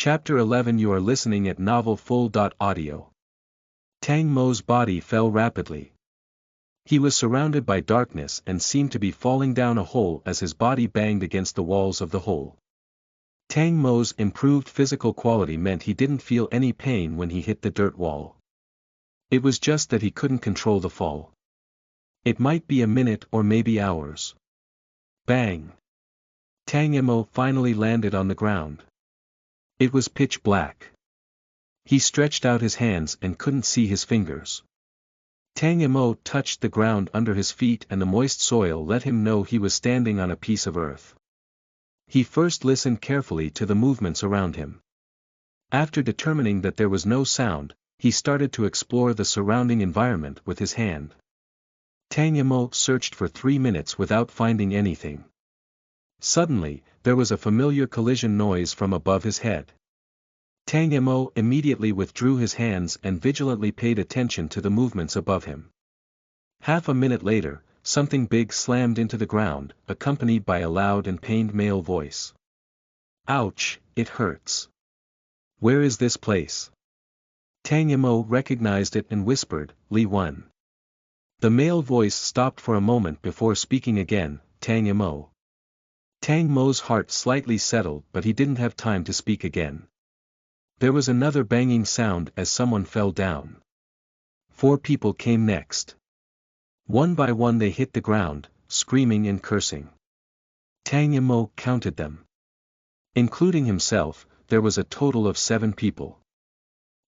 Chapter 11. You are listening at Novel Full. Audio. Tang Mo's body fell rapidly. He was surrounded by darkness and seemed to be falling down a hole as his body banged against the walls of the hole. Tang Mo's improved physical quality meant he didn't feel any pain when he hit the dirt wall. It was just that he couldn't control the fall. It might be a minute or maybe hours. Bang! Tang Mo finally landed on the ground. It was pitch black. He stretched out his hands and couldn't see his fingers. Tang Mo touched the ground under his feet and the moist soil let him know he was standing on a piece of earth. He first listened carefully to the movements around him. After determining that there was no sound, he started to explore the surrounding environment with his hand. Tang Mo searched for 3 minutes without finding anything. Suddenly, there was a familiar collision noise from above his head. Tang Mo immediately withdrew his hands and vigilantly paid attention to the movements above him. Half a minute later, something big slammed into the ground, accompanied by a loud and pained male voice. "Ouch, it hurts. Where is this place?" Tang Mo recognized it and whispered, "Li Wen." The male voice stopped for a moment before speaking again, "Tang Mo." Tang Mo's heart slightly settled but he didn't have time to speak again. There was another banging sound as someone fell down. 4 people came next. One by one they hit the ground, screaming and cursing. Tang Mo counted them. Including himself, there was a total of 7 people.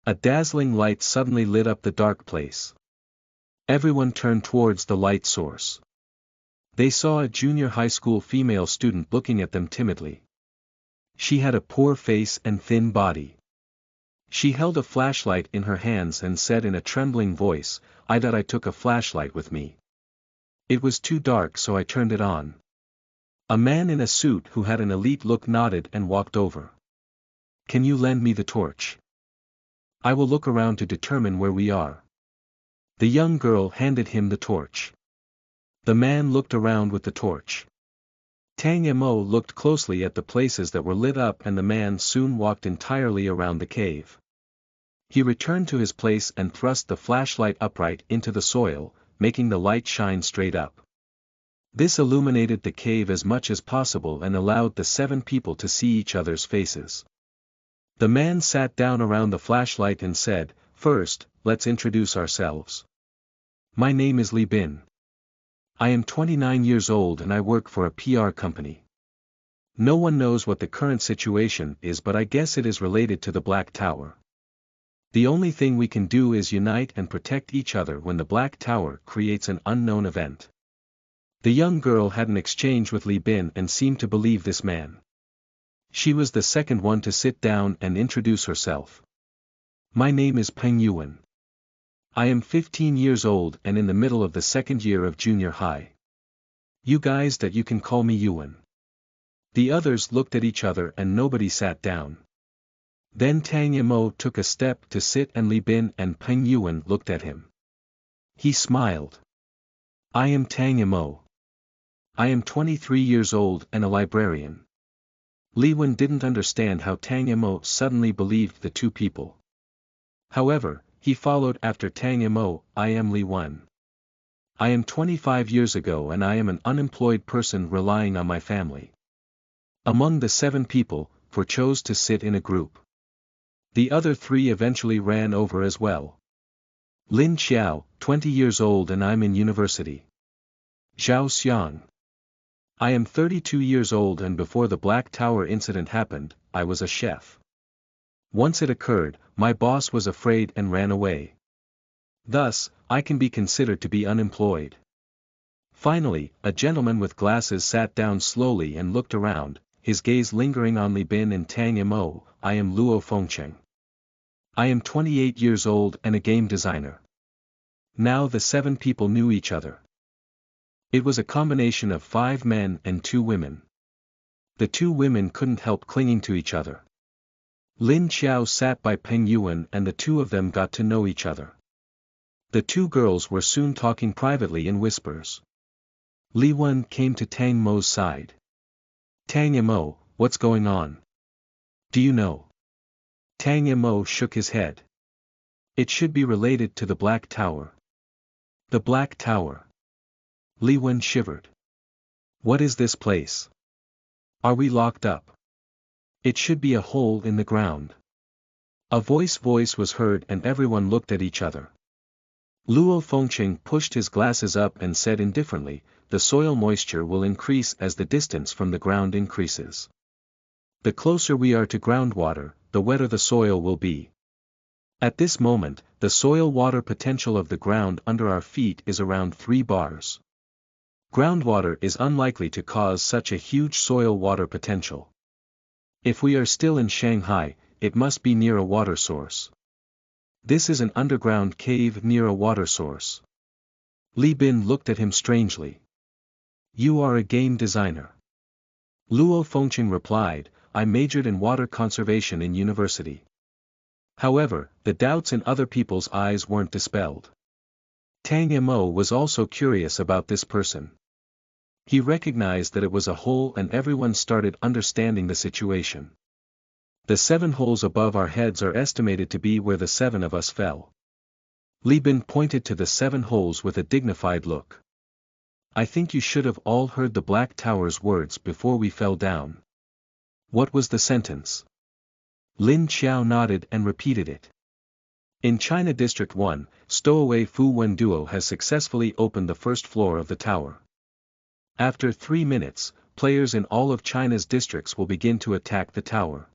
A dazzling light suddenly lit up the dark place. Everyone turned towards the light source. They saw a junior high school female student looking at them timidly. She had a poor face and thin body. She held a flashlight in her hands and said in a trembling voice, "I thought I took a flashlight with me. It was too dark so I turned it on." A man in a suit who had an elite look nodded and walked over. "Can you lend me the torch? I will look around to determine where we are." The young girl handed him the torch. The man looked around with the torch. Tang Mo looked closely at the places that were lit up and the man soon walked entirely around the cave. He returned to his place and thrust the flashlight upright into the soil, making the light shine straight up. This illuminated the cave as much as possible and allowed the 7 people to see each other's faces. The man sat down around the flashlight and said, "First, let's introduce ourselves. My name is Li Bin. I am 29 years old and I work for a PR company. No one knows what the current situation is but I guess it is related to the Black Tower. The only thing we can do is unite and protect each other when the Black Tower creates an unknown event." The young girl had an exchange with Li Bin and seemed to believe this man. She was the second one to sit down and introduce herself. "My name is Peng Yuan. I am 15 years old and in the middle of the 2nd year of junior high. You guys that you can call me Yuan." The others looked at each other and nobody sat down. Then Tang Mo took a step to sit and Li Bin and Peng Yuan looked at him. He smiled. "I am Tang Mo. I am 23 years old and a librarian." Li Wen didn't understand how Tang Mo suddenly believed the 2 people. However, he followed after Tang Mo, "I am Li Wen. I am 25 years ago and I am an unemployed person relying on my family." Among the 7 people, 4 chose to sit in a group. The other 3 eventually ran over as well. "Lin Xiao, 20 years old and I'm in university." "Zhao Xiang. I am 32 years old and before the Black Tower incident happened, I was a chef. Once it occurred, my boss was afraid and ran away. Thus, I can be considered to be unemployed." Finally, a gentleman with glasses sat down slowly and looked around, his gaze lingering on Li Bin and Tang Mo. "I am Luo Fengcheng. I am 28 years old and a game designer." Now the 7 people knew each other. It was a combination of 5 men and 2 women. The 2 women couldn't help clinging to each other. Lin Xiao sat by Peng Yuan and the 2 of them got to know each other. The 2 girls were soon talking privately in whispers. Li Wen came to Tang Mo's side. "Tang Mo, what's going on? Do you know? Tang Mo shook his head. It should be related to the Black Tower. The Black Tower. Li Wen shivered. What is this place? Are we locked up? It should be a hole in the ground. A voice was heard and everyone looked at each other. Luo Fengqing pushed his glasses up and said indifferently, the soil moisture will increase as the distance from the ground increases. The closer we are to groundwater, the wetter the soil will be. At this moment, the soil water potential of the ground under our feet is around 3 bars. Groundwater is unlikely to cause such a huge soil water potential. If we are still in Shanghai, it must be near a water source. This is an underground cave near a water source. Li Bin looked at him strangely. You are a game designer. Luo Fengqing replied, I majored in water conservation in university. However, the doubts in other people's eyes weren't dispelled. Tang Mo was also curious about this person. He recognized that it was a hole and everyone started understanding the situation. The 7 holes above our heads are estimated to be where the 7 of us fell. Li Bin pointed to the 7 holes with a dignified look. I think you should have all heard the Black Tower's words before we fell down. What was the sentence? Lin Qiao nodded and repeated it. In China District 1, stowaway Fu Wen Duo has successfully opened the first floor of the tower. After 3 minutes, players in all of China's districts will begin to attack the tower.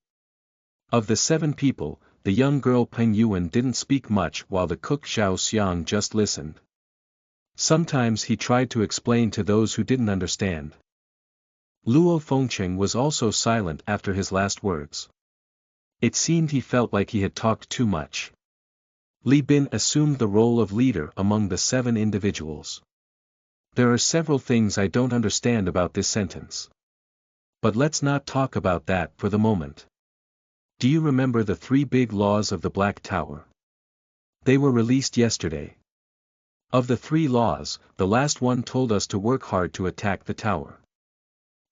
Of the 7 people, the young girl Peng Yuan didn't speak much while the cook Xiao Xiang just listened. Sometimes he tried to explain to those who didn't understand. Luo Fengqing was also silent after his last words. It seemed he felt like he had talked too much. Li Bin assumed the role of leader among the 7 individuals. There are several things I don't understand about this sentence. But let's not talk about that for the moment. Do you remember the 3 big laws of the Black Tower? They were released yesterday. Of the 3 laws, the last one told us to work hard to attack the tower.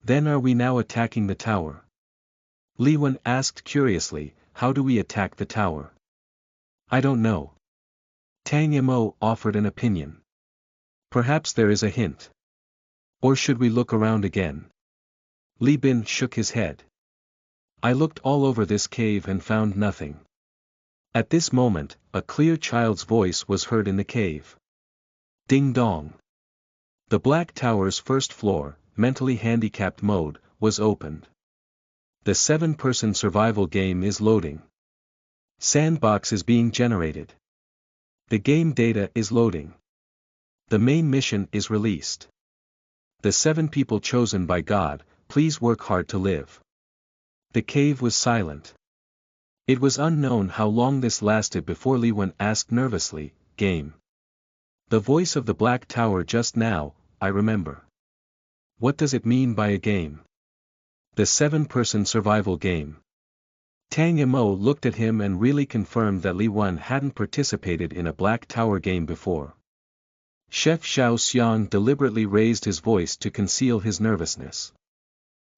Then are we now attacking the tower? Li Wen asked curiously, how do we attack the tower? I don't know. Tang Mo offered an opinion. Perhaps there is a hint. Or should we look around again? Li Bin shook his head. I looked all over this cave and found nothing. At this moment, a clear child's voice was heard in the cave. Ding dong. The Black Tower's first floor, mentally handicapped mode, was opened. The 7-person survival game is loading. Sandbox is being generated. The game data is loading. The main mission is released. The 7 people chosen by God, please work hard to live. The cave was silent. It was unknown how long this lasted before Li Wen asked nervously, game. The voice of the Black Tower just now, I remember. What does it mean by a game? The 7-person survival game. Tang Mo looked at him and really confirmed that Li Wen hadn't participated in a Black Tower game before. Chef Xiao Xiang deliberately raised his voice to conceal his nervousness.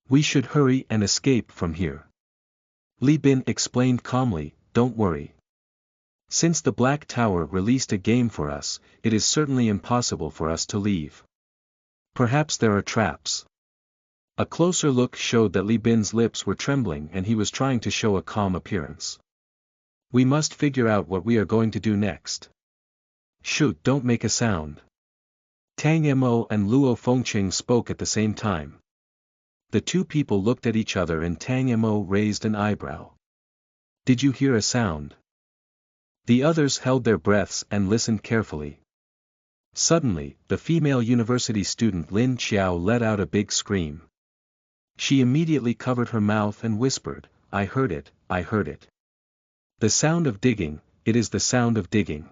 We should hurry and escape from here. Li Bin explained calmly, don't worry. Since the Black Tower released a game for us, it is certainly impossible for us to leave. Perhaps there are traps. A closer look showed that Li Bin's lips were trembling and he was trying to show a calm appearance. We must figure out what we are going to do next. Shoot, don't make a sound. Tang Mo and Luo Fengqing spoke at the same time. The 2 people looked at each other and Tang Mo raised an eyebrow. Did you hear a sound? The others held their breaths and listened carefully. Suddenly, the female university student Lin Qiao let out a big scream. She immediately covered her mouth and whispered, I heard it, I heard it. The sound of digging, it is the sound of digging.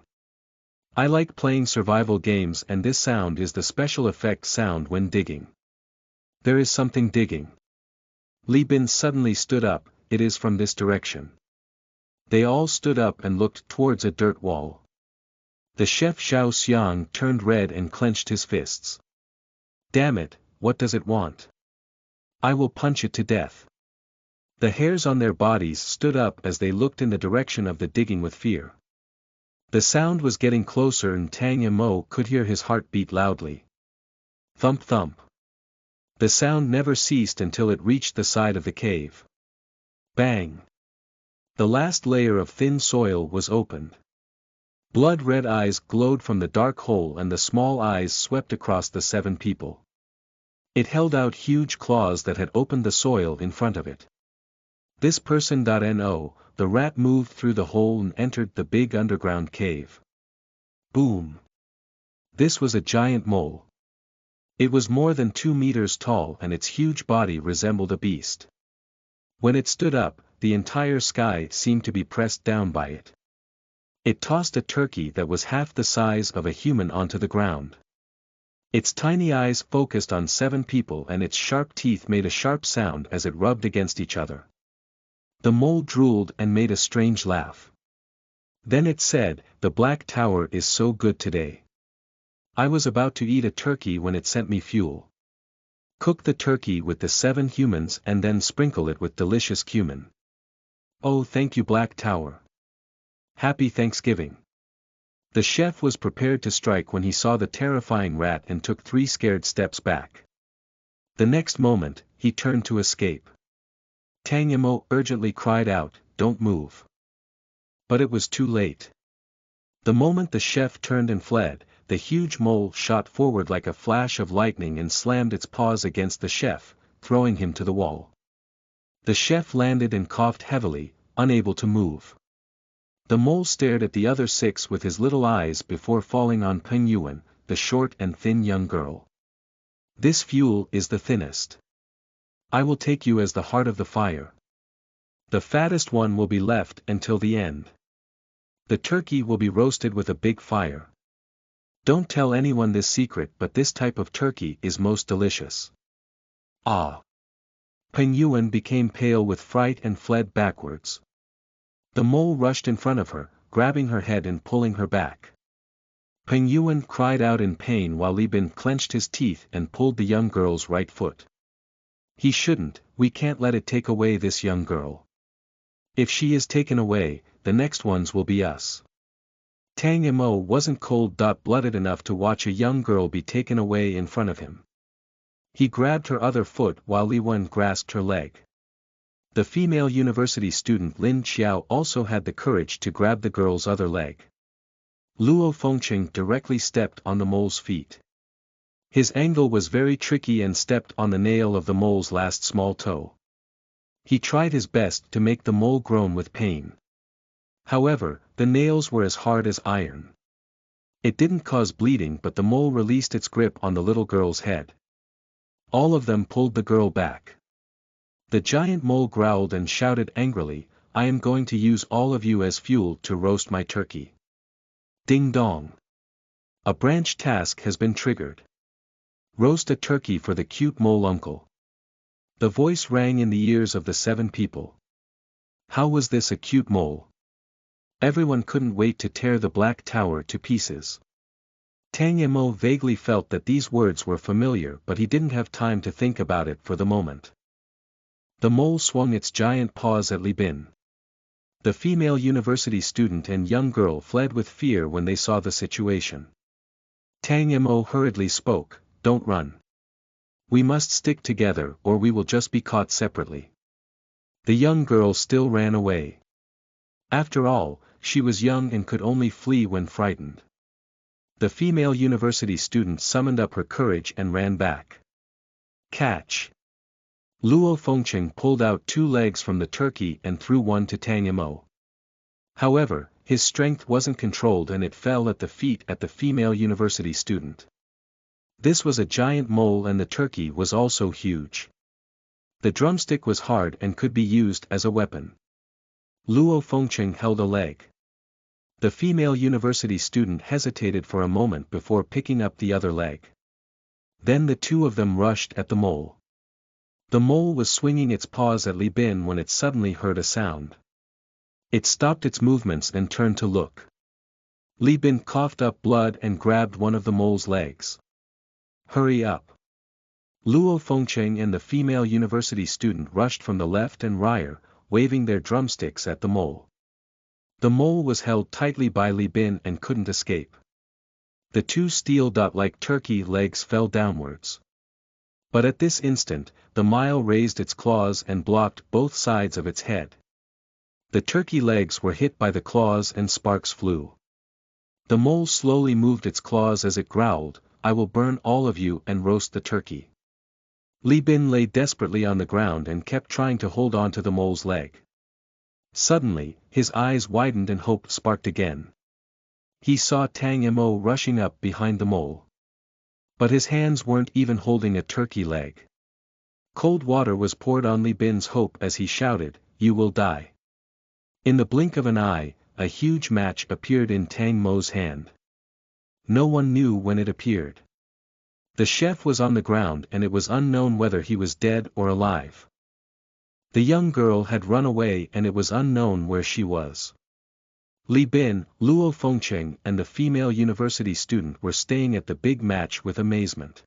I like playing survival games and this sound is the special effect sound when digging. There is something digging. Li Bin suddenly stood up, it is from this direction. They all stood up and looked towards a dirt wall. The chef Xiao Xiang turned red and clenched his fists. Damn it, what does it want? I will punch it to death. The hairs on their bodies stood up as they looked in the direction of the digging with fear. The sound was getting closer and Tang Mo could hear his heart beat loudly. Thump thump. The sound never ceased until it reached the side of the cave. Bang! The last layer of thin soil was opened. Blood-red eyes glowed from the dark hole and the small eyes swept across the 7 people. It held out huge claws that had opened the soil in front of it. This person.no, the rat moved through the hole and entered the big underground cave. Boom! This was a giant mole. It was more than 2 meters tall and its huge body resembled a beast. When it stood up, the entire sky seemed to be pressed down by it. It tossed a turkey that was half the size of a human onto the ground. Its tiny eyes focused on 7 people and its sharp teeth made a sharp sound as it rubbed against each other. The mole drooled and made a strange laugh. Then it said, "The Black Tower is so good today. I was about to eat a turkey when it sent me fuel. Cook the turkey with the 7 humans and then sprinkle it with delicious cumin. Oh, thank you, Black Tower. Happy Thanksgiving." The chef was prepared to strike when he saw the terrifying rat and took 3 scared steps back. The next moment, he turned to escape. Tang Mo urgently cried out, "Don't move." But it was too late. The moment the chef turned and fled, the huge mole shot forward like a flash of lightning and slammed its paws against the chef, throwing him to the wall. The chef landed and coughed heavily, unable to move. The mole stared at the other 6 with his little eyes before falling on Peng Yuan, the short and thin young girl. "This fuel is the thinnest. I will take you as the heart of the fire. The fattest one will be left until the end. The turkey will be roasted with a big fire. Don't tell anyone this secret, but this type of turkey is most delicious." Ah! Peng Yuan became pale with fright and fled backwards. The mole rushed in front of her, grabbing her head and pulling her back. Peng Yuan cried out in pain while Li Bin clenched his teeth and pulled the young girl's right foot. "He shouldn't, we can't let it take away this young girl. If she is taken away, the next ones will be us." Tang Mo wasn't cold-blooded enough to watch a young girl be taken away in front of him. He grabbed her other foot while Li Wen grasped her leg. The female university student Lin Xiao also had the courage to grab the girl's other leg. Luo Fengqing directly stepped on the mole's feet. His angle was very tricky and stepped on the nail of the mole's last small toe. He tried his best to make the mole groan with pain. However, the nails were as hard as iron. It didn't cause bleeding, but the mole released its grip on the little girl's head. All of them pulled the girl back. The giant mole growled and shouted angrily, "I am going to use all of you as fuel to roast my turkey." Ding dong! A branch task has been triggered. Roast a turkey for the cute mole uncle. The voice rang in the ears of the 7 people. How was this a cute mole? Everyone couldn't wait to tear the Black Tower to pieces. Tang Mo vaguely felt that these words were familiar, but he didn't have time to think about it for the moment. The mole swung its giant paws at Li Bin. The female university student and young girl fled with fear when they saw the situation. Tang Mo hurriedly spoke, "Don't run. We must stick together or we will just be caught separately." The young girl still ran away. After all, she was young and could only flee when frightened. The female university student summoned up her courage and ran back. Catch! Luo Fengqing pulled out 2 legs from the turkey and threw one to Tang Mo. However, his strength wasn't controlled and it fell at the feet at the female university student. This was a giant mole and the turkey was also huge. The drumstick was hard and could be used as a weapon. Luo Fengqing held a leg. The female university student hesitated for a moment before picking up the other leg. Then the 2 of them rushed at the mole. The mole was swinging its paws at Li Bin when it suddenly heard a sound. It stopped its movements and turned to look. Li Bin coughed up blood and grabbed one of the mole's legs. "Hurry up. Luo Fengcheng and the female university student rushed from the left and rear, waving their drumsticks at the mole. The mole was held tightly by Li Bin and couldn't escape. The two steel-like turkey legs fell downwards. But at this instant, the mole raised its claws and blocked both sides of its head. The turkey legs were hit by the claws and sparks flew. The mole slowly moved its claws as it growled, "I will burn all of you and roast the turkey." Li Bin lay desperately on the ground and kept trying to hold on to the mole's leg. Suddenly, his eyes widened and hope sparked again. He saw Tang Mo rushing up behind the mole. But his hands weren't even holding a turkey leg. Cold water was poured on Li Bin's hope as he shouted, "You will die." In the blink of an eye, a huge match appeared in Tang Mo's hand. No one knew when it appeared. The chef was on the ground and it was unknown whether he was dead or alive. The young girl had run away and it was unknown where she was. Li Bin, Luo Fengcheng and the female university student were staying at the big match with amazement.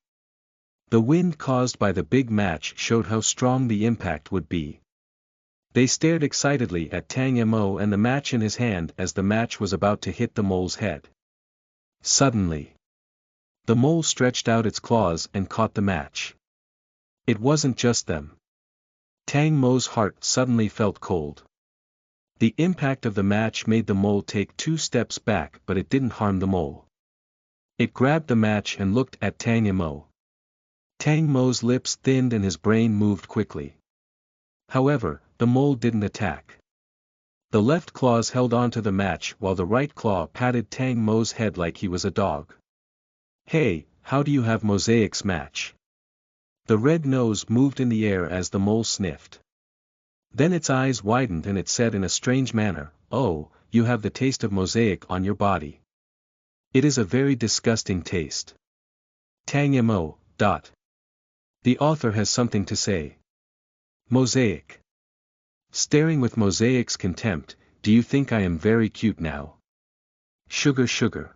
The wind caused by the big match showed how strong the impact would be. They stared excitedly at Tang Mo and the match in his hand as the match was about to hit the mole's head. Suddenly, the mole stretched out its claws and caught the match. It wasn't just them. Tang Mo's heart suddenly felt cold. The impact of the match made the mole take 2 steps back, but it didn't harm the mole. It grabbed the match and looked at Tang Mo. Tang Mo's lips thinned and his brain moved quickly. However, the mole didn't attack. The left claws held onto the match while the right claw patted Tang Mo's head like he was a dog. "Hey, how do you have Mosaic's match?" The red nose moved in the air as the mole sniffed. Then its eyes widened and it said in a strange manner, "Oh, you have the taste of mosaic on your body. It is a very disgusting taste." Tang Mo. The author has something to say. Mosaic. Staring with mosaic's contempt, do you think I am very cute now? Sugar sugar.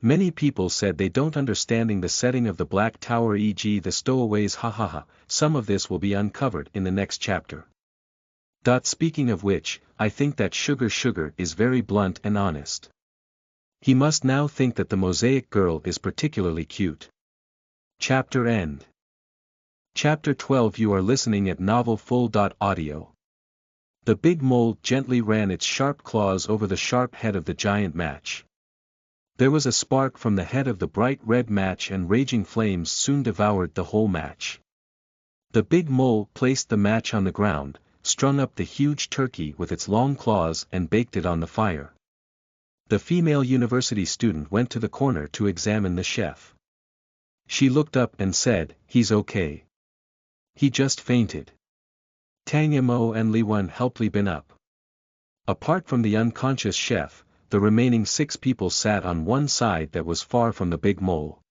Many people said they don't understanding the setting of the Black Tower, e.g. the stowaways, hahaha. Some of this will be uncovered in the next chapter. Speaking of which, I think that sugar is very blunt and honest. He must now think that the mosaic girl is particularly cute. Chapter end. Chapter 12. You are listening at novelfull.audio. The big mole gently ran its sharp claws over the sharp head of the giant match. There was a spark from the head of the bright red match and raging flames soon devoured the whole match. The big mole placed the match on the ground, strung up the huge turkey with its long claws and baked it on the fire. The female university student went to the corner to examine the chef. She looked up and said, "He's okay. He just fainted." Tang Mo and Li Wen helped Li Bin up. Apart from the unconscious chef, the remaining 6 people sat on one side that was far from the big mole.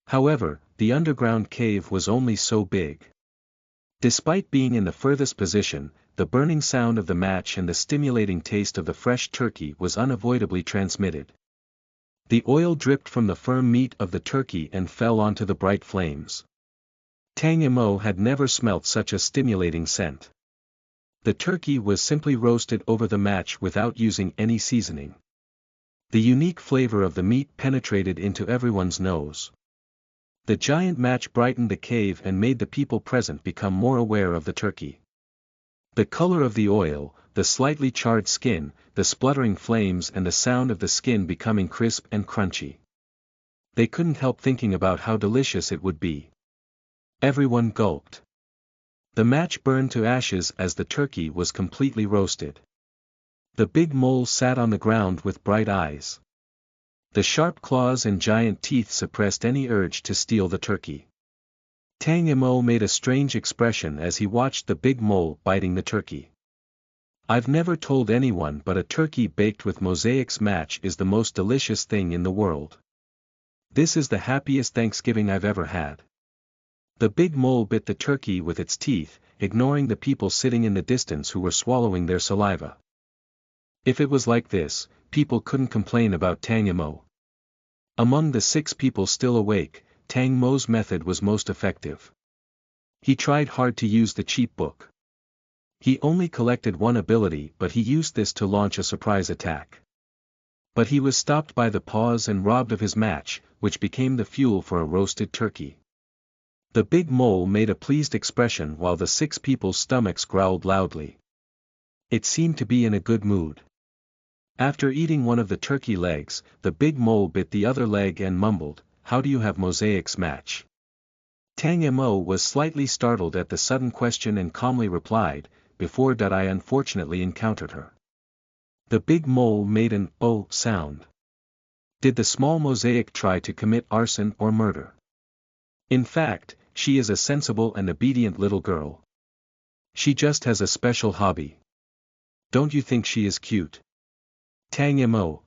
However, the underground cave was only so big. Despite being in the furthest position, the burning sound of the match and the stimulating taste of the fresh turkey was unavoidably transmitted. The oil dripped from the firm meat of the turkey and fell onto the bright flames. Tang Mo had never smelt such a stimulating scent. The turkey was simply roasted over the match without using any seasoning. The unique flavor of the meat penetrated into everyone's nose. The giant match brightened the cave and made the people present become more aware of the turkey. The color of the oil, the slightly charred skin, the spluttering flames and the sound of the skin becoming crisp and crunchy. They couldn't help thinking about how delicious it would be. Everyone gulped. The match burned to ashes as the turkey was completely roasted. The big mole sat on the ground with bright eyes. The sharp claws and giant teeth suppressed any urge to steal the turkey. Tang Mo made a strange expression as he watched the big mole biting the turkey. "I've never told anyone, but a turkey baked with mosaic's match is the most delicious thing in the world. This is the happiest Thanksgiving I've ever had." The big mole bit the turkey with its teeth, ignoring the people sitting in the distance who were swallowing their saliva. If it was like this, people couldn't complain about Tang Mo. Among the 6 people still awake, Tang Mo's method was most effective. He tried hard to use the cheap book. He only collected one ability, but he used this to launch a surprise attack. But he was stopped by the pause and robbed of his match, which became the fuel for a roasted turkey. The big mole made a pleased expression while the 6 people's stomachs growled loudly. It seemed to be in a good mood. After eating one of the turkey legs, the big mole bit the other leg and mumbled, "How do you have Mosaic's match?" Tang Mo was slightly startled at the sudden question and calmly replied, "Before that I unfortunately encountered her." The big mole made an "oh" sound. Did the small mosaic try to commit arson or murder? In fact, she is a sensible and obedient little girl. She just has a special hobby. Don't you think she is cute? Tang Mo.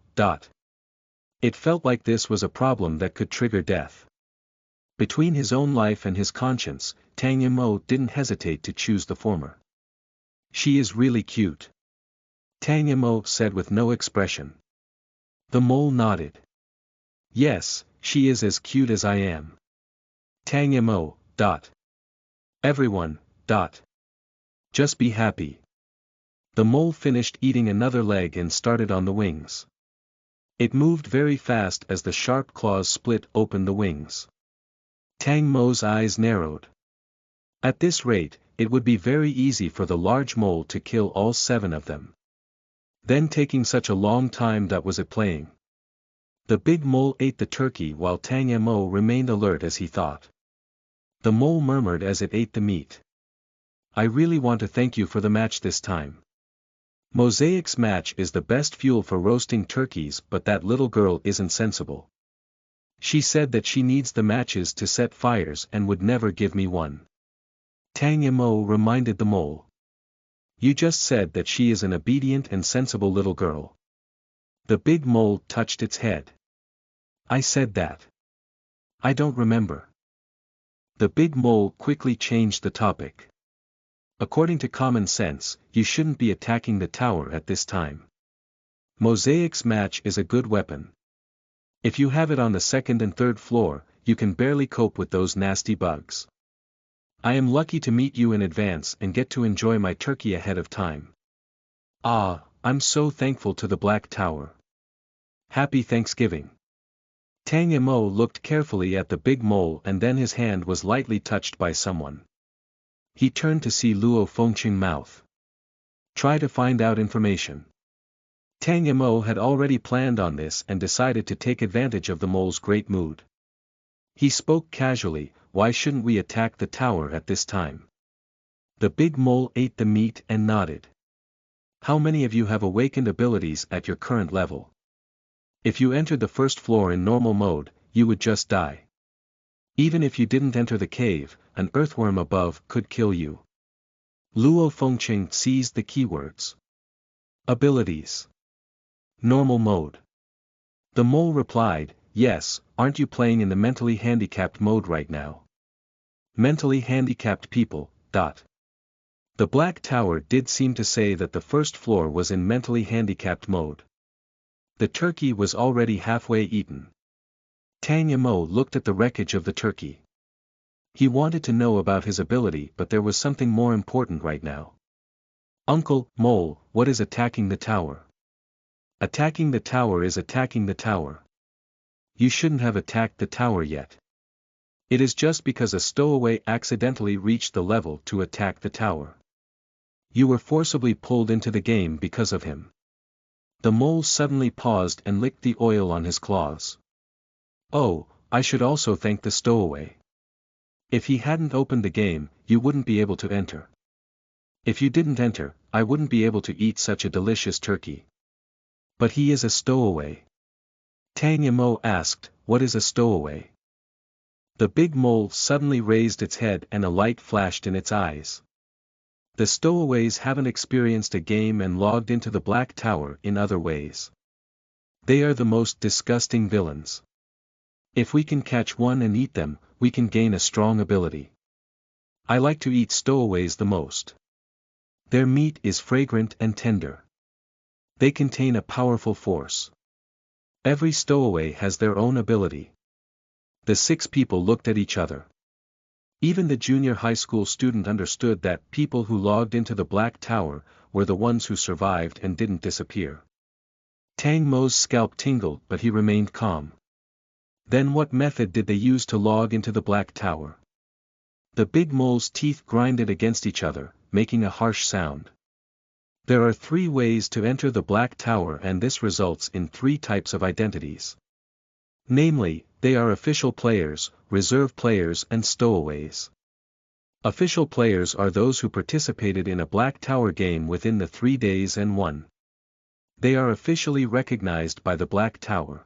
It felt like this was a problem that could trigger death. Between his own life and his conscience, Tang Mo didn't hesitate to choose the former. She is really cute. Tang Mo said with no expression. The mole nodded. Yes, she is as cute as I am. Tang Mo. Everyone. Just be happy. The mole finished eating another leg and started on the wings. It moved very fast as the sharp claws split open the wings. Tang Mo's eyes narrowed. At this rate, it would be very easy for the large mole to kill all 7 of them. Then taking such a long time, that was it playing. The big mole ate the turkey while Tang Mo remained alert as he thought. The mole murmured as it ate the meat. I really want to thank you for the match this time. Mosaic's match is the best fuel for roasting turkeys, but that little girl isn't sensible. She said that she needs the matches to set fires and would never give me one. Tang Mo reminded the mole. You just said that she is an obedient and sensible little girl. The big mole touched its head. I said that. I don't remember. The big mole quickly changed the topic. According to common sense, you shouldn't be attacking the tower at this time. Mosaic's match is a good weapon. If you have it on the 2nd and 3rd floor, you can barely cope with those nasty bugs. I am lucky to meet you in advance and get to enjoy my turkey ahead of time. Ah, I'm so thankful to the Black Tower. Happy Thanksgiving. Tang Mo looked carefully at the big mole and then his hand was lightly touched by someone. He turned to see Luo Fengqing's mouth. Try to find out information. Tang Mo had already planned on this and decided to take advantage of the mole's great mood. He spoke casually, why shouldn't we attack the tower at this time? The big mole ate the meat and nodded. How many of you have awakened abilities at your current level? If you entered the 1st floor in normal mode, you would just die. Even if you didn't enter the cave, an earthworm above could kill you. Luo Fengqing seized the keywords. Abilities. Normal mode. The mole replied, yes, aren't you playing in the mentally handicapped mode right now? Mentally handicapped people. The Black Tower did seem to say that the 1st floor was in mentally handicapped mode. The turkey was already halfway eaten. Tang Mo looked at the wreckage of the turkey. He wanted to know about his ability, but there was something more important right now. Uncle Mole, what is attacking the tower? Attacking the tower is attacking the tower. You shouldn't have attacked the tower yet. It is just because a stowaway accidentally reached the level to attack the tower. You were forcibly pulled into the game because of him. The mole suddenly paused and licked the oil on his claws. Oh, I should also thank the stowaway. If he hadn't opened the game, you wouldn't be able to enter. If you didn't enter, I wouldn't be able to eat such a delicious turkey. But he is a stowaway. Tang Mo asked, what is a stowaway? The big mole suddenly raised its head and a light flashed in its eyes. The stowaways haven't experienced a game and logged into the Black Tower in other ways. They are the most disgusting villains. If we can catch one and eat them, we can gain a strong ability. I like to eat stowaways the most. Their meat is fragrant and tender. They contain a powerful force. Every stowaway has their own ability. The 6 people looked at each other. Even the junior high school student understood that people who logged into the Black Tower were the ones who survived and didn't disappear. Tang Mo's scalp tingled, but he remained calm. Then what method did they use to log into the Black Tower? The big mole's teeth grinded against each other, making a harsh sound. There are 3 ways to enter the Black Tower, and this results in 3 types of identities. Namely, they are official players, reserve players and stowaways. Official players are those who participated in a Black Tower game within the 3 days and won. They are officially recognized by the Black Tower.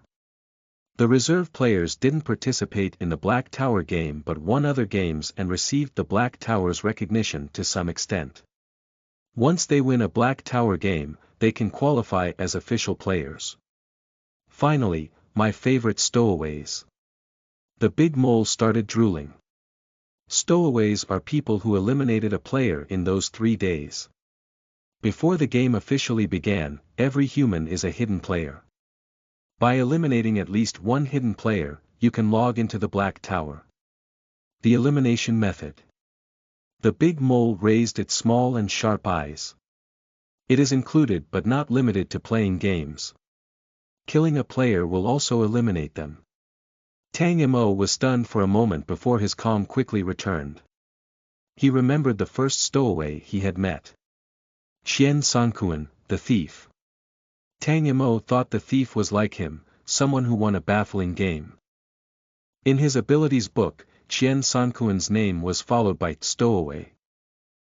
The reserve players didn't participate in the Black Tower game but won other games and received the Black Tower's recognition to some extent. Once they win a Black Tower game, they can qualify as official players. Finally, my favorite stowaways. The big mole started drooling. Stowaways are people who eliminated a player in those 3 days. Before the game officially began, every human is a hidden player. By eliminating at least one hidden player, you can log into the Black Tower. The elimination method. The big mole raised its small and sharp eyes. It is included but not limited to playing games. Killing a player will also eliminate them. Tang Mo was stunned for a moment before his calm quickly returned. He remembered the first stowaway he had met. Qian Sankuan, the thief. Tang Mo thought the thief was like him, someone who won a baffling game. In his abilities book, Qian Sankuan's name was followed by stowaway.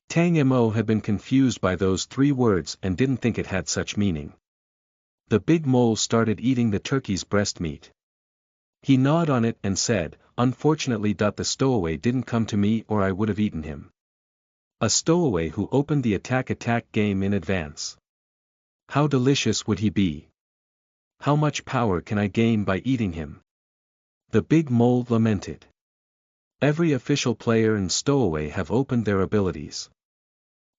Tang Mo had been confused by those 3 words and didn't think it had such meaning. The big mole started eating the turkey's breast meat. He gnawed on it and said, "Unfortunately, the stowaway didn't come to me or I would have eaten him." A stowaway who opened the attack game in advance. How delicious would he be? How much power can I gain by eating him? The big mole lamented. Every official player and stowaway have opened their abilities.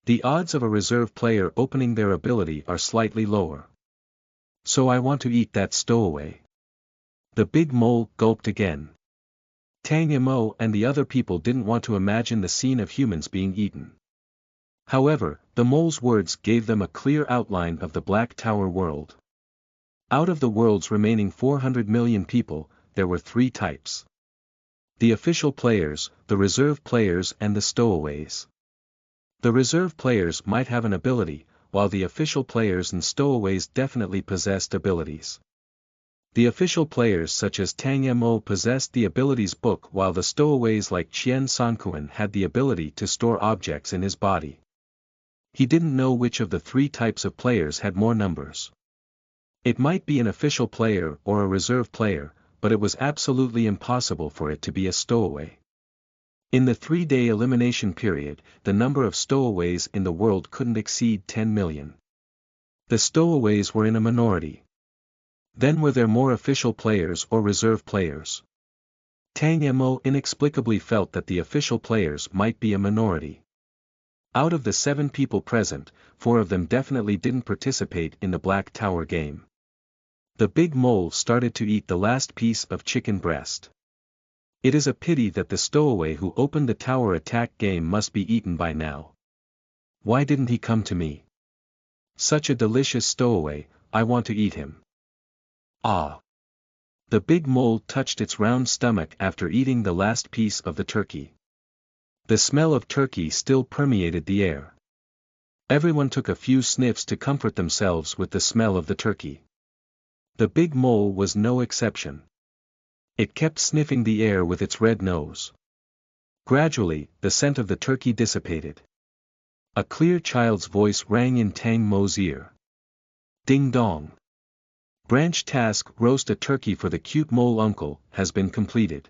The odds of a reserve player opening their ability are slightly lower. So I want to eat that stowaway. The big mole gulped again. Tang Mo and the other people didn't want to imagine the scene of humans being eaten. However, the mole's words gave them a clear outline of the Black Tower world. Out of the world's remaining 400 million people, there were 3 types. The official players, the reserve players and the stowaways. The reserve players might have an ability, while the official players and stowaways definitely possessed abilities. The official players such as Tang Mo possessed the abilities book, while the stowaways like Qian Sankuan had the ability to store objects in his body. He didn't know which of the 3 types of players had more numbers. It might be an official player or a reserve player, but it was absolutely impossible for it to be a stowaway. In the 3-day elimination period, the number of stowaways in the world couldn't exceed 10 million. The stowaways were in a minority. Then were there more official players or reserve players? Tang Mo inexplicably felt that the official players might be a minority. Out of the 7 people present, 4 of them definitely didn't participate in the Black Tower game. The big mole started to eat the last piece of chicken breast. It is a pity that the stowaway who opened the tower attack game must be eaten by now. Why didn't he come to me? Such a delicious stowaway, I want to eat him. Ah! The big mole touched its round stomach after eating the last piece of the turkey. The smell of turkey still permeated the air. Everyone took a few sniffs to comfort themselves with the smell of the turkey. The big mole was no exception. It kept sniffing the air with its red nose. Gradually, the scent of the turkey dissipated. A clear child's voice rang in Tang Mo's ear. Ding dong. Branch task: roast a turkey for the cute mole uncle, has been completed.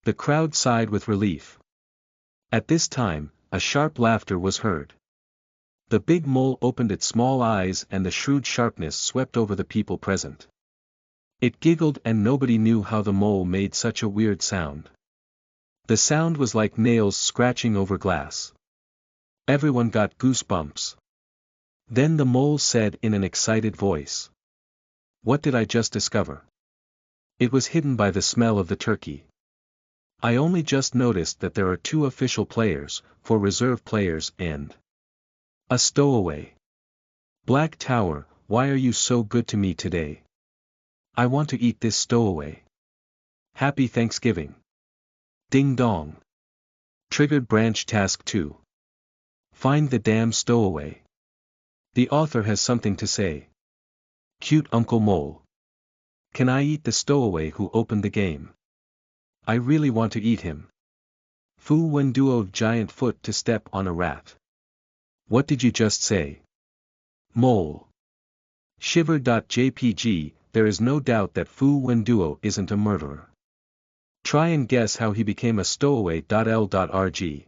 The crowd sighed with relief. At this time, a sharp laughter was heard. The big mole opened its small eyes and the shrewd sharpness swept over the people present. It giggled and nobody knew how the mole made such a weird sound. The sound was like nails scratching over glass. Everyone got goosebumps. Then the mole said in an excited voice. What did I just discover? It was hidden by the smell of the turkey. I only just noticed that there are 2 official players, 4 reserve players and a stowaway. Black Tower, why are you so good to me today? I want to eat this stowaway. Happy Thanksgiving. Ding dong. Triggered branch task 2. Find the damn stowaway. The author has something to say. Cute Uncle Mole. Can I eat the stowaway who opened the game? I really want to eat him. Fu Wen Duo giant foot to step on a rat. What did you just say? Mole. Shiver.jpg, there is no doubt that Fu Wen Duo isn't a murderer. Try and guess how he became a stowaway.l.rg.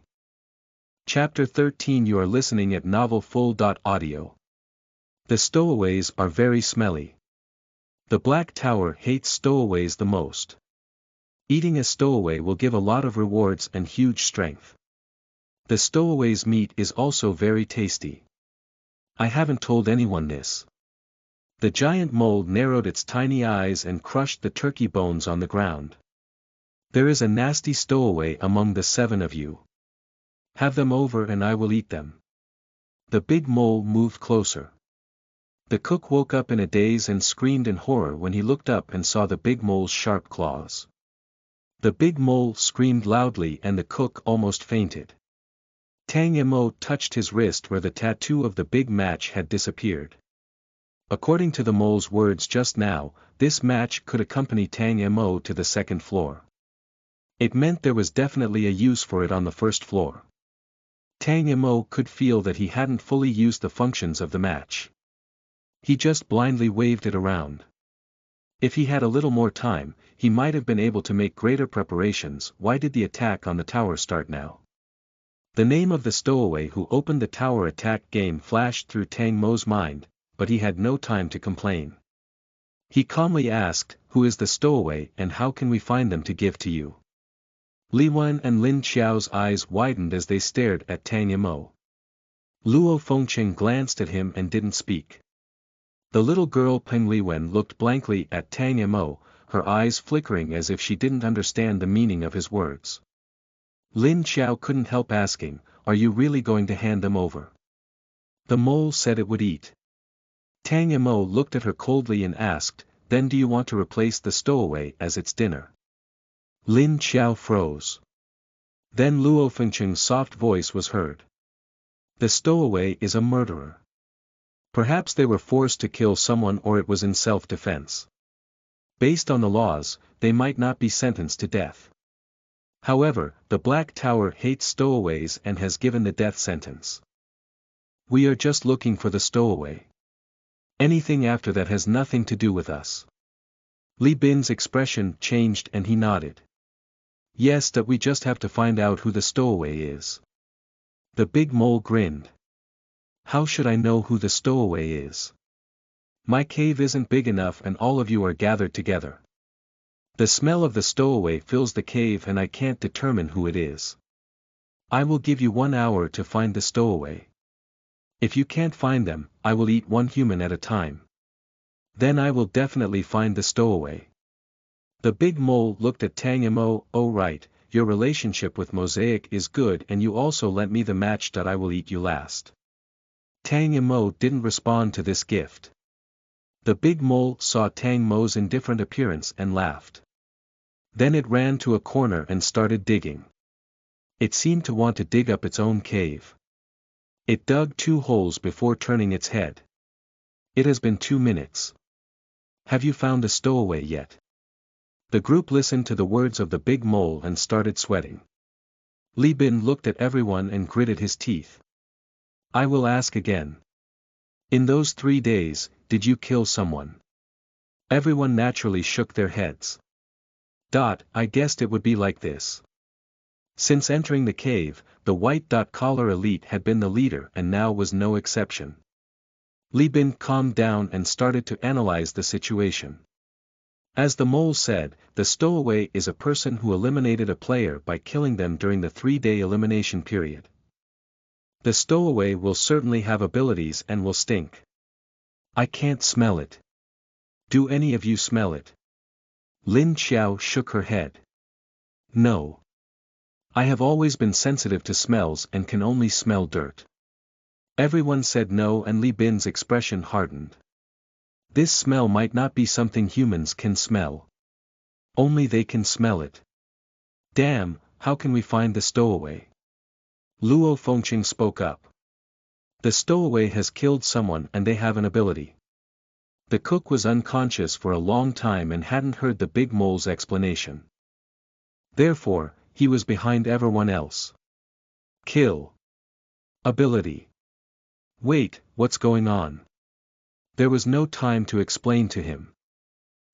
Chapter 13. You are listening at novelfull.audio. The stowaways are very smelly. The Black Tower hates stowaways the most. Eating a stowaway will give a lot of rewards and huge strength. The stowaway's meat is also very tasty. I haven't told anyone this. The giant mole narrowed its tiny eyes and crushed the turkey bones on the ground. There is a nasty stowaway among the 7 of you. Have them over and I will eat them. The big mole moved closer. The cook woke up in a daze and screamed in horror when he looked up and saw the big mole's sharp claws. The big mole screamed loudly and the cook almost fainted. Tang Mo touched his wrist where the tattoo of the big match had disappeared. According to the mole's words just now, this match could accompany Tang Mo to the 2nd floor. It meant there was definitely a use for it on the 1st floor. Tang Mo could feel that he hadn't fully used the functions of the match. He just blindly waved it around. If he had a little more time, he might have been able to make greater preparations. Why did the attack on the tower start now? The name of the stowaway who opened the tower attack game flashed through Tang Mo's mind, but he had no time to complain. He calmly asked, who is the stowaway and how can we find them to give to you? Li Wen and Lin Qiao's eyes widened as they stared at Tang Mo. Luo Fengqing glanced at him and didn't speak. The little girl Peng Liwen looked blankly at Tang Mo, her eyes flickering as if she didn't understand the meaning of his words. Lin Qiao couldn't help asking, are you really going to hand them over? The mole said it would eat. Tang Mo looked at her coldly and asked, then do you want to replace the stowaway as its dinner? Lin Qiao froze. Then Luo Fengqing's soft voice was heard. The stowaway is a murderer. Perhaps they were forced to kill someone or it was in self-defense. Based on the laws, they might not be sentenced to death. However, the Black Tower hates stowaways and has given the death sentence. We are just looking for the stowaway. Anything after that has nothing to do with us. Li Bin's expression changed and he nodded. Yes, that we just have to find out who the stowaway is. The big mole grinned. How should I know who the stowaway is? My cave isn't big enough and all of you are gathered together. The smell of the stowaway fills the cave and I can't determine who it is. I will give you 1 hour to find the stowaway. If you can't find them, I will eat 1 human at a time. Then I will definitely find the stowaway. The big mole looked at Tang Mo. Oh right, your relationship with Mosaic is good and you also lent me the match that I will eat you last. Tang Mo didn't respond to this gift. The big mole saw Tang Mo's indifferent appearance and laughed. Then it ran to a corner and started digging. It seemed to want to dig up its own cave. It dug 2 holes before turning its head. It has been 2 minutes. Have you found a stowaway yet? The group listened to the words of the big mole and started sweating. Li Bin looked at everyone and gritted his teeth. I will ask again. In those 3 days, did you kill someone? Everyone naturally shook their heads. I guessed it would be like this. Since entering the cave, the white-collar elite had been the leader and now was no exception. Li Bin calmed down and started to analyze the situation. As the mole said, the stowaway is a person who eliminated a player by killing them during the 3-day elimination period. The stowaway will certainly have abilities and will stink. I can't smell it. Do any of you smell it? Lin Xiao shook her head. No. I have always been sensitive to smells and can only smell dirt. Everyone said no, and Li Bin's expression hardened. This smell might not be something humans can smell. Only they can smell it. Damn, how can we find the stowaway? Luo Fengqing spoke up. The stowaway has killed someone and they have an ability. The cook was unconscious for a long time and hadn't heard the big mole's explanation. Therefore, he was behind everyone else. Kill. Ability. Wait, what's going on? There was no time to explain to him.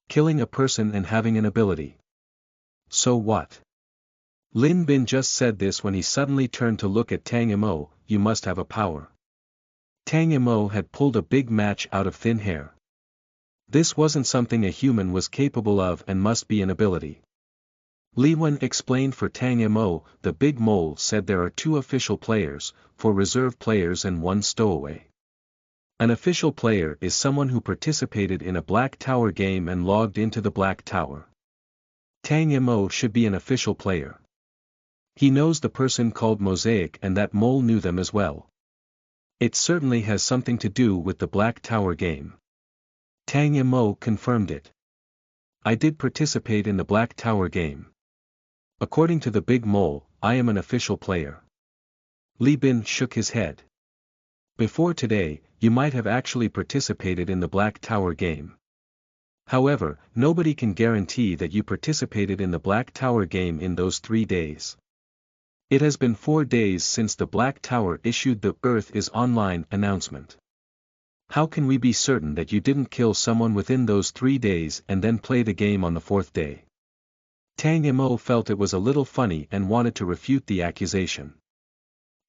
Killing a person and having an ability. So what? Lin Bin just said this when he suddenly turned to look at Tang Imo. You must have a power. Tang Imo had pulled a big match out of thin air. This wasn't something a human was capable of and must be an ability. Li Wen explained for Tang Imo. The big mole said there are 2 official players, 4 reserve players and 1 stowaway. An official player is someone who participated in a Black Tower game and logged into the Black Tower. Tang Imo should be an official player. He knows the person called Mosaic and that mole knew them as well. It certainly has something to do with the Black Tower game. Tang Imo confirmed it. I did participate in the Black Tower game. According to the big mole, I am an official player. Li Bin shook his head. Before today, you might have actually participated in the Black Tower game. However, nobody can guarantee that you participated in the Black Tower game in those 3 days. It has been 4 days since the Black Tower issued the Earth is Online announcement. How can we be certain that you didn't kill someone within those 3 days and then play the game on the 4th day? Tang Imo felt it was a little funny and wanted to refute the accusation.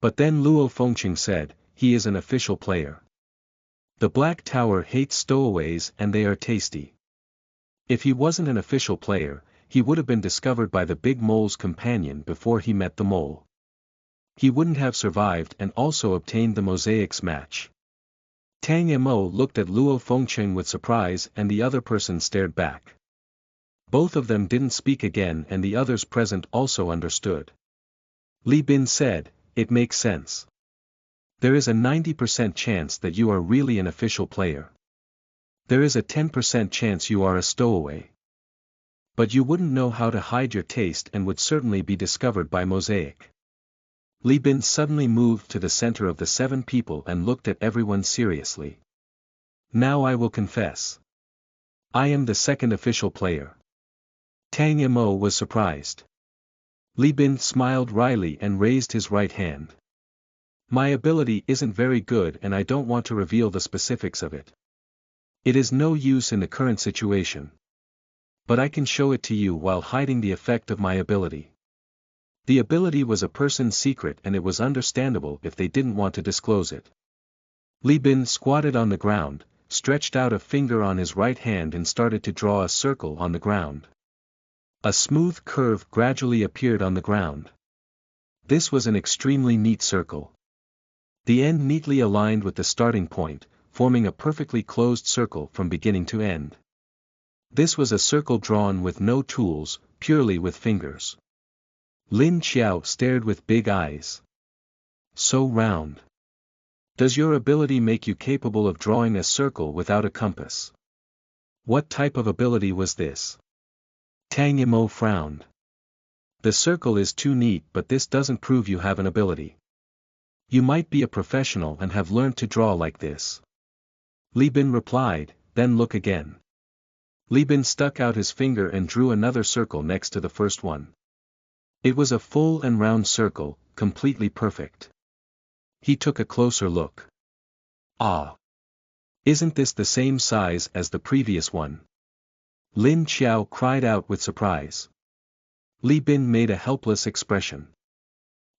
But then Luo Fengqing said, he is an official player. The Black Tower hates stowaways and they are tasty. If he wasn't an official player, he would have been discovered by the big mole's companion before he met the mole. He wouldn't have survived and also obtained the Mosaic's match. Tang Imo looked at Luo Fengqing with surprise and the other person stared back. Both of them didn't speak again and the others present also understood. Li Bin said, it makes sense. There is a 90% chance that you are really an official player. There is a 10% chance you are a stowaway. But you wouldn't know how to hide your taste and would certainly be discovered by Mosaic. Li Bin suddenly moved to the center of the 7 people and looked at everyone seriously. Now I will confess. I am the second official player. Tang Imo was surprised. Li Bin smiled wryly and raised his right hand. My ability isn't very good and I don't want to reveal the specifics of it. It is no use in the current situation. But I can show it to you while hiding the effect of my ability. The ability was a person's secret and it was understandable if they didn't want to disclose it. Li Bin squatted on the ground, stretched out a finger on his right hand and started to draw a circle on the ground. A smooth curve gradually appeared on the ground. This was an extremely neat circle. The end neatly aligned with the starting point, forming a perfectly closed circle from beginning to end. This was a circle drawn with no tools, purely with fingers. Lin Xiao stared with big eyes. So round. Does your ability make you capable of drawing a circle without a compass? What type of ability was this? Tang Imo frowned. The circle is too neat, but this doesn't prove you have an ability. You might be a professional and have learned to draw like this. Li Bin replied, then look again. Li Bin stuck out his finger and drew another circle next to the first one. It was a full and round circle, completely perfect. He took a closer look. Ah! Isn't this the same size as the previous one? Lin Xiao cried out with surprise. Li Bin made a helpless expression.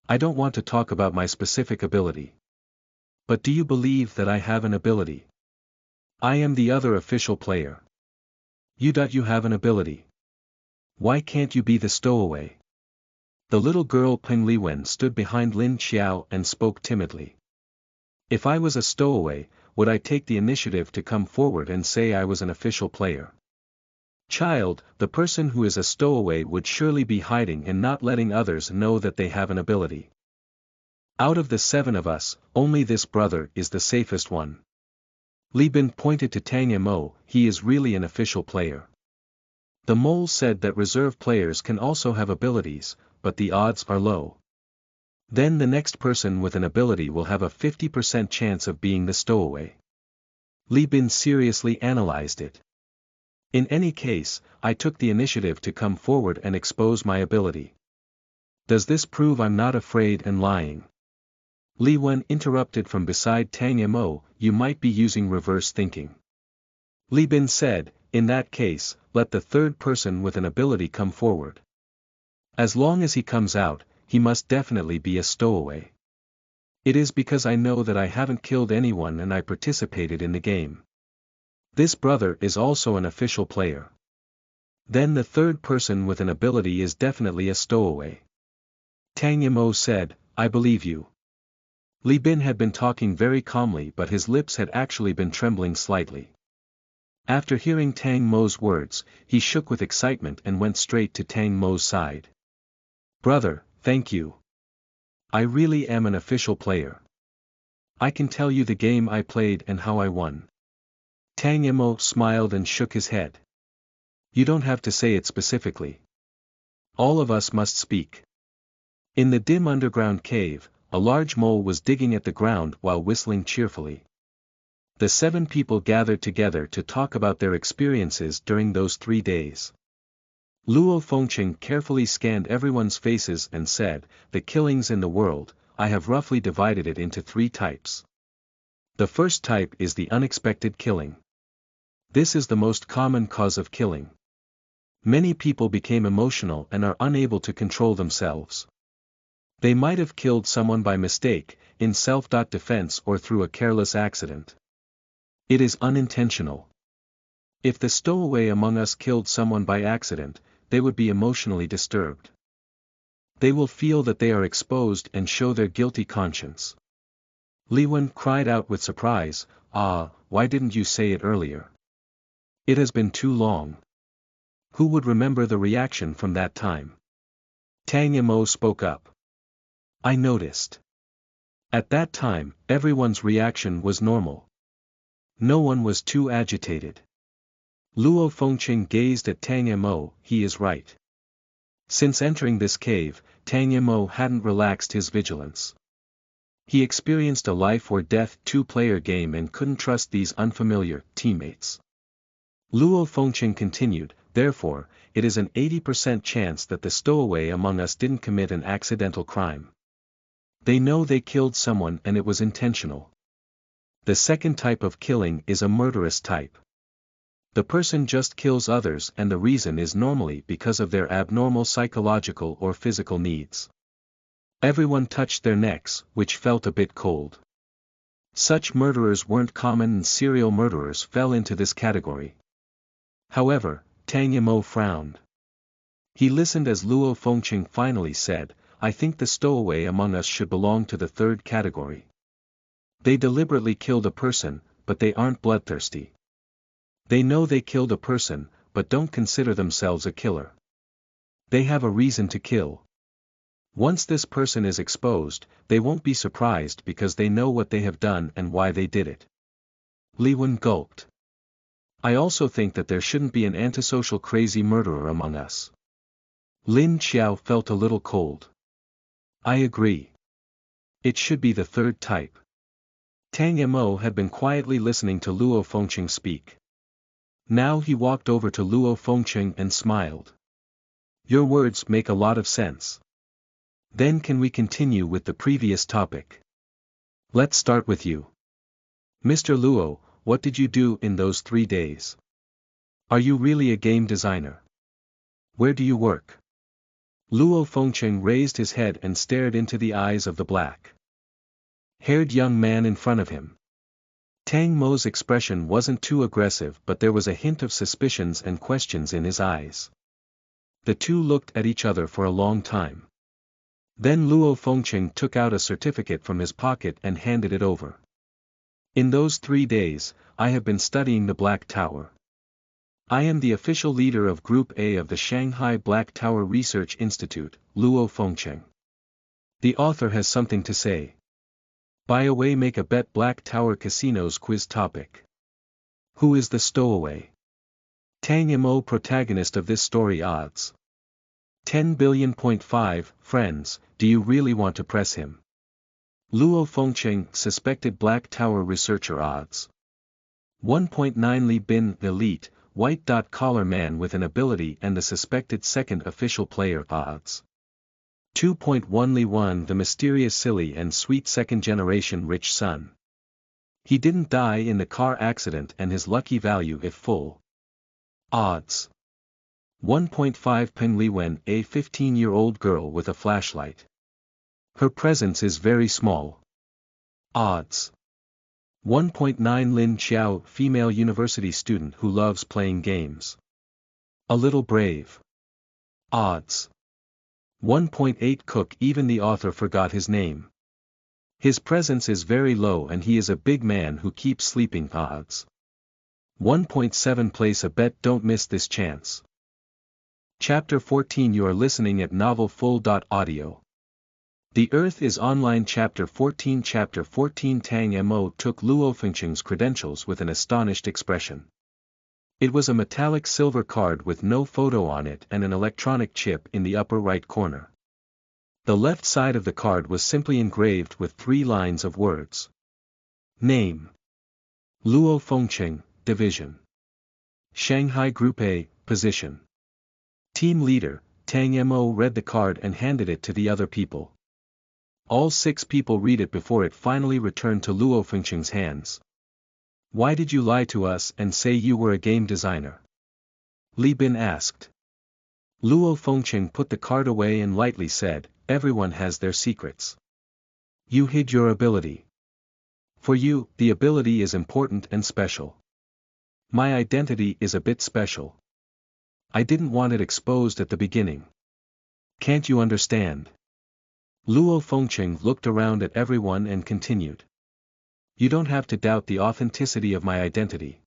I don't want to talk about my specific ability. But do you believe that I have an ability? I am the other official player. You have an ability. Why can't you be the stowaway? The little girl Peng Liwen stood behind Lin Xiao and spoke timidly. If I was a stowaway, would I take the initiative to come forward and say I was an official player? Child, the person who is a stowaway would surely be hiding and not letting others know that they have an ability. Out of the 7 of us, only this brother is the safest one. Li Bin pointed to Tang Mo, he is really an official player. The mole said that reserve players can also have abilities, but the odds are low. Then the next person with an ability will have a 50% chance of being the stowaway. Li Bin seriously analyzed it. In any case, I took the initiative to come forward and expose my ability. Does this prove I'm not afraid and lying? Li Wen interrupted from beside Tang Mo, you might be using reverse thinking. Li Bin said, in that case, let the third person with an ability come forward. As long as he comes out, he must definitely be a stowaway. It is because I know that I haven't killed anyone and I participated in the game. This brother is also an official player. Then the third person with an ability is definitely a stowaway. Tang Mo said, I believe you. Li Bin had been talking very calmly but his lips had actually been trembling slightly. After hearing Tang Mo's words, he shook with excitement and went straight to Tang Mo's side. Brother, thank you. I really am an official player. I can tell you the game I played and how I won. Tang Mo smiled and shook his head. You don't have to say it specifically. All of us must speak. In the dim underground cave, a large mole was digging at the ground while whistling cheerfully. The 7 people gathered together to talk about their experiences during those 3 days. Luo Fengqing carefully scanned everyone's faces and said, the killings in the world, I have roughly divided it into 3 types. The first type is the unexpected killing. This is the most common cause of killing. Many people became emotional and are unable to control themselves. They might have killed someone by mistake, in self-defense or through a careless accident. It is unintentional. If the stowaway among us killed someone by accident, they would be emotionally disturbed. They will feel that they are exposed and show their guilty conscience. Li Wen cried out with surprise, why didn't you say it earlier? It has been too long. Who would remember the reaction from that time? Tang Mo spoke up. I noticed. At that time, everyone's reaction was normal. No one was too agitated. Luo Fengqing gazed at Tang Mo, he is right. Since entering this cave, Tang Mo hadn't relaxed his vigilance. He experienced a life-or-death 2-player game and couldn't trust these unfamiliar teammates. Luo Fengqing continued, therefore, it is an 80% chance that the stowaway among us didn't commit an accidental crime. They know they killed someone and it was intentional. The second type of killing is a murderous type. The person just kills others and the reason is normally because of their abnormal psychological or physical needs. Everyone touched their necks, which felt a bit cold. Such murderers weren't common and serial murderers fell into this category. However, Tang Mo frowned. He listened as Luo Fengqing finally said, I think the stowaway among us should belong to the third category. They deliberately killed a person, but they aren't bloodthirsty. They know they killed a person, but don't consider themselves a killer. They have a reason to kill. Once this person is exposed, they won't be surprised because they know what they have done and why they did it. Li Wen gulped. I also think that there shouldn't be an antisocial crazy murderer among us. Lin Xiao felt a little cold. I agree. It should be the third type. Tang Mo had been quietly listening to Luo Fengqing speak. Now he walked over to Luo Fengqing and smiled. Your words make a lot of sense. Then can we continue with the previous topic? Let's start with you. Mr. Luo, what did you do in those 3 days? Are you really a game designer? Where do you work? Luo Fengqing raised his head and stared into the eyes of the black-haired young man in front of him. Tang Mo's expression wasn't too aggressive but there was a hint of suspicions and questions in his eyes. The two looked at each other for a long time. Then Luo Fengqing took out a certificate from his pocket and handed it over. In those 3 days, I have been studying the Black Tower. I am the official leader of Group A of the Shanghai Black Tower Research Institute, Luo Fengcheng. The author has something to say. Buy away, make a bet. Black Tower Casinos quiz topic. Who is the stowaway? Tang Mo, protagonist of this story. Odds 10 billion.5. Friends, do you really want to press him? Luo Fengcheng, suspected Black Tower researcher. Odds 1.9. Li Bin, elite, white-collar man with an ability and the suspected second official player. Odds 2.1. Li Wan, the mysterious silly and sweet second-generation rich son. He didn't die in the car accident and his lucky value if full. Odds 1.5. Peng Li Wen, a 15-year-old girl with a flashlight. Her presence is very small. Odds 1.9. Lin Xiao, female university student who loves playing games. A little brave. Odds 1.8. Cook, even the author forgot his name. His presence is very low and he is a big man who keeps sleeping. Odds 1.7. Place a bet, don't miss this chance. Chapter 14. You are listening at novelfull.audio. The Earth is Online. Chapter 14. Chapter 14. Tang Mo took Luo Fengcheng's credentials with an astonished expression. It was a metallic silver card with no photo on it and an electronic chip in the upper right corner. The left side of the card was simply engraved with 3 lines of words. Name: Luo Fengcheng, Division. Shanghai Group A, Position. Team Leader. Tang Mo read the card and handed it to the other people. All 6 people read it before it finally returned to Luo Fengcheng's hands. Why did you lie to us and say you were a game designer? Li Bin asked. Luo Fengcheng put the card away and lightly said, everyone has their secrets. You hid your ability. For you, the ability is important and special. My identity is a bit special. I didn't want it exposed at the beginning. Can't you understand? Luo Fengcheng looked around at everyone and continued. You don't have to doubt the authenticity of my identity.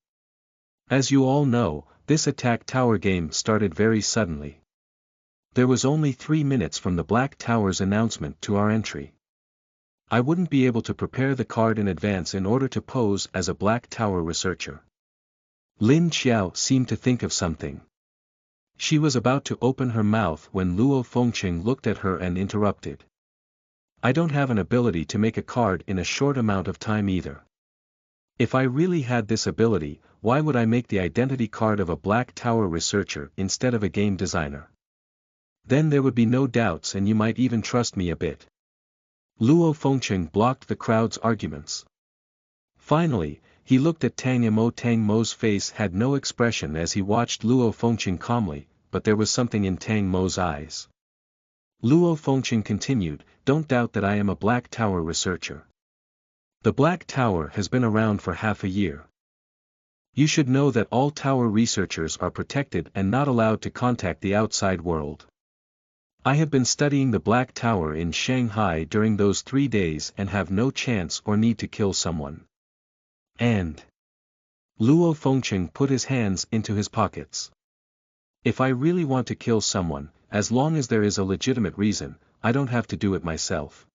As you all know, this attack tower game started very suddenly. There was only 3 minutes from the Black Tower's announcement to our entry. I wouldn't be able to prepare the card in advance in order to pose as a Black Tower researcher. Lin Xiao seemed to think of something. She was about to open her mouth when Luo Fengcheng looked at her and interrupted. I don't have an ability to make a card in a short amount of time either. If I really had this ability, why would I make the identity card of a Black Tower researcher instead of a game designer? Then there would be no doubts and you might even trust me a bit. Luo Fengcheng blocked the crowd's arguments. Finally, he looked at Tang Mo. Tang Mo's face had no expression as he watched Luo Fengcheng calmly, but there was something in Tang Mo's eyes. Luo Fengcheng continued, don't doubt that I am a Black Tower researcher. The Black Tower has been around for half a year. You should know that all tower researchers are protected and not allowed to contact the outside world. I have been studying the Black Tower in Shanghai during those 3 days and have no chance or need to kill someone. And Luo Fengcheng put his hands into his pockets. If I really want to kill someone, as long as there is a legitimate reason, I don't have to do it myself.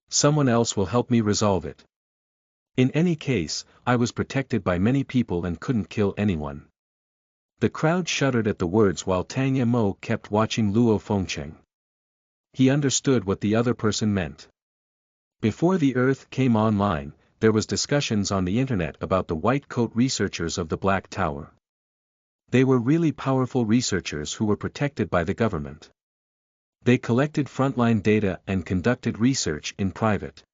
Someone else will help me resolve it. In any case, I was protected by many people and couldn't kill anyone. The crowd shuddered at the words while Tang Mo kept watching Luo Fengcheng. He understood what the other person meant. Before the Earth came online, there was discussions on the internet about the white coat researchers of the Black Tower. They were really powerful researchers who were protected by the government. They collected frontline data and conducted research in private.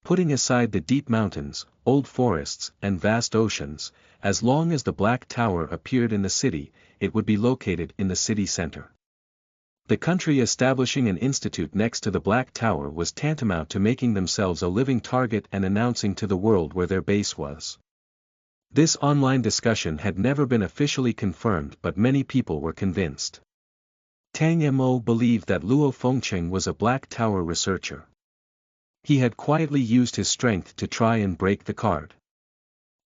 Putting aside the deep mountains, old forests, and vast oceans, as long as the Black Tower appeared in the city, it would be located in the city center. The country establishing an institute next to the Black Tower was tantamount to making themselves a living target and announcing to the world where their base was. This online discussion had never been officially confirmed, but many people were convinced. Tang Mo believed that Luo Fengcheng was a Black Tower researcher. He had quietly used his strength to try and break the card.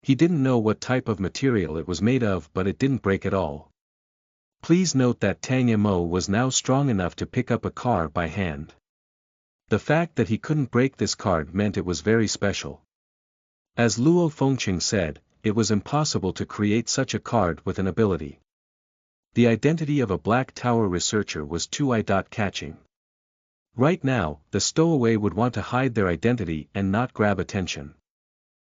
He didn't know what type of material it was made of, but it didn't break at all. Please note that Tang Mo was now strong enough to pick up a car by hand. The fact that he couldn't break this card meant it was very special. As Luo Fengqing said, it was impossible to create such a card with an ability. The identity of a Black Tower researcher was too eye-catching. Right now, the stowaway would want to hide their identity and not grab attention.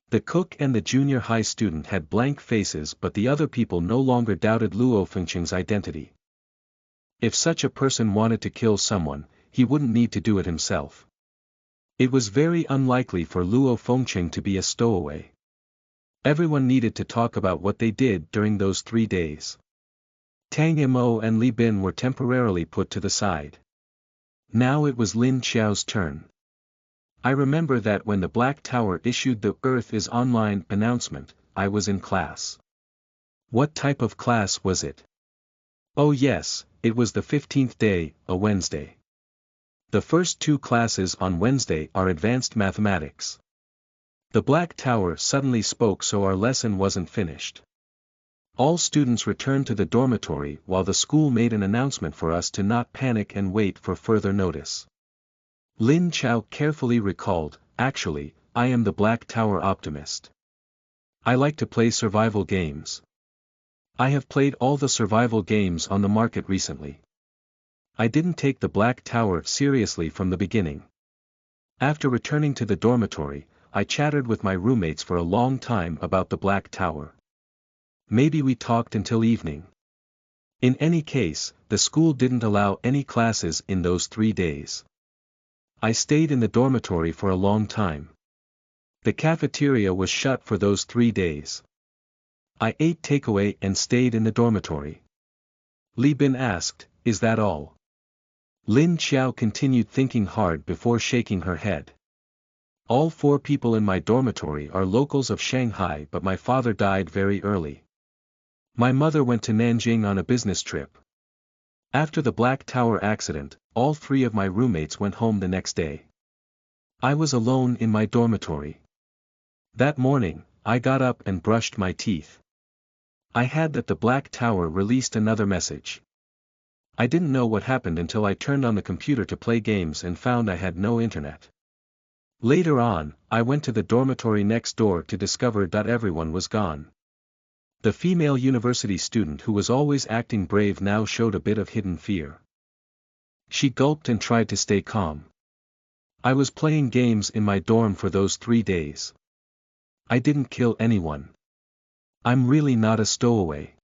The cook and the junior high student had blank faces, but the other people no longer doubted Luo Fengqing's identity. If such a person wanted to kill someone, he wouldn't need to do it himself. It was very unlikely for Luo Fengqing to be a stowaway. Everyone needed to talk about what they did during those 3 days. Tang Mo and Li Bin were temporarily put to the side. Now it was Lin Xiao's turn. I remember that when the Black Tower issued the Earth is Online announcement, I was in class. What type of class was it? Oh yes, it was the 15th day, a Wednesday. The first 2 classes on Wednesday are advanced mathematics. The Black Tower suddenly spoke, so our lesson wasn't finished. All students returned to the dormitory while the school made an announcement for us to not panic and wait for further notice. Lin Xiao carefully recalled, actually, I am the Black Tower optimist. I like to play survival games. I have played all the survival games on the market recently. I didn't take the Black Tower seriously from the beginning. After returning to the dormitory, I chatted with my roommates for a long time about the Black Tower. Maybe we talked until evening. In any case, the school didn't allow any classes in those 3 days. I stayed in the dormitory for a long time. The cafeteria was shut for those 3 days. I ate takeaway and stayed in the dormitory. Li Bin asked, is that all? Lin Xiao continued thinking hard before shaking her head. All 4 people in my dormitory are locals of Shanghai, but my father died very early. My mother went to Nanjing on a business trip. After the Black Tower accident, all 3 of my roommates went home the next day. I was alone in my dormitory. That morning, I got up and brushed my teeth. I had that the Black Tower released another message. I didn't know what happened until I turned on the computer to play games and found I had no internet. Later on, I went to the dormitory next door to discover that everyone was gone. The female university student who was always acting brave now showed a bit of hidden fear. She gulped and tried to stay calm. I was playing games in my dorm for those 3 days. I didn't kill anyone. I'm really not a stowaway.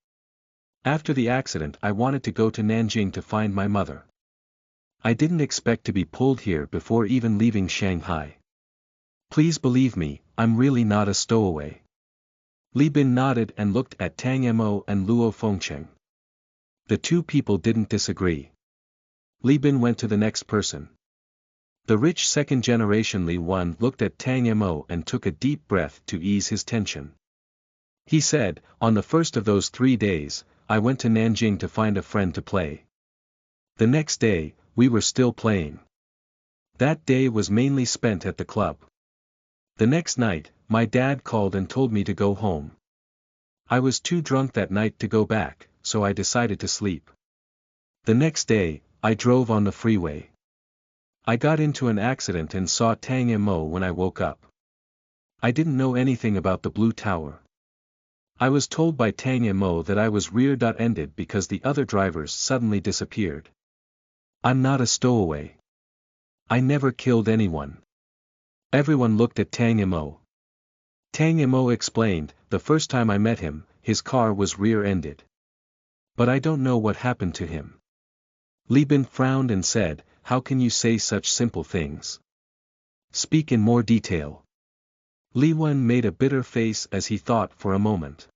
After the accident, I wanted to go to Nanjing to find my mother. I didn't expect to be pulled here before even leaving Shanghai. Please believe me, I'm really not a stowaway. Li Bin nodded and looked at Tang Mo and Luo Fengqing. The 2 people didn't disagree. Li Bin went to the next person. The rich second-generation Li Wan looked at Tang Mo and took a deep breath to ease his tension. He said, on the first of those 3 days, I went to Nanjing to find a friend to play. The next day, we were still playing. That day was mainly spent at the club. The next night, my dad called and told me to go home. I was too drunk that night to go back, so I decided to sleep. The next day, I drove on the freeway. I got into an accident and saw Tang Mo when I woke up. I didn't know anything about the Blue Tower. I was told by Tang Mo that I was rear-ended because the other drivers suddenly disappeared. I'm not a stowaway. I never killed anyone. Everyone looked at Tang Mo. Tang Mo explained, the first time I met him, his car was rear-ended. But I don't know what happened to him. Li Bin frowned and said, how can you say such simple things? Speak in more detail. Li Wen made a bitter face as he thought for a moment.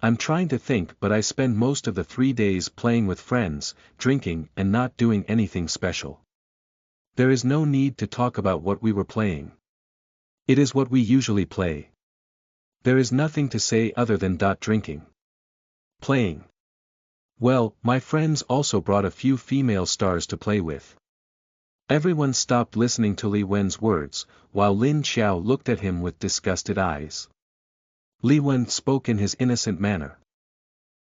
I'm trying to think, but I spend most of the 3 days playing with friends, drinking and not doing anything special. There is no need to talk about what we were playing. It is what we usually play. There is nothing to say other than drinking. Playing. Well, my friends also brought a few female stars to play with. Everyone stopped listening to Li Wen's words, while Lin Xiao looked at him with disgusted eyes. Li Wen spoke in his innocent manner.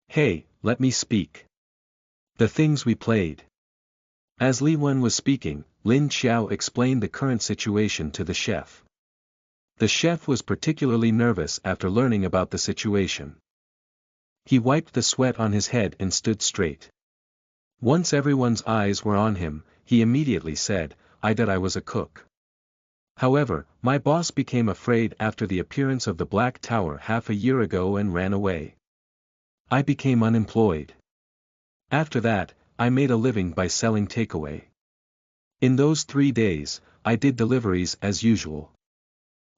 Hey, let me speak. The things we played. As Li Wen was speaking, Lin Xiao explained the current situation to the chef. The chef was particularly nervous after learning about the situation. He wiped the sweat on his head and stood straight. Once everyone's eyes were on him, he immediately said, I was a cook. However, my boss became afraid after the appearance of the Black Tower half a year ago and ran away. I became unemployed. After that, I made a living by selling takeaway. In those 3 days, I did deliveries as usual.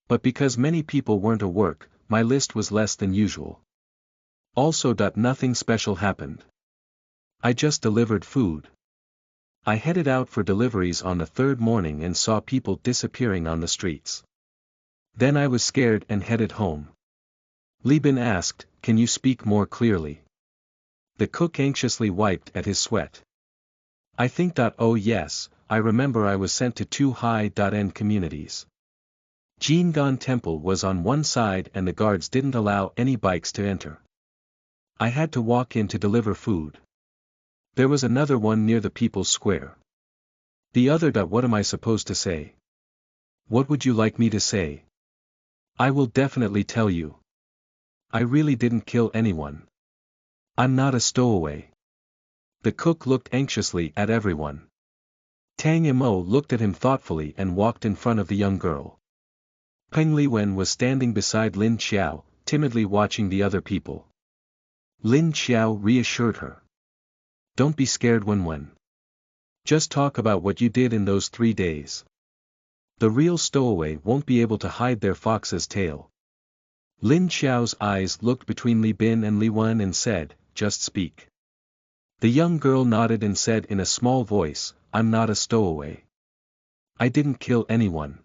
But because many people weren't at work, my list was less than usual. Also, nothing special happened. I just delivered food. I headed out for deliveries on the 3rd morning and saw people disappearing on the streets. Then I was scared and headed home. Li Bin asked, can you speak more clearly? The cook anxiously wiped at his sweat. I think. Oh yes, I remember I was sent to 2 high-end communities. Jingan Temple was on one side and the guards didn't allow any bikes to enter. I had to walk in to deliver food. There was another one near the People's Square. The other. What am I supposed to say? What would you like me to say? I will definitely tell you. I really didn't kill anyone. I'm not a stowaway. The cook looked anxiously at everyone. Tang Imo looked at him thoughtfully and walked in front of the young girl. Peng Liwen was standing beside Lin Xiao, timidly watching the other people. Lin Xiao reassured her. Don't be scared, Wen. Just talk about what you did in those 3 days. The real stowaway won't be able to hide their fox's tail. Lin Xiao's eyes looked between Li Bin and Li Wen and said, just speak. The young girl nodded and said in a small voice, I'm not a stowaway. I didn't kill anyone.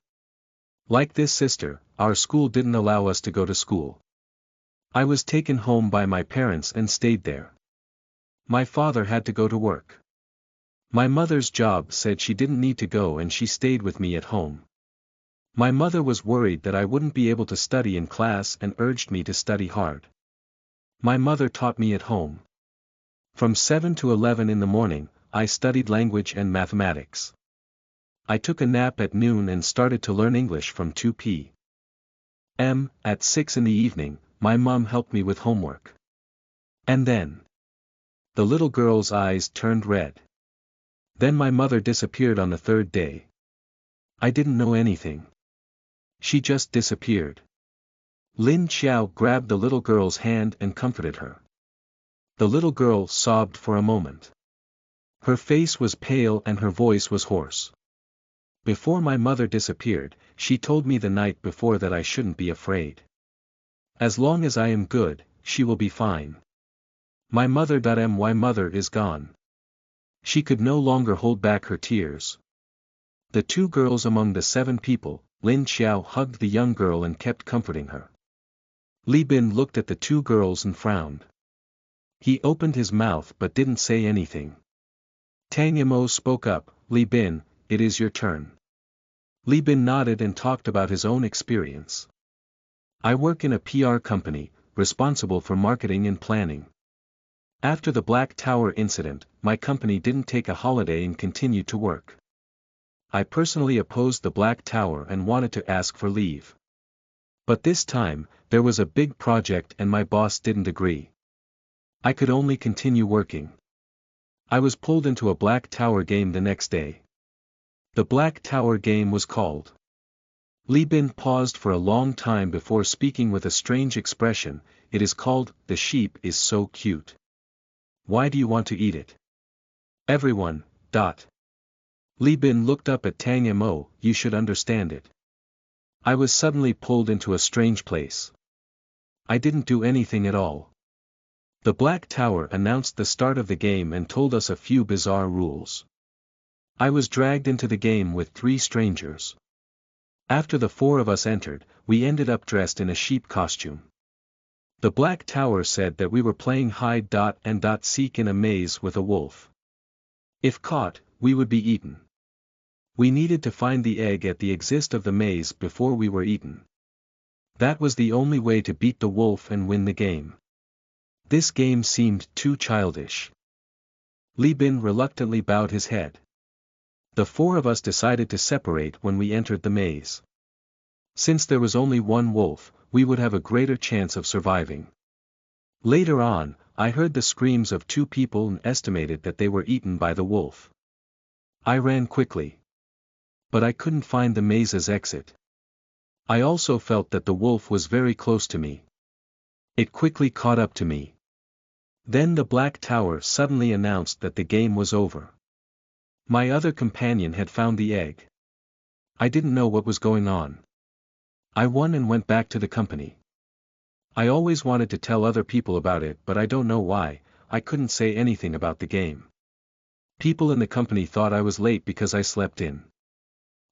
Like this sister, our school didn't allow us to go to school. I was taken home by my parents and stayed there. My father had to go to work. My mother's job said she didn't need to go and she stayed with me at home. My mother was worried that I wouldn't be able to study in class and urged me to study hard. My mother taught me at home. From 7 to 11 in the morning, I studied language and mathematics. I took a nap at noon and started to learn English from 2 p.m. At 6 in the evening, my mom helped me with homework. And then, the little girl's eyes turned red. Then my mother disappeared on the 3rd day. I didn't know anything. She just disappeared. Lin Xiao grabbed the little girl's hand and comforted her. The little girl sobbed for a moment. Her face was pale and her voice was hoarse. Before my mother disappeared, she told me the night before that I shouldn't be afraid. As long as I am good, she will be fine. My mother is gone. She could no longer hold back her tears. The 2 girls among the 7 people, Lin Xiao hugged the young girl and kept comforting her. Li Bin looked at the 2 girls and frowned. He opened his mouth but didn't say anything. Tang Imo spoke up, Li Bin, it is your turn. Li Bin nodded and talked about his own experience. I work in a PR company, responsible for marketing and planning. After the Black Tower incident, my company didn't take a holiday and continued to work. I personally opposed the Black Tower and wanted to ask for leave. But this time, there was a big project and my boss didn't agree. I could only continue working. I was pulled into a Black Tower game the next day. The Black Tower game was called. Li Bin paused for a long time before speaking with a strange expression, it is called, the sheep is so cute. Why do you want to eat it? Everyone. Li Bin looked up at Tang Imo, you should understand it. I was suddenly pulled into a strange place. I didn't do anything at all. The Black Tower announced the start of the game and told us a few bizarre rules. I was dragged into the game with 3 strangers. After the 4 of us entered, we ended up dressed in a sheep costume. The Black Tower said that we were playing hide and seek in a maze with a wolf. If caught, we would be eaten. We needed to find the egg at the exit of the maze before we were eaten. That was the only way to beat the wolf and win the game. This game seemed too childish. Li Bin reluctantly bowed his head. The four of us decided to separate when we entered the maze. Since there was only one wolf, we would have a greater chance of surviving. Later on, I heard the screams of two people and estimated that they were eaten by the wolf. I ran quickly. But I couldn't find the maze's exit. I also felt that the wolf was very close to me. It quickly caught up to me. Then the Black Tower suddenly announced that the game was over. My other companion had found the egg. I didn't know what was going on. I won and went back to the company. I always wanted to tell other people about it, but I don't know why, I couldn't say anything about the game. People in the company thought I was late because I slept in.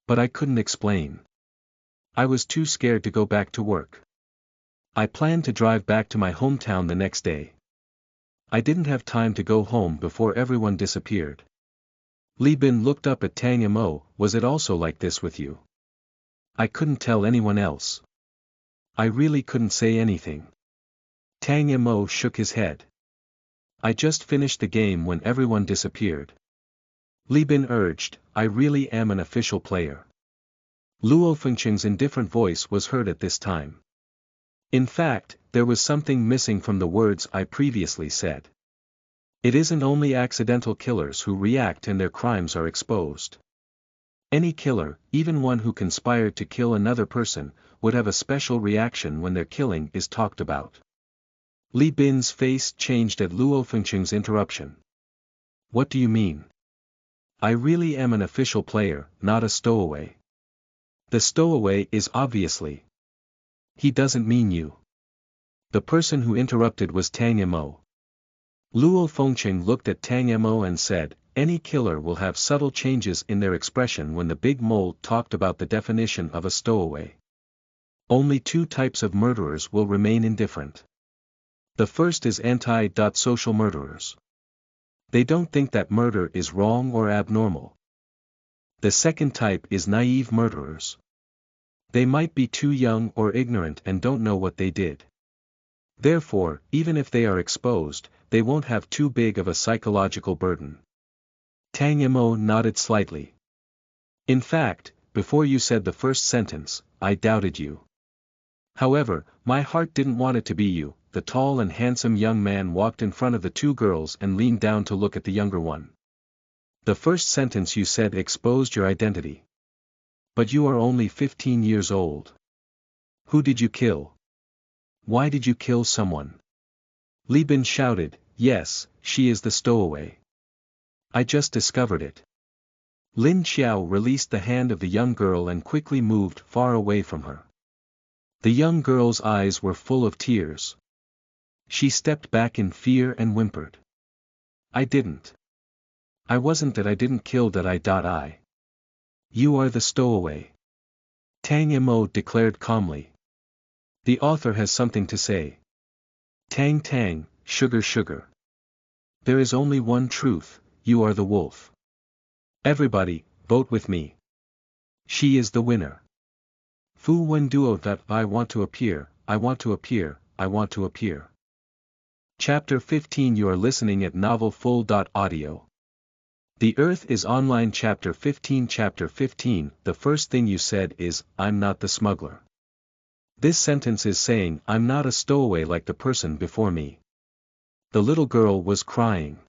But I couldn't explain. I was too scared to go back to work. I planned to drive back to my hometown the next day. I didn't have time to go home before everyone disappeared. Li Bin looked up at Tang Yamo. Was it also like this with you? I couldn't tell anyone else. I really couldn't say anything. Tang Yamo shook his head. I just finished the game when everyone disappeared. Li Bin urged, I really am an official player. Luo Fengqing's indifferent voice was heard at this time. In fact, there was something missing from the words I previously said. It isn't only accidental killers who react and their crimes are exposed. Any killer, even one who conspired to kill another person, would have a special reaction when their killing is talked about. Li Bin's face changed at Luo Fengqing's interruption. What do you mean? I really am an official player, not a stowaway. The stowaway is obviously. He doesn't mean you. The person who interrupted was Tang Yamo. Luo Fengqing looked at Tang Yamo and said, any killer will have subtle changes in their expression when the big mole talked about the definition of a stowaway. Only two types of murderers will remain indifferent. The first is anti-social murderers. They don't think that murder is wrong or abnormal. The second type is naive murderers. They might be too young or ignorant and don't know what they did. Therefore, even if they are exposed, they won't have too big of a psychological burden. Tang Yamo nodded slightly. In fact, before you said the first sentence, I doubted you. However, my heart didn't want it to be you. The tall and handsome young man walked in front of the two girls and leaned down to look at the younger one. The first sentence you said exposed your identity. But you are only 15 years old. Who did you kill? Why did you kill someone? Li Bin shouted, yes, she is the stowaway. I just discovered it. Lin Xiao released the hand of the young girl and quickly moved far away from her. The young girl's eyes were full of tears. She stepped back in fear and whimpered. I didn't. I wasn't that I didn't kill that I. You are the stowaway. Tang Yamo declared calmly. The author has something to say. Tang Tang, sugar sugar. There is only one truth, you are the wolf. Everybody, vote with me. She is the winner. Fu Wen Duo that I want to appear, I want to appear, I want to appear. Chapter 15 You are listening at novelfull.audio. The Earth is Online Chapter 15 Chapter 15 The first thing you said is, I'm not the smuggler. This sentence is saying I'm not a stowaway like the person before me. The little girl was crying.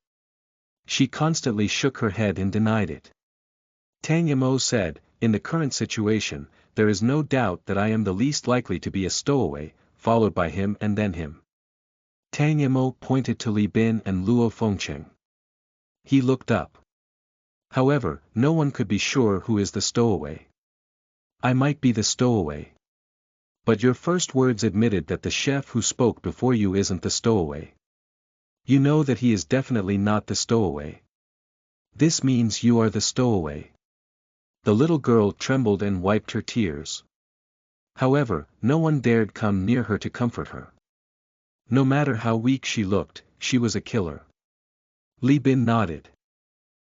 She constantly shook her head and denied it. Tang Yamo said, in the current situation, there is no doubt that I am the least likely to be a stowaway, followed by him and then him. Tang Yamo pointed to Li Bin and Luo Fengqing. He looked up. However, no one could be sure who is the stowaway. I might be the stowaway. But your first words admitted that the chef who spoke before you isn't the stowaway. You know that he is definitely not the stowaway. This means you are the stowaway. The little girl trembled and wiped her tears. However, no one dared come near her to comfort her. No matter how weak she looked, she was a killer. Li Bin nodded.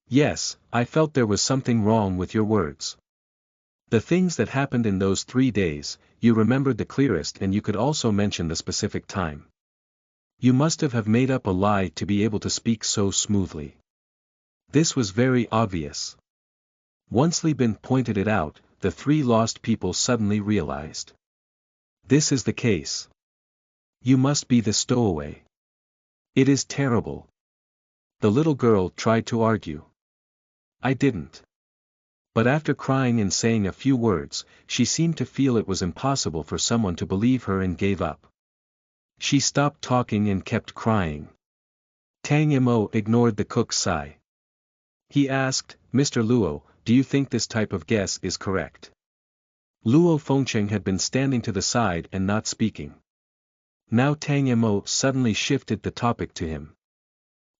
Yes, I felt there was something wrong with your words. The things that happened in those 3 days, you remembered the clearest, and you could also mention the specific time. You must have made up a lie to be able to speak so smoothly. This was very obvious. Once Li Bin pointed it out, the three lost people suddenly realized. This is the case. You must be the stowaway. It is terrible. The little girl tried to argue. I didn't. But after crying and saying a few words, she seemed to feel it was impossible for someone to believe her and gave up. She stopped talking and kept crying. Tang Mo ignored the cook's sigh. He asked, Mr. Luo, do you think this type of guess is correct? Luo Fengcheng had been standing to the side and not speaking. Now Tang Mo suddenly shifted the topic to him.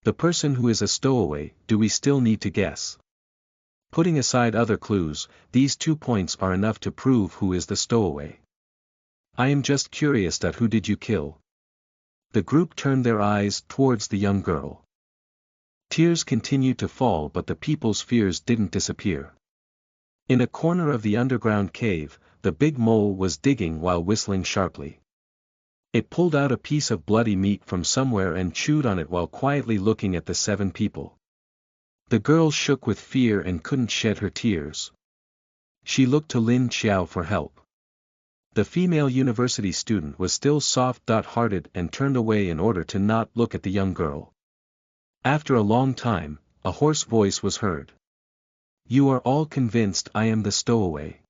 The person who is a stowaway, do we still need to guess? Putting aside other clues, these 2 points are enough to prove who is the stowaway. I am just curious that who did you kill? The group turned their eyes towards the young girl. Tears continued to fall, but the people's fears didn't disappear. In a corner of the underground cave, the big mole was digging while whistling sharply. It pulled out a piece of bloody meat from somewhere and chewed on it while quietly looking at the 7 people. The girl shook with fear and couldn't shed her tears. She looked to Lin Xiao for help. The female university student was still soft-hearted and turned away in order to not look at the young girl. After a long time, a hoarse voice was heard. You are all convinced I am the stowaway.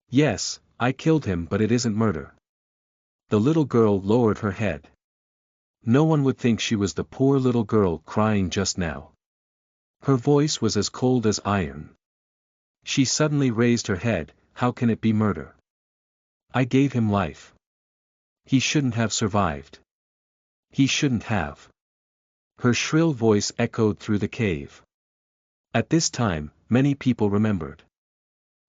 Yes, I killed him, but it isn't murder. The little girl lowered her head. No one would think she was the poor little girl crying just now. Her voice was as cold as iron. She suddenly raised her head. How can it be murder? I gave him life. He shouldn't have survived. He shouldn't have. Her shrill voice echoed through the cave. At this time, many people remembered.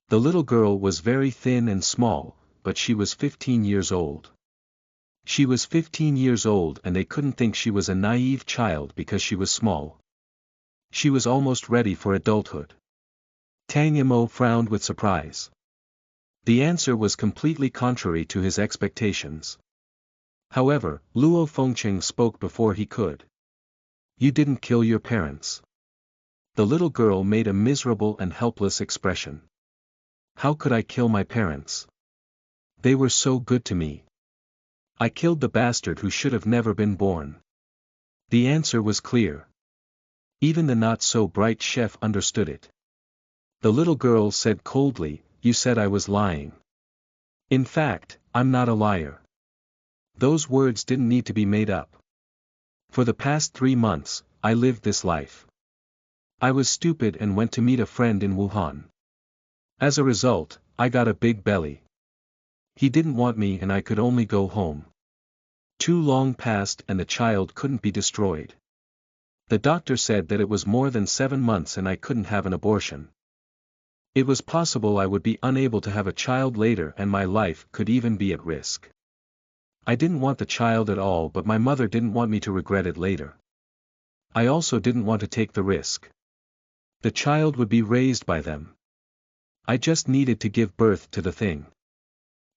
The little girl was very thin and small, but she was 15 years old. She was 15 years old and they couldn't think she was a naive child because she was small. She was almost ready for adulthood. Tang Mo frowned with surprise. The answer was completely contrary to his expectations. However, Luo Fengcheng spoke before he could. You didn't kill your parents. The little girl made a miserable and helpless expression. How could I kill my parents? They were so good to me. I killed the bastard who should have never been born. The answer was clear. Even the not-so-bright chef understood it. The little girl said coldly, you said I was lying. In fact, I'm not a liar. Those words didn't need to be made up. For the past 3 months, I lived this life. I was stupid and went to meet a friend in Wuhan. As a result, I got a big belly. He didn't want me and I could only go home. Too long passed and the child couldn't be destroyed. The doctor said that it was more than 7 months and I couldn't have an abortion. It was possible I would be unable to have a child later and my life could even be at risk. I didn't want the child at all, but my mother didn't want me to regret it later. I also didn't want to take the risk. The child would be raised by them. I just needed to give birth to the thing.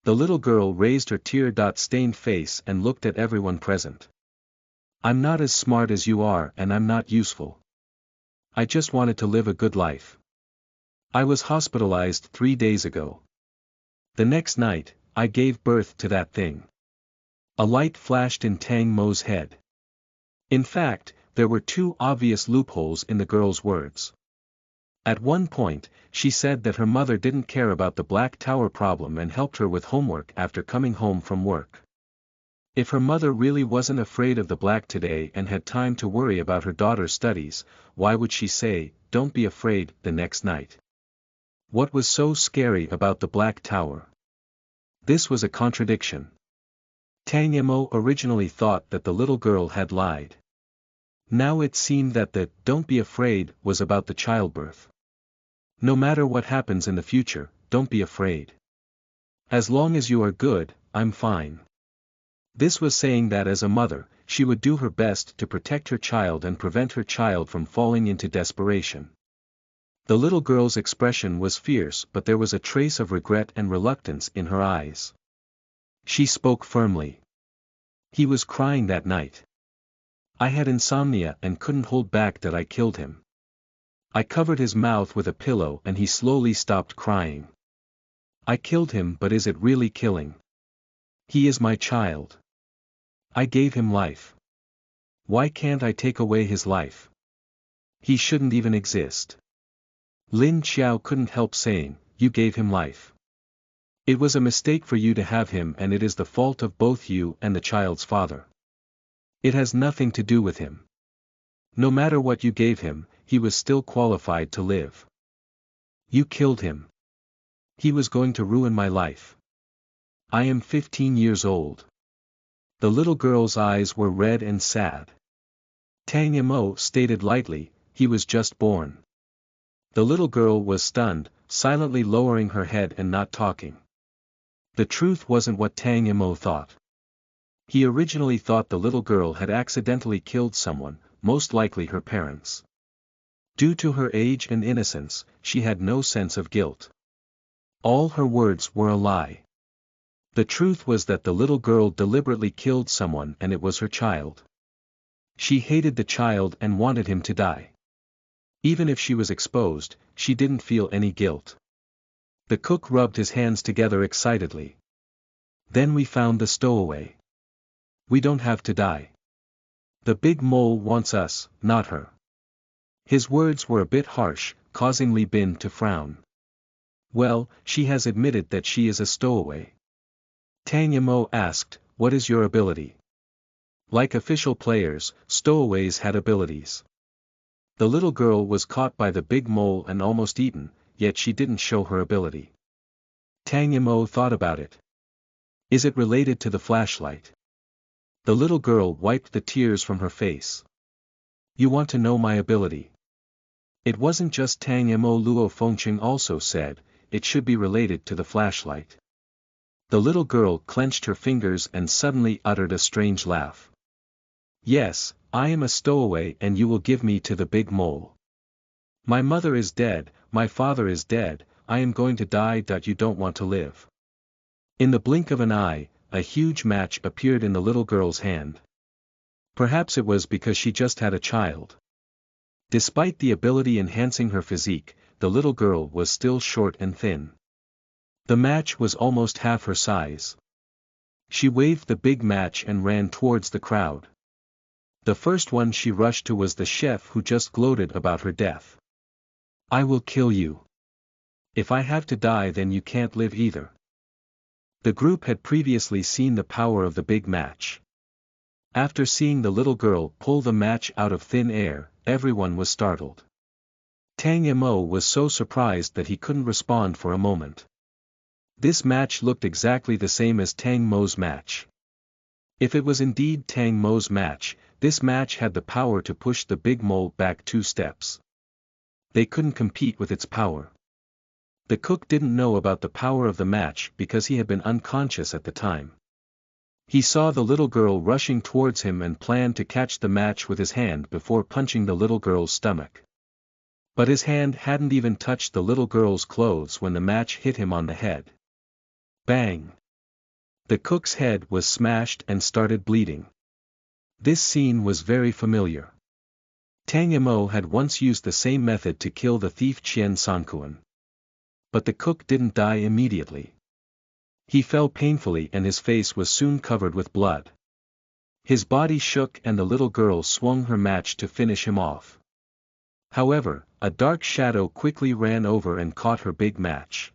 The little girl raised her tear-stained face and looked at everyone present. I'm not as smart as you are and I'm not useful. I just wanted to live a good life. I was hospitalized 3 days ago. The next night, I gave birth to that thing. A light flashed in Tang Mo's head. In fact, there were 2 obvious loopholes in the girl's words. At one point, she said that her mother didn't care about the Black Tower problem and helped her with homework after coming home from work. If her mother really wasn't afraid of the Black today and had time to worry about her daughter's studies, why would she say, don't be afraid, the next night? What was so scary about the Black Tower? This was a contradiction. Tang Mo originally thought that the little girl had lied. Now it seemed that the "don't be afraid" was about the childbirth. No matter what happens in the future, don't be afraid. As long as you are good, I'm fine. This was saying that as a mother, she would do her best to protect her child and prevent her child from falling into desperation. The little girl's expression was fierce, but there was a trace of regret and reluctance in her eyes. She spoke firmly. He was crying that night. I had insomnia and couldn't hold back that I killed him. I covered his mouth with a pillow and he slowly stopped crying. I killed him, but is it really killing? He is my child. I gave him life. Why can't I take away his life? He shouldn't even exist. Lin Xiao couldn't help saying, you gave him life. It was a mistake for you to have him, and it is the fault of both you and the child's father. It has nothing to do with him. No matter what you gave him, he was still qualified to live. You killed him. He was going to ruin my life. I am 15 years old. The little girl's eyes were red and sad. Tang Yamo stated lightly, he was just born. The little girl was stunned, silently lowering her head and not talking. The truth wasn't what Tang Yamo thought. He originally thought the little girl had accidentally killed someone, most likely her parents. Due to her age and innocence, she had no sense of guilt. All her words were a lie. The truth was that the little girl deliberately killed someone, and it was her child. She hated the child and wanted him to die. Even if she was exposed, she didn't feel any guilt. The cook rubbed his hands together excitedly. Then we found the stowaway. We don't have to die. The big mole wants us, not her. His words were a bit harsh, causing Li Bin to frown. Well, she has admitted that she is a stowaway. Tang Yamo asked, what is your ability? Like official players, stowaways had abilities. The little girl was caught by the big mole and almost eaten, yet she didn't show her ability. Tang Yamo thought about it. Is it related to the flashlight? The little girl wiped the tears from her face. You want to know my ability? It wasn't just Tang Yamo. Luo Fengqing also said, it should be related to the flashlight. The little girl clenched her fingers and suddenly uttered a strange laugh. Yes, I am a stowaway and you will give me to the big mole. My mother is dead, my father is dead, I am going to die. You don't want to live. In the blink of an eye, a huge match appeared in the little girl's hand. Perhaps it was because she just had a child. Despite the ability enhancing her physique, the little girl was still short and thin. The match was almost half her size. She waved the big match and ran towards the crowd. The first one she rushed to was the chef, who just gloated about her death. I will kill you. If I have to die, then you can't live either. The group had previously seen the power of the big match. After seeing the little girl pull the match out of thin air, everyone was startled. Tang Yamo was so surprised that he couldn't respond for a moment. This match looked exactly the same as Tang Mo's match. If it was indeed Tang Mo's match, this match had the power to push the big mole back 2 steps. They couldn't compete with its power. The cook didn't know about the power of the match because he had been unconscious at the time. He saw the little girl rushing towards him and planned to catch the match with his hand before punching the little girl's stomach. But his hand hadn't even touched the little girl's clothes when the match hit him on the head. Bang! The cook's head was smashed and started bleeding. This scene was very familiar. Tang Yamo had once used the same method to kill the thief Qian Sankuan. But the cook didn't die immediately. He fell painfully and his face was soon covered with blood. His body shook and the little girl swung her match to finish him off. However, a dark shadow quickly ran over and caught her big match.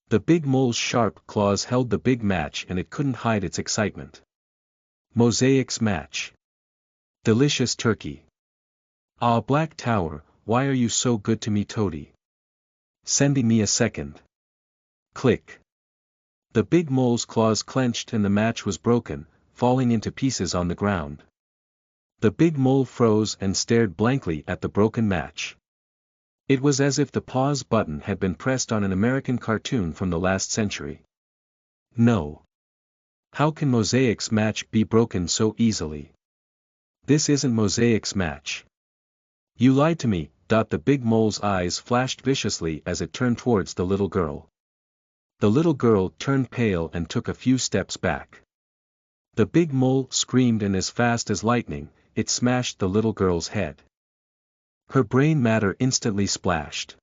The big mole's sharp claws held the big match and it couldn't hide its excitement. Mosaic's match. Delicious turkey. Ah, Black Tower, why are you so good to me, Toady? Sending me a second. Click. The big mole's claws clenched and the match was broken, falling into pieces on the ground. The big mole froze and stared blankly at the broken match. It was as if the pause button had been pressed on an American cartoon from the last century. No. How can Mosaic's match be broken so easily? This isn't Mosaic's match. You lied to me, The big mole's eyes flashed viciously as it turned towards the little girl. The little girl turned pale and took a few steps back. The big mole screamed, and as fast as lightning, it smashed the little girl's head. Her brain matter instantly splashed.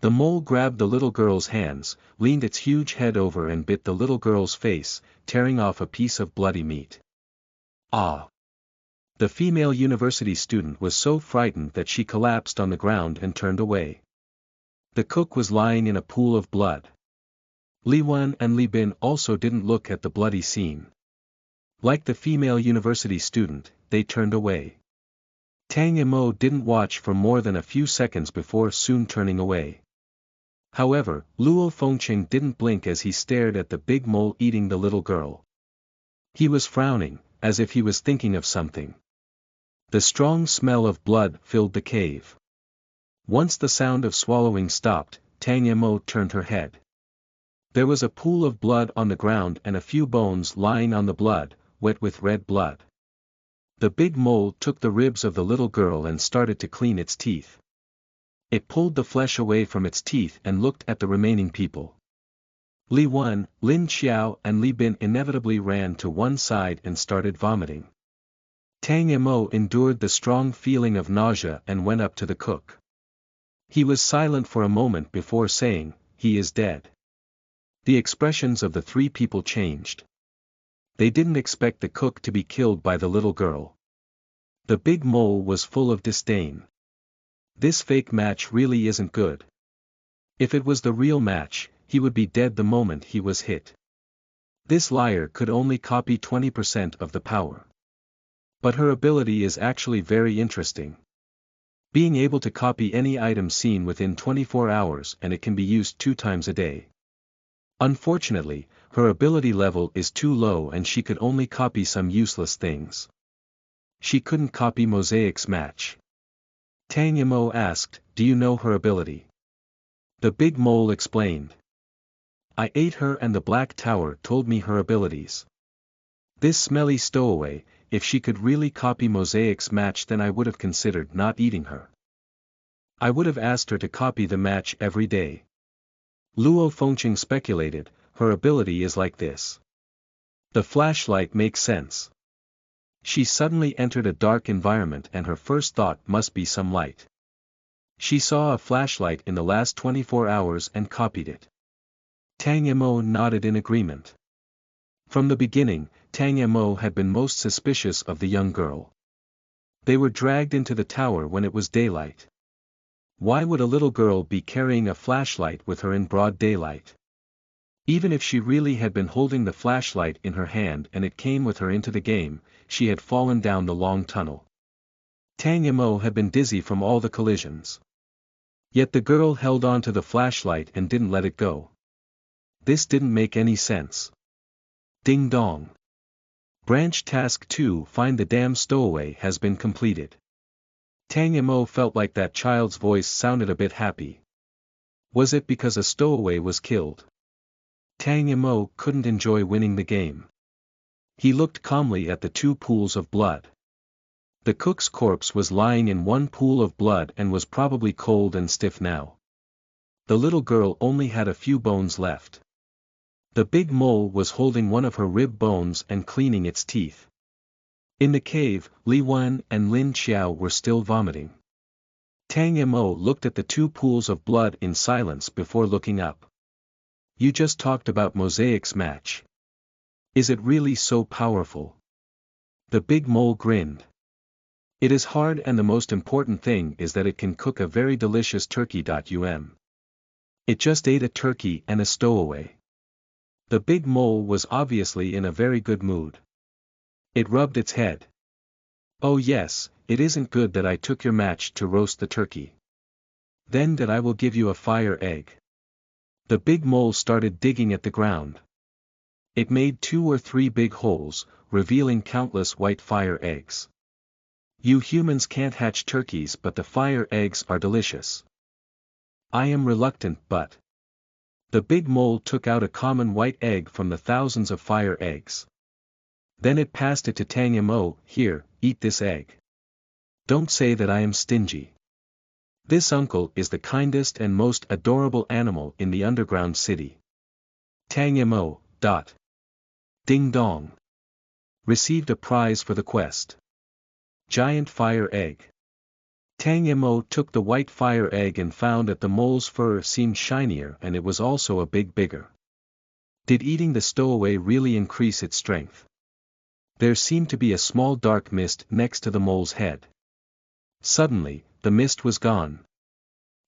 The mole grabbed the little girl's hands, leaned its huge head over and bit the little girl's face, tearing off a piece of bloody meat. Ah! The female university student was so frightened that she collapsed on the ground and turned away. The cook was lying in a pool of blood. Li Wen and Li Bin also didn't look at the bloody scene. Like the female university student, they turned away. Tang Yamo didn't watch for more than a few seconds before soon turning away. However, Luo Fengqing didn't blink as he stared at the big mole eating the little girl. He was frowning, as if he was thinking of something. The strong smell of blood filled the cave. Once the sound of swallowing stopped, Tang Yamo turned her head. There was a pool of blood on the ground and a few bones lying on the blood, wet with red blood. The big mole took the ribs of the little girl and started to clean its teeth. It pulled the flesh away from its teeth and looked at the remaining people. Li Wen, Lin Xiao and Li Bin inevitably ran to one side and started vomiting. Tang Yamo endured the strong feeling of nausea and went up to the cook. He was silent for a moment before saying, "He is dead." The expressions of the three people changed. They didn't expect the cook to be killed by the little girl. The big mole was full of disdain. This fake match really isn't good. If it was the real match, he would be dead the moment he was hit. This liar could only copy 20% of the power. But her ability is actually very interesting. Being able to copy any item seen within 24 hours, and it can be used 2 times a day. Unfortunately, her ability level is too low and she could only copy some useless things. She couldn't copy Mosaic's match. Tang Yamo asked, "Do you know her ability?" The big mole explained. "I ate her and the Black Tower told me her abilities. This smelly stowaway, if she could really copy Mosaic's match, then I would have considered not eating her. I would have asked her to copy the match every day." Luo Fengqing speculated, "Her ability is like this. The flashlight makes sense. She suddenly entered a dark environment and her first thought must be some light. She saw a flashlight in the last 24 hours and copied it." Tang Yamo nodded in agreement. From the beginning, Tang Yamo had been most suspicious of the young girl. They were dragged into the tower when it was daylight. Why would a little girl be carrying a flashlight with her in broad daylight? Even if she really had been holding the flashlight in her hand and it came with her into the game, she had fallen down the long tunnel. Tang Yamo had been dizzy from all the collisions. Yet the girl held on to the flashlight and didn't let it go. This didn't make any sense. Ding dong. Branch Task 2: Find the damn stowaway has been completed. Tang Yamo felt like that child's voice sounded a bit happy. Was it because a stowaway was killed? Tang Yamo couldn't enjoy winning the game. He looked calmly at the 2 pools of blood. The cook's corpse was lying in one pool of blood and was probably cold and stiff now. The little girl only had a few bones left. The big mole was holding one of her rib bones and cleaning its teeth. In the cave, Li Wen and Lin Xiao were still vomiting. Tang Yamo looked at the 2 pools of blood in silence before looking up. "You just talked about Mosaic's match. Is it really so powerful?" The big mole grinned. "It is hard, and the most important thing is that it can cook a very delicious turkey. It just ate a turkey and a stowaway." The big mole was obviously in a very good mood. It rubbed its head. "Oh yes, it isn't good that I took your match to roast the turkey. Then that I will give you a fire egg." The big mole started digging at the ground. It made 2 or 3 big holes, revealing countless white fire eggs. "You humans can't hatch turkeys, but the fire eggs are delicious. I am reluctant, but..." The big mole took out a common white egg from the thousands of fire eggs. Then it passed it to Tang Yamo. "Here, eat this egg. Don't say that I am stingy." This uncle is the kindest and most adorable animal in the underground city. Tang Mo. Ding dong. Received a prize for the quest. Giant fire egg. Tang Mo took the white fire egg and found that the mole's fur seemed shinier and it was also a bit bigger. Did eating the stowaway really increase its strength? There seemed to be a small dark mist next to the mole's head. Suddenly, the mist was gone.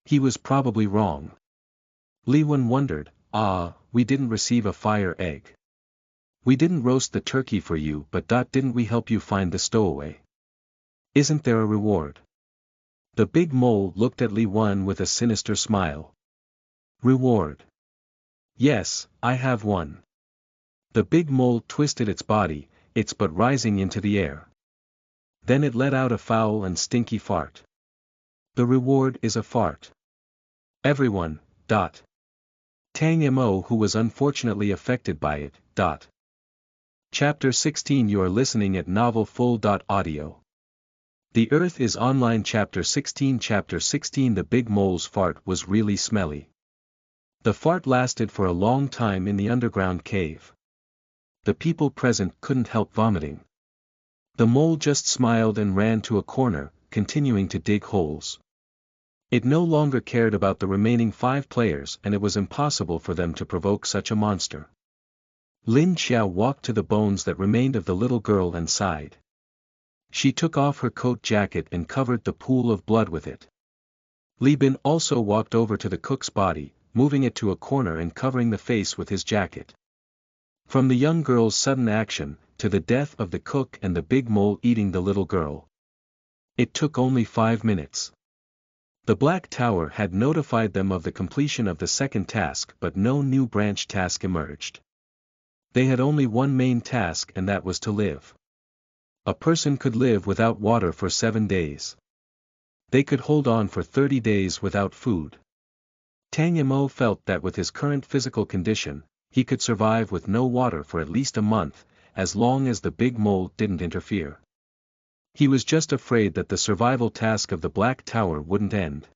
He was probably wrong. Li Wen wondered, we didn't receive a fire egg. We didn't roast the turkey for you, but didn't we help you find the stowaway? Isn't there a reward? The big mole looked at Li Wen with a sinister smile. Reward? Yes, I have one. The big mole twisted its body, its butt rising into the air. Then it let out a foul and stinky fart. The reward is a fart. Everyone. Tang Mo, who was unfortunately affected by it. Chapter 16. You are listening at novelfull.audio. The Earth is Online. Chapter 16. Chapter 16. The big mole's fart was really smelly. The fart lasted for a long time in the underground cave. The people present couldn't help vomiting. The mole just smiled and ran to a corner, continuing to dig holes. It no longer cared about the remaining 5 players, and it was impossible for them to provoke such a monster. Lin Xiao walked to the bones that remained of the little girl and sighed. She took off her coat jacket and covered the pool of blood with it. Li Bin also walked over to the cook's body, moving it to a corner and covering the face with his jacket. From the young girl's sudden action, to the death of the cook and the big mole eating the little girl, it took only 5 minutes. The Black Tower had notified them of the completion of the second task, but no new branch task emerged. They had only one main task, and that was to live. A person could live without water for 7 days. They could hold on for 30 days without food. Tang Mo felt that with his current physical condition, he could survive with no water for at least a month, as long as the big mole didn't interfere. He was just afraid that the survival task of the Black Tower wouldn't end.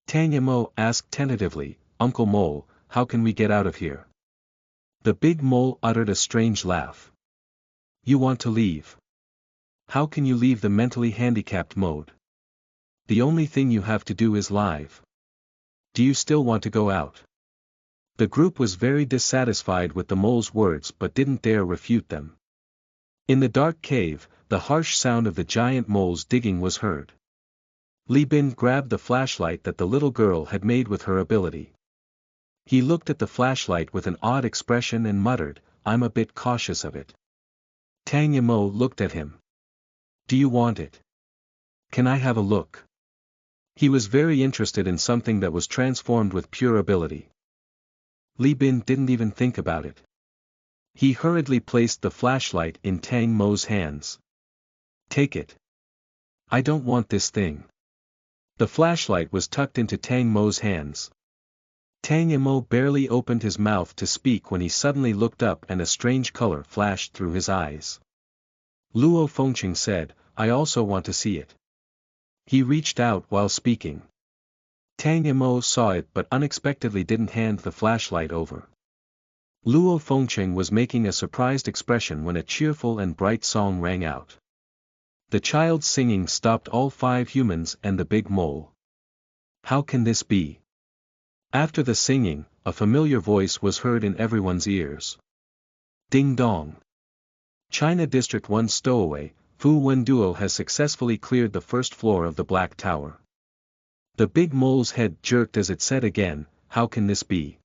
Tang Mo asked tentatively, Uncle Mole, how can we get out of here? The big mole uttered a strange laugh. You want to leave? How can you leave the mentally handicapped mode? The only thing you have to do is live. Do you still want to go out? The group was very dissatisfied with the mole's words but didn't dare refute them. In the dark cave, the harsh sound of the giant mole's digging was heard. Li Bin grabbed the flashlight that the little girl had made with her ability. He looked at the flashlight with an odd expression and muttered, I'm a bit cautious of it. Tang Mo looked at him. Do you want it? Can I have a look? He was very interested in something that was transformed with pure ability. Li Bin didn't even think about it. He hurriedly placed the flashlight in Tang Mo's hands. Take it. I don't want this thing. The flashlight was tucked into Tang Mo's hands. Tang Mo barely opened his mouth to speak when he suddenly looked up and a strange color flashed through his eyes. Luo Fengqing said, I also want to see it. He reached out while speaking. Tang Mo saw it but unexpectedly didn't hand the flashlight over. Luo Fengqing was making a surprised expression when a cheerful and bright song rang out. The child's singing stopped all 5 humans and the big mole. How can this be? After the singing, a familiar voice was heard in everyone's ears. Ding dong. China District 1 stowaway, Fu Wenduo has successfully cleared the first floor of the Black Tower. The big mole's head jerked as it said again, how can this be?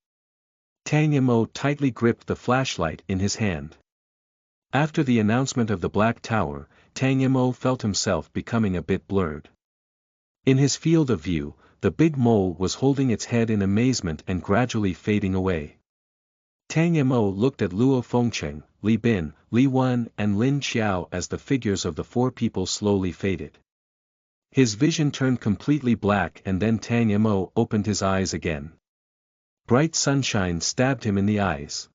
Tang Mo tightly gripped the flashlight in his hand. After the announcement of the Black Tower, Tang Mo felt himself becoming a bit blurred. In his field of view, the big mole was holding its head in amazement and gradually fading away. Tang Mo looked at Luo Fengqing, Li Bin, Li Wen and Lin Xiao as the figures of the 4 people slowly faded. His vision turned completely black and then Tang Mo opened his eyes again. Bright sunshine stabbed him in the eyes.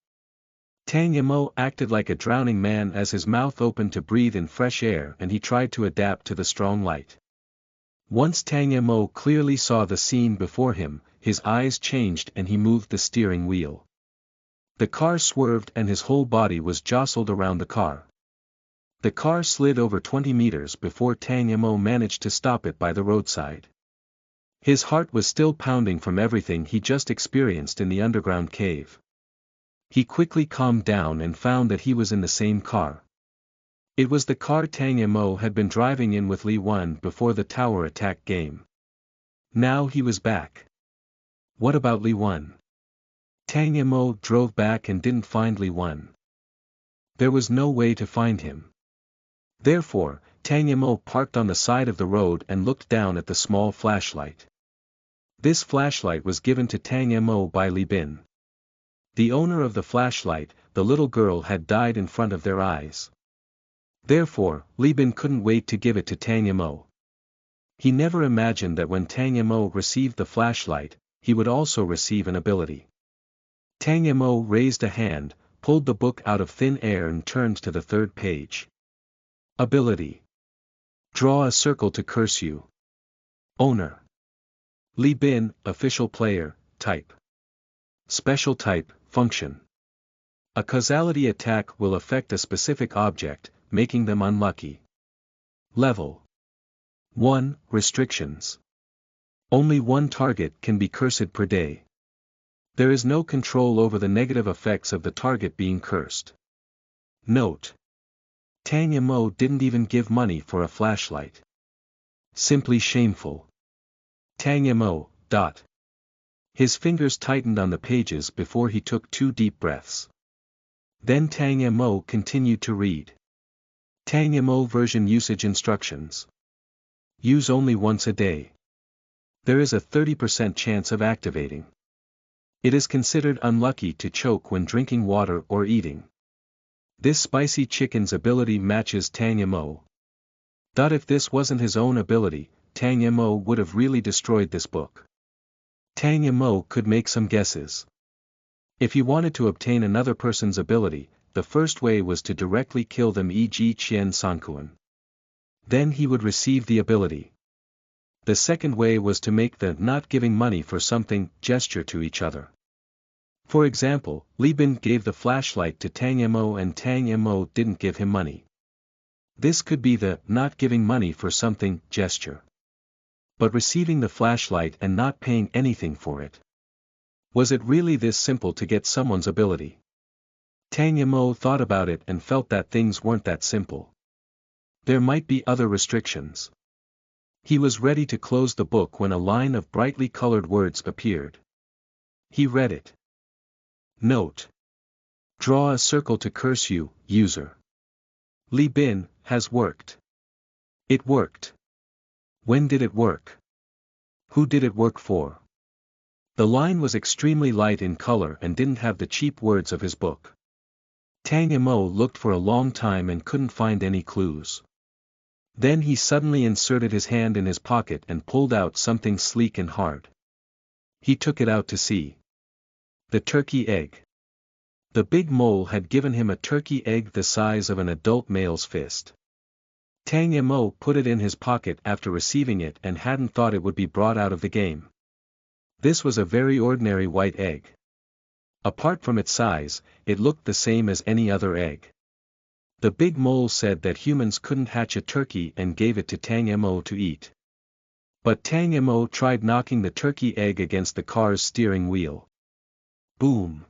Tang Mo acted like a drowning man as his mouth opened to breathe in fresh air and he tried to adapt to the strong light. Once Tang Mo clearly saw the scene before him, his eyes changed and he moved the steering wheel. The car swerved and his whole body was jostled around the car. The car slid over 20 meters before Tang Mo managed to stop it by the roadside. His heart was still pounding from everything he just experienced in the underground cave. He quickly calmed down and found that he was in the same car. It was the car Tang Mo had been driving in with Li Wen before the tower attack game. Now he was back. What about Li Wen? Tang Mo drove back and didn't find Li Wen. There was no way to find him. Therefore, Tang Mo parked on the side of the road and looked down at the small flashlight. This flashlight was given to Tang Mo by Li Bin. The owner of the flashlight, the little girl, had died in front of their eyes. Therefore, Li Bin couldn't wait to give it to Tang Mo. He never imagined that when Tang Mo received the flashlight, he would also receive an ability. Tang Mo raised a hand, pulled the book out of thin air and turned to the third page. Ability. Draw a circle to curse you. Owner. Li Bin, official player, type. Special type, function. A causality attack will affect a specific object, making them unlucky. Level. 1. Restrictions. Only one target can be cursed per day. There is no control over the negative effects of the target being cursed. Note. Tang Mo didn't even give money for a flashlight. Simply shameful. Tang Mo. His fingers tightened on the pages before he took 2 deep breaths. Then Tang Mo continued to read. Tang Mo version usage instructions. Use only once a day. There is a 30% chance of activating. It is considered unlucky to choke when drinking water or eating. This spicy chicken's ability matches Tang Mo. If this wasn't his own ability, Tang Mo would have really destroyed this book. Tang Mo could make some guesses. If he wanted to obtain another person's ability, the first way was to directly kill them, e.g. Qian Sankuan. Then he would receive the ability. The second way was to make the not giving money for something gesture to each other. For example, Li Bin gave the flashlight to Tang Mo and Tang Mo didn't give him money. This could be the not giving money for something gesture. But receiving the flashlight and not paying anything for it. Was it really this simple to get someone's ability? Tang Mo thought about it and felt that things weren't that simple. There might be other restrictions. He was ready to close the book when a line of brightly colored words appeared. He read it. Note. Draw a circle to curse you, user. Li Bin, has worked. It worked. When did it work? Who did it work for? The line was extremely light in color and didn't have the cheap words of his book. Tang Mo looked for a long time and couldn't find any clues. Then he suddenly inserted his hand in his pocket and pulled out something sleek and hard. He took it out to see. The turkey egg. The big mole had given him a turkey egg the size of an adult male's fist. Tang Mo put it in his pocket after receiving it and hadn't thought it would be brought out of the game. This was a very ordinary white egg. Apart from its size, it looked the same as any other egg. The big mole said that humans couldn't hatch a turkey and gave it to Tang Mo to eat. But Tang Mo tried knocking the turkey egg against the car's steering wheel. Boom!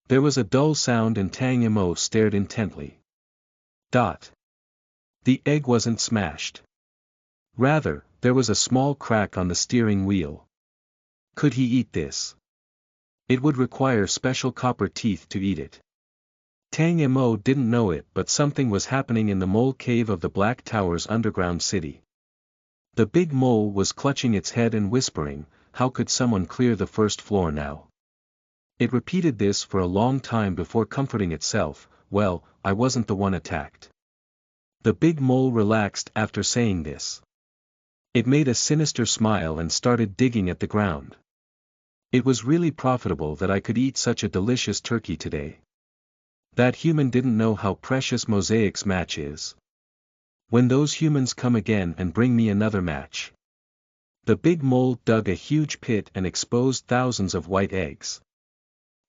There was a dull sound and Tang Mo stared intently. The egg wasn't smashed. Rather, there was a small crack on the steering wheel. Could he eat this? It would require special copper teeth to eat it. Tang Mo didn't know it, but something was happening in the mole cave of the Black Tower's underground city. The big mole was clutching its head and whispering, how could someone clear the first floor now? It repeated this for a long time before comforting itself, well, I wasn't the one attacked. The big mole relaxed after saying this. It made a sinister smile and started digging at the ground. It was really profitable that I could eat such a delicious turkey today. That human didn't know how precious Mosaic's match is. When those humans come again and bring me another match. The big mole dug a huge pit and exposed thousands of white eggs.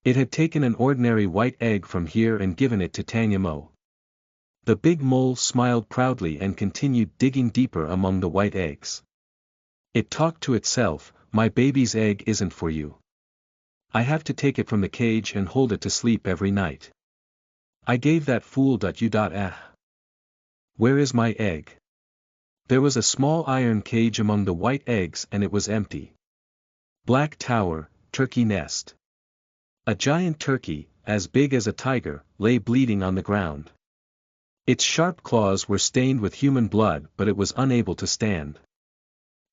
It had taken an ordinary white egg from here and given it to Tang Mo. The big mole smiled proudly and continued digging deeper among the white eggs. It talked to itself, "My baby's egg isn't for you. I have to take it from the cage and hold it to sleep every night. I gave that fool you. Where is my egg?" There was a small iron cage among the white eggs and it was empty. Black Tower, turkey nest. A giant turkey, as big as a tiger, lay bleeding on the ground. Its sharp claws were stained with human blood but it was unable to stand.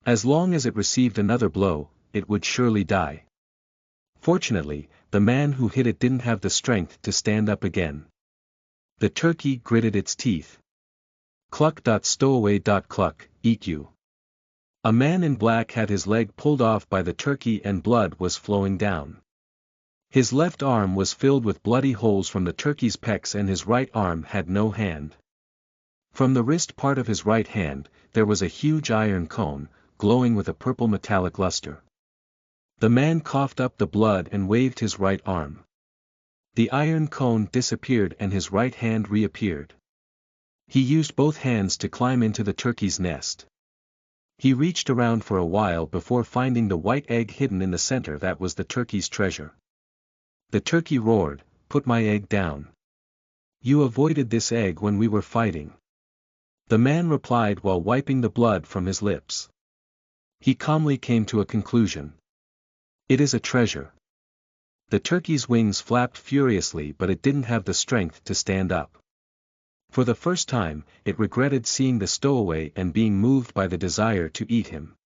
As long as it received another blow, it would surely die. Fortunately, the man who hit it didn't have the strength to stand up again. The turkey gritted its teeth. Cluck. Stowaway. Cluck, eat you. A man in black had his leg pulled off by the turkey and blood was flowing down. His left arm was filled with bloody holes from the turkey's pecs and his right arm had no hand. From the wrist part of his right hand, there was a huge iron cone, glowing with a purple metallic luster. The man coughed up the blood and waved his right arm. The iron cone disappeared and his right hand reappeared. He used both hands to climb into the turkey's nest. He reached around for a while before finding the white egg hidden in the center that was the turkey's treasure. The turkey roared, "Put my egg down. You avoided this egg when we were fighting." The man replied while wiping the blood from his lips. He calmly came to a conclusion. "It is a treasure." The turkey's wings flapped furiously but it didn't have the strength to stand up. For the first time, it regretted seeing the stowaway and being moved by the desire to eat him.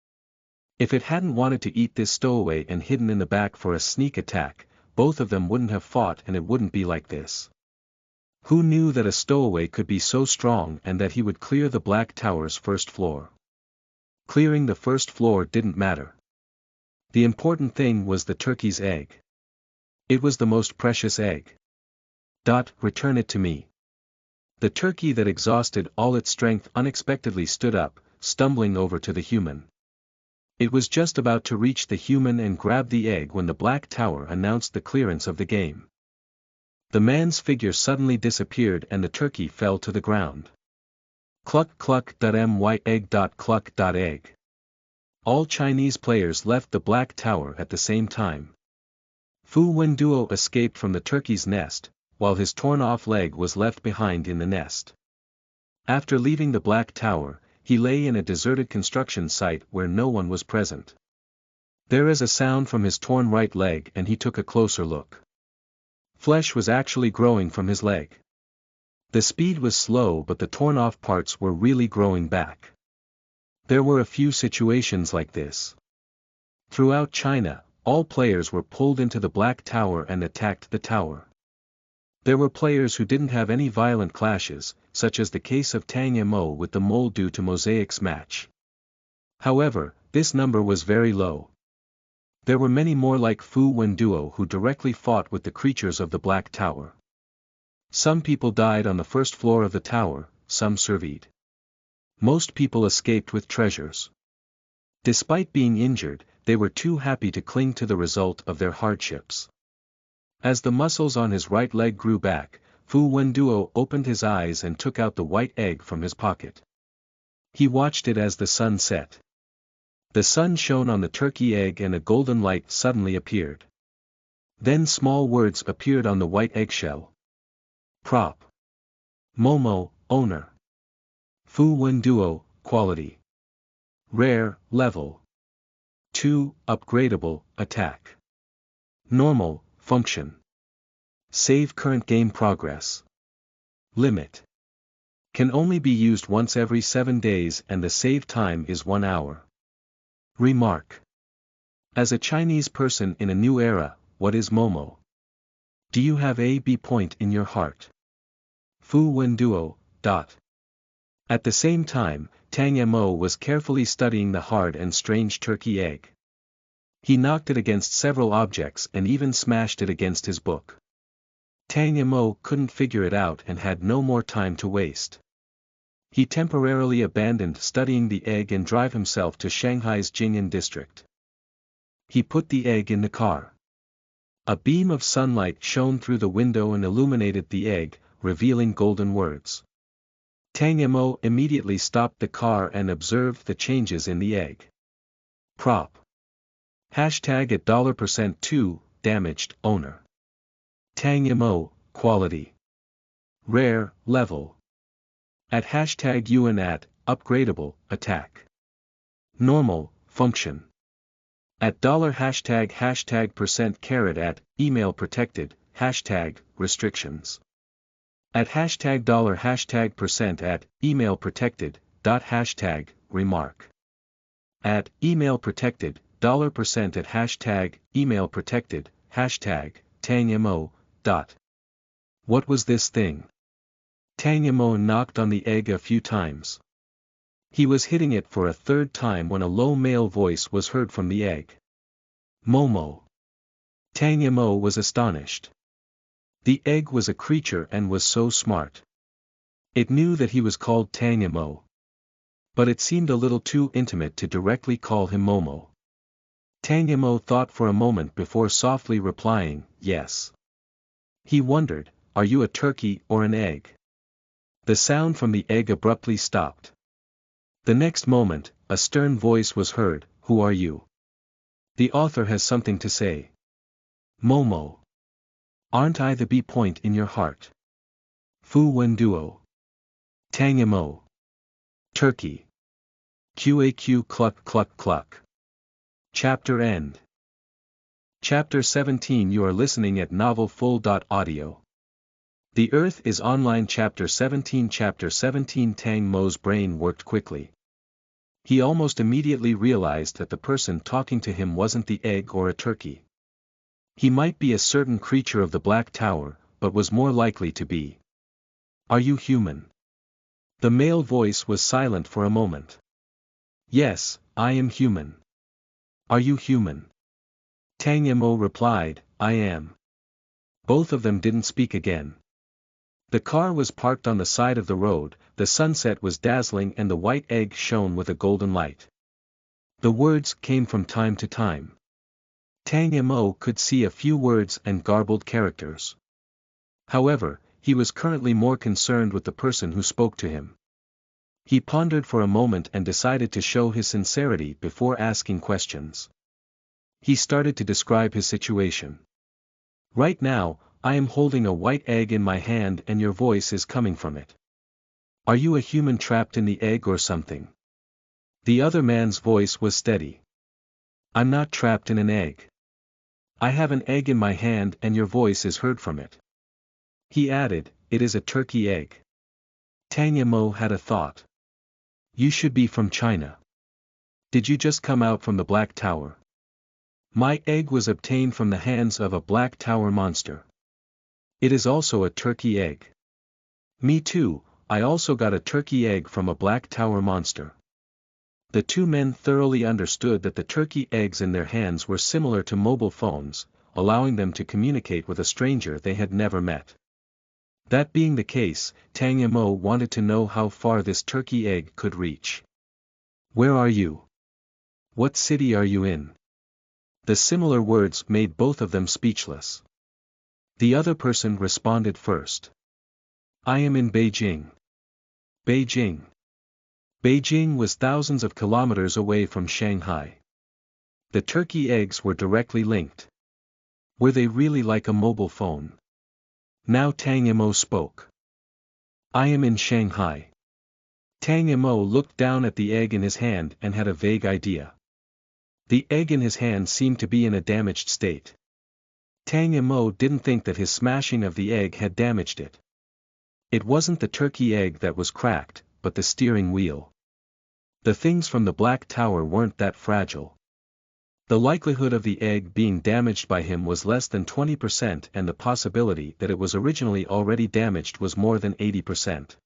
If it hadn't wanted to eat this stowaway and hidden in the back for a sneak attack, both of them wouldn't have fought and it wouldn't be like this. Who knew that a stowaway could be so strong and that he would clear the Black Tower's first floor? Clearing the first floor didn't matter. The important thing was the turkey's egg. It was the most precious egg. Return it to me. The turkey that exhausted all its strength unexpectedly stood up, stumbling over to the human. It was just about to reach the human and grab the egg when the Black Tower announced the clearance of the game. The man's figure suddenly disappeared and the turkey fell to the ground. Cluck. My egg. Cluck. Egg. All Chinese players left the Black Tower at the same time. Fu Wenduo escaped from the turkey's nest, while his torn-off leg was left behind in the nest. After leaving the Black Tower, he lay in a deserted construction site where no one was present. There is a sound from his torn right leg and he took a closer look. Flesh was actually growing from his leg. The speed was slow but the torn-off parts were really growing back. There were a few situations like this. Throughout China, all players were pulled into the Black Tower and attacked the tower. There were players who didn't have any violent clashes, such as the case of Tang Mo with the mole due to Mosaic's match. However, this number was very low. There were many more like Fu Wenduo who directly fought with the creatures of the Black Tower. Some people died on the first floor of the tower, some survived. Most people escaped with treasures. Despite being injured, they were too happy to cling to the result of their hardships. As the muscles on his right leg grew back, Fu Wenduo opened his eyes and took out the white egg from his pocket. He watched it as the sun set. The sun shone on the turkey egg and a golden light suddenly appeared. Then small words appeared on the white eggshell. Prop. Momo, owner. Fu Wenduo, quality. Rare, level. 2, upgradable, attack. Normal, function. Save current game progress. Limit. Can only be used once every 7 days and the save time is 1 hour. Remark. As a Chinese person in a new era, what is Momo? Do you have a B point in your heart? Fu Wenduo. At the same time, Tang Mo was carefully studying the hard and strange turkey egg. He knocked it against several objects and even smashed it against his book. Tang Mo couldn't figure it out and had no more time to waste. He temporarily abandoned studying the egg and drove himself to Shanghai's Jing'an district. He put the egg in the car. A beam of sunlight shone through the window and illuminated the egg, revealing golden words. Tang Mo immediately stopped the car and observed the changes in the egg. Prop. Hashtag at $2, damaged, owner. Tang Mo, quality. Rare, level. At hashtag UN at, upgradable, attack. Normal, function. At hashtag percent carat at, email protected, hashtag, restrictions. At hashtag hashtag percent at, email protected, hashtag, remark. At, email protected, $% at hashtag, email protected, hashtag, Tang Mo, dot. What was this thing? Tang Mo knocked on the egg a few times. He was hitting it for a third time when a low male voice was heard from the egg. Momo. Tang Mo was astonished. The egg was a creature and was so smart. It knew that he was called Tang Mo. But it seemed a little too intimate to directly call him Momo. Tang Mo thought for a moment before softly replying, yes. He wondered, are you a turkey or an egg? The sound from the egg abruptly stopped. The next moment, a stern voice was heard, who are you? The author has something to say. Momo. Aren't I the B point in your heart? Fu Wen Duo. Tang Mo. Turkey. QAQ cluck cluck cluck. Chapter end. Chapter 17. You are listening at novelfull.audio. The Earth is online. Chapter 17. Chapter 17. Tang Mo's brain worked quickly. He almost immediately realized that the person talking to him wasn't the egg or a turkey. He might be a certain creature of the Black Tower, but was more likely to be. Are you human? The male voice was silent for a moment. Yes, I am human. Are you human? Tang Mo replied, I am. Both of them didn't speak again. The car was parked on the side of the road, the sunset was dazzling and the white egg shone with a golden light. The words came from time to time. Tang Mo could see a few words and garbled characters. However, he was currently more concerned with the person who spoke to him. He pondered for a moment and decided to show his sincerity before asking questions. He started to describe his situation. Right now, I am holding a white egg in my hand and your voice is coming from it. Are you a human trapped in the egg or something? The other man's voice was steady. I'm not trapped in an egg. I have an egg in my hand and your voice is heard from it. He added, it is a turkey egg. Tang Mo had a thought. You should be from China. Did you just come out from the Black Tower? My egg was obtained from the hands of a Black Tower monster. It is also a turkey egg. Me too, I also got a turkey egg from a Black Tower monster. The two men thoroughly understood that the turkey eggs in their hands were similar to mobile phones, allowing them to communicate with a stranger they had never met. That being the case, Tang Mo wanted to know how far this turkey egg could reach. Where are you? What city are you in? The similar words made both of them speechless. The other person responded first. I am in Beijing. Beijing. Beijing was thousands of kilometers away from Shanghai. The turkey eggs were directly linked. Were they really like a mobile phone? Now Tang Mo spoke. I am in Shanghai. Tang Mo looked down at the egg in his hand and had a vague idea. The egg in his hand seemed to be in a damaged state. Tang Mo didn't think that his smashing of the egg had damaged it. It wasn't the turkey egg that was cracked, but the steering wheel. The things from the Black Tower weren't that fragile. The likelihood of the egg being damaged by him was less than 20% and the possibility that it was originally already damaged was more than 80%.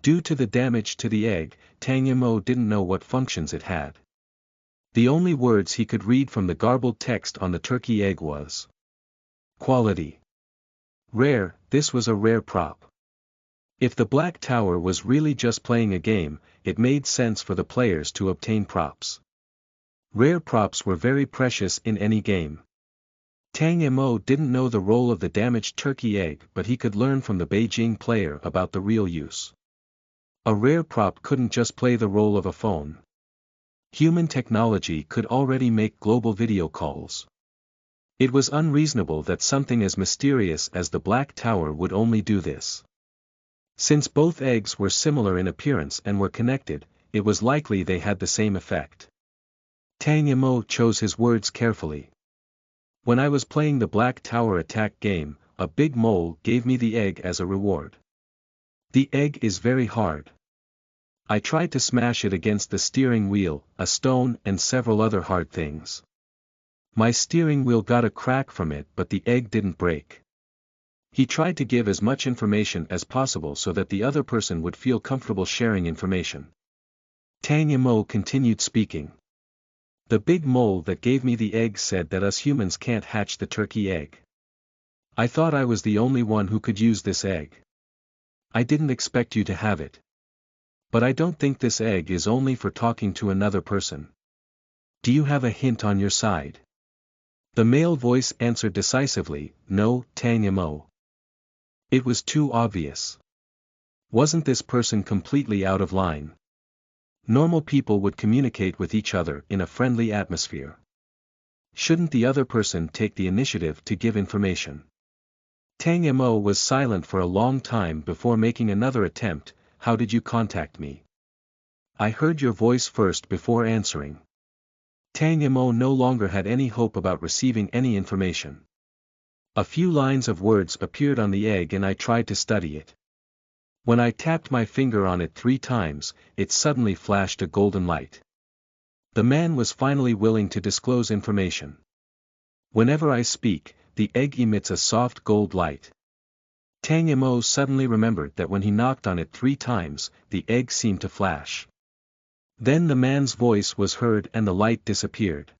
Due to the damage to the egg, Tang Mo didn't know what functions it had. The only words he could read from the garbled text on the turkey egg was quality. Rare, this was a rare prop. If the Black Tower was really just playing a game, it made sense for the players to obtain props. Rare props were very precious in any game. Tang Mo didn't know the role of the damaged turkey egg, but he could learn from the Beijing player about the real use. A rare prop couldn't just play the role of a phone. Human technology could already make global video calls. It was unreasonable that something as mysterious as the Black Tower would only do this. Since both eggs were similar in appearance and were connected, it was likely they had the same effect. Tang Mo chose his words carefully. When I was playing the Black Tower attack game, a big mole gave me the egg as a reward. The egg is very hard. I tried to smash it against the steering wheel, a stone and several other hard things. My steering wheel got a crack from it, but the egg didn't break. He tried to give as much information as possible so that the other person would feel comfortable sharing information. Tang Mo continued speaking. The big mole that gave me the egg said that us humans can't hatch the turkey egg. I thought I was the only one who could use this egg. I didn't expect you to have it. But I don't think this egg is only for talking to another person. Do you have a hint on your side? The male voice answered decisively, no, Tang Mo. It was too obvious. Wasn't this person completely out of line? Normal people would communicate with each other in a friendly atmosphere. Shouldn't the other person take the initiative to give information? Tang Mo was silent for a long time before making another attempt. How did you contact me? I heard your voice first before answering. Tang Mo no longer had any hope about receiving any information. A few lines of words appeared on the egg and I tried to study it. When I tapped my finger on it 3 times, it suddenly flashed a golden light. The man was finally willing to disclose information. Whenever I speak, the egg emits a soft gold light. Tang Mo suddenly remembered that when he knocked on it 3 times, the egg seemed to flash. Then the man's voice was heard and the light disappeared.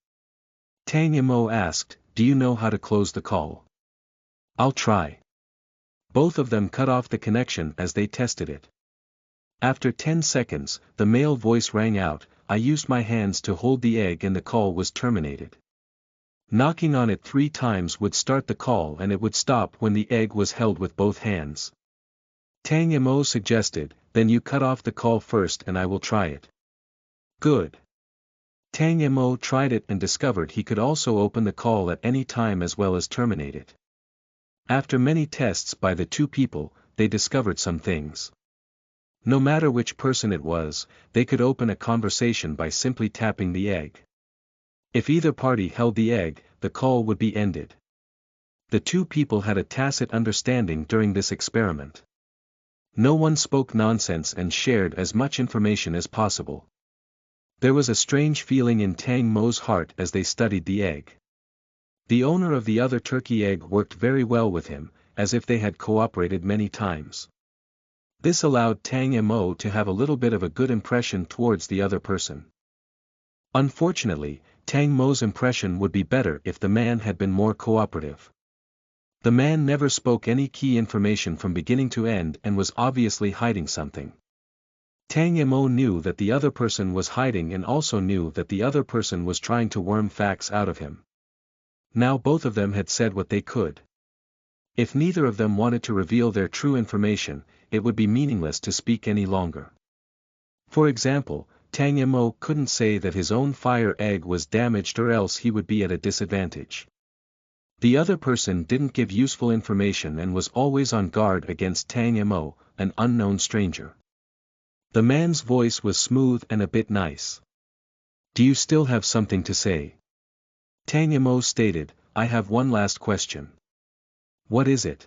Tang Mo asked, do you know how to close the call? I'll try. Both of them cut off the connection as they tested it. After 10 seconds, the male voice rang out, I used my hands to hold the egg and the call was terminated. Knocking on it 3 times would start the call and it would stop when the egg was held with both hands. Tang Mo suggested, then you cut off the call first and I will try it. Good. Tang Mo tried it and discovered he could also open the call at any time as well as terminate it. After many tests by the 2 people, they discovered some things. No matter which person it was, they could open a conversation by simply tapping the egg. If either party held the egg, the call would be ended. The 2 people had a tacit understanding during this experiment. No one spoke nonsense and shared as much information as possible. There was a strange feeling in Tang Mo's heart as they studied the egg. The owner of the other turkey egg worked very well with him, as if they had cooperated many times. This allowed Tang Mo to have a little bit of a good impression towards the other person. Unfortunately, Tang Mo's impression would be better if the man had been more cooperative. The man never spoke any key information from beginning to end and was obviously hiding something. Tang Mo knew that the other person was hiding and also knew that the other person was trying to worm facts out of him. Now both of them had said what they could. If neither of them wanted to reveal their true information, it would be meaningless to speak any longer. For example, Tang Mo couldn't say that his own fire egg was damaged or else he would be at a disadvantage. The other person didn't give useful information and was always on guard against Tang Mo, an unknown stranger. The man's voice was smooth and a bit nice. Do you still have something to say? Tang Mo stated, I have one last question. What is it?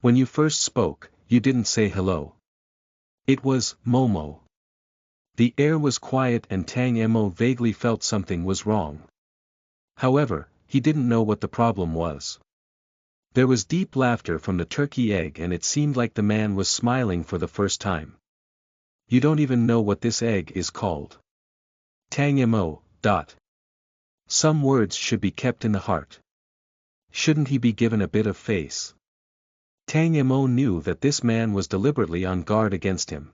When you first spoke, you didn't say hello. It was, Momo. The air was quiet and Tang Mo vaguely felt something was wrong. However, he didn't know what the problem was. There was deep laughter from the turkey egg and it seemed like the man was smiling for the first time. You don't even know what this egg is called. Tang Mo. Some words should be kept in the heart. Shouldn't he be given a bit of face? Tang Mo knew that this man was deliberately on guard against him.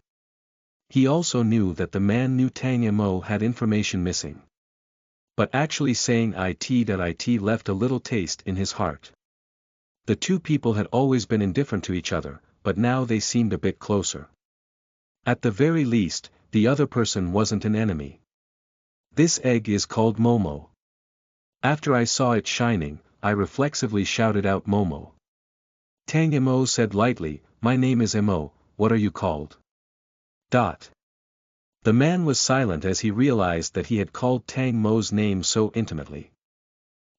He also knew that the man knew Tang Mo had information missing. But actually saying it left a little taste in his heart. The two people had always been indifferent to each other, but now they seemed a bit closer. At the very least, the other person wasn't an enemy. This egg is called Momo. After I saw it shining, I reflexively shouted out Momo. Tang Mo said lightly, "My name is Mo, what are you called?" The man was silent as he realized that he had called Tang Mo's name so intimately.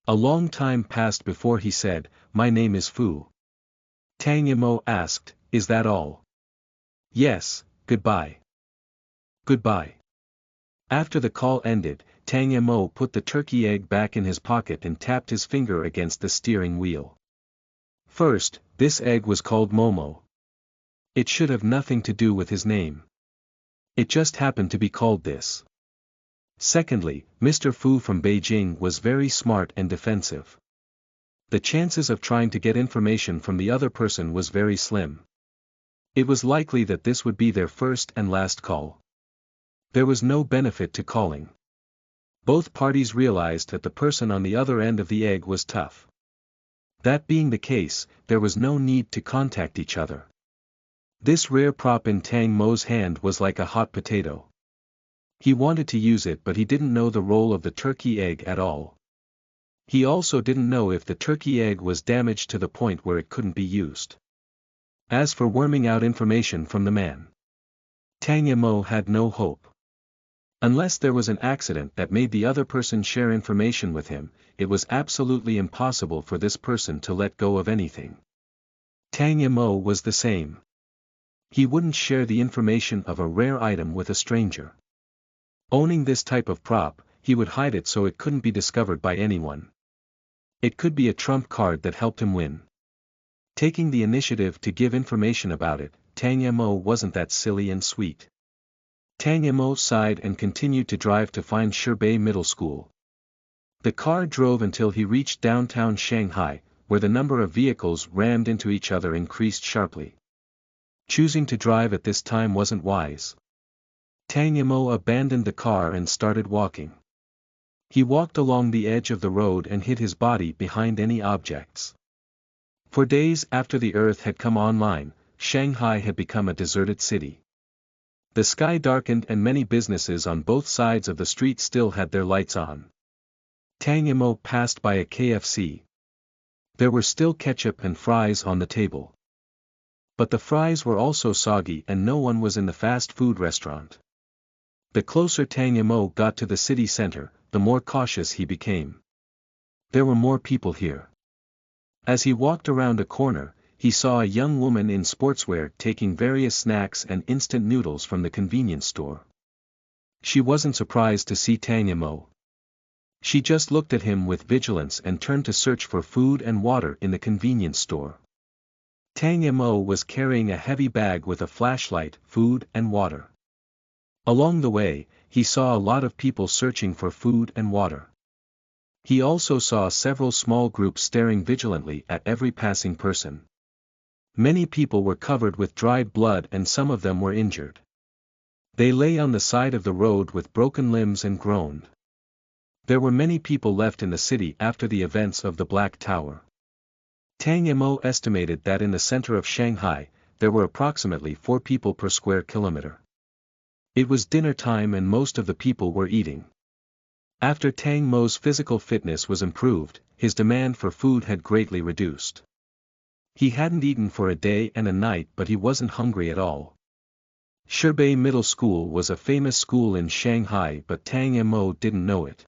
A long time passed before he said, "My name is Fu." Tang Mo asked, "Is that all?" "Yes, goodbye." "Goodbye." After the call ended, Tang Mo put the turkey egg back in his pocket and tapped his finger against the steering wheel. First, this egg was called Momo. It should have nothing to do with his name. It just happened to be called this. Secondly, Mr. Fu from Beijing was very smart and defensive. The chances of trying to get information from the other person was very slim. It was likely that this would be their first and last call. There was no benefit to calling. Both parties realized that the person on the other end of the egg was tough. That being the case, there was no need to contact each other. This rare prop in Tang Mo's hand was like a hot potato. He wanted to use it, but he didn't know the role of the turkey egg at all. He also didn't know if the turkey egg was damaged to the point where it couldn't be used. As for worming out information from the man, Tang Mo had no hope. Unless there was an accident that made the other person share information with him, it was absolutely impossible for this person to let go of anything. Tang Mo was the same. He wouldn't share the information of a rare item with a stranger. Owning this type of prop, he would hide it so it couldn't be discovered by anyone. It could be a trump card that helped him win. Taking the initiative to give information about it, Tang Mo wasn't that silly and sweet. Tang Mo sighed and continued to drive to find Shibei Middle School. The car drove until he reached downtown Shanghai, where the number of vehicles rammed into each other increased sharply. Choosing to drive at this time wasn't wise. Tang Mo abandoned the car and started walking. He walked along the edge of the road and hid his body behind any objects. For days after the Earth had come online, Shanghai had become a deserted city. The sky darkened and many businesses on both sides of the street still had their lights on. Tang Mo passed by a KFC. There were still ketchup and fries on the table. But the fries were also soggy and no one was in the fast food restaurant. The closer Tang Mo got to the city center, the more cautious he became. There were more people here. As he walked around a corner, he saw a young woman in sportswear taking various snacks and instant noodles from the convenience store. She wasn't surprised to see Tang Mo. She just looked at him with vigilance and turned to search for food and water in the convenience store. Tang Mo was carrying a heavy bag with a flashlight, food and water. Along the way, he saw a lot of people searching for food and water. He also saw several small groups staring vigilantly at every passing person. Many people were covered with dried blood and some of them were injured. They lay on the side of the road with broken limbs and groaned. There were many people left in the city after the events of the Black Tower. Tang Mo estimated that in the center of Shanghai, there were approximately 4 people per square kilometer. It was dinner time and most of the people were eating. After Tang Mo's physical fitness was improved, his demand for food had greatly reduced. He hadn't eaten for a day and a night but he wasn't hungry at all. Shibei Middle School was a famous school in Shanghai but Tang Mo didn't know it.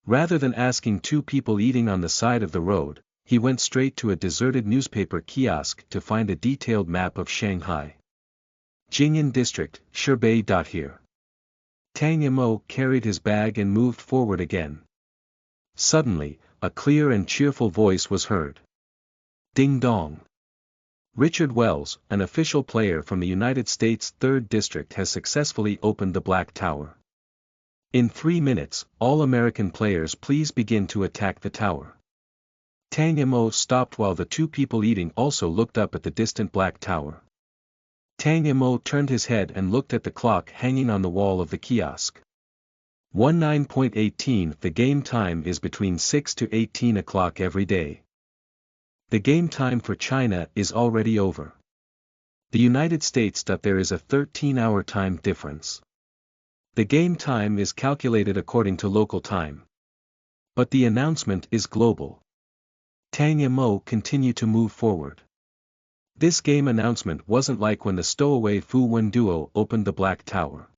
Rather than asking 2 people eating on the side of the road, he went straight to a deserted newspaper kiosk to find a detailed map of Shanghai. Jingyan District, Shibei. Here. Tang Mo carried his bag and moved forward again. Suddenly, a clear and cheerful voice was heard. Ding dong. Richard Wells, an official player from the United States 3rd District, has successfully opened the Black Tower. In 3 minutes, all American players please begin to attack the tower. Tang Mo stopped while the two people eating also looked up at the distant black tower. Tang Mo turned his head and looked at the clock hanging on the wall of the kiosk. 19.18 The game time is between 6 to 18 o'clock every day. The game time for China is already over. The United States. There is a 13-hour time difference. The game time is calculated according to local time. But the announcement is global. Tang Mo continued to move forward. This game announcement wasn't like when the stowaway Fu Wen duo opened the Black Tower.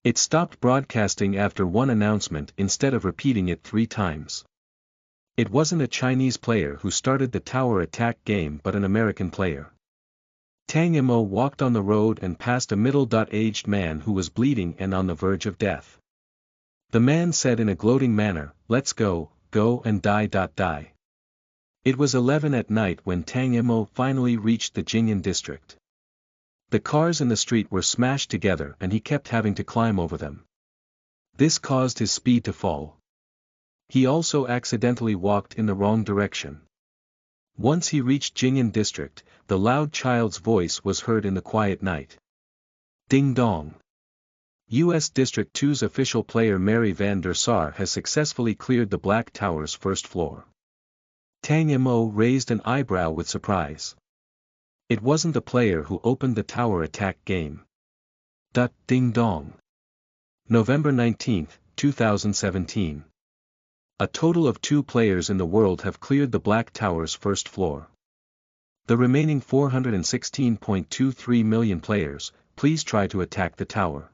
It stopped broadcasting after one announcement instead of repeating it 3 times. It wasn't a Chinese player who started the tower attack game but an American player. Tang Mo walked on the road and passed a middle-aged man who was bleeding and on the verge of death. The man said in a gloating manner, "Let's go, go and die. It was 11 at night when Tang Mo finally reached the Jing'an district. The cars in the street were smashed together and he kept having to climb over them. This caused his speed to fall. He also accidentally walked in the wrong direction. Once he reached Jing'an district, the loud child's voice was heard in the quiet night. Ding dong. U.S. District 2's official player Mary Van der Sar has successfully cleared the Black Tower's first floor. Tang Mo raised an eyebrow with surprise. It wasn't the player who opened the tower attack game. Ding dong. November 19, 2017. A total of 2 players in the world have cleared the Black Tower's first floor. The remaining 416.23 million players, please try to attack the tower.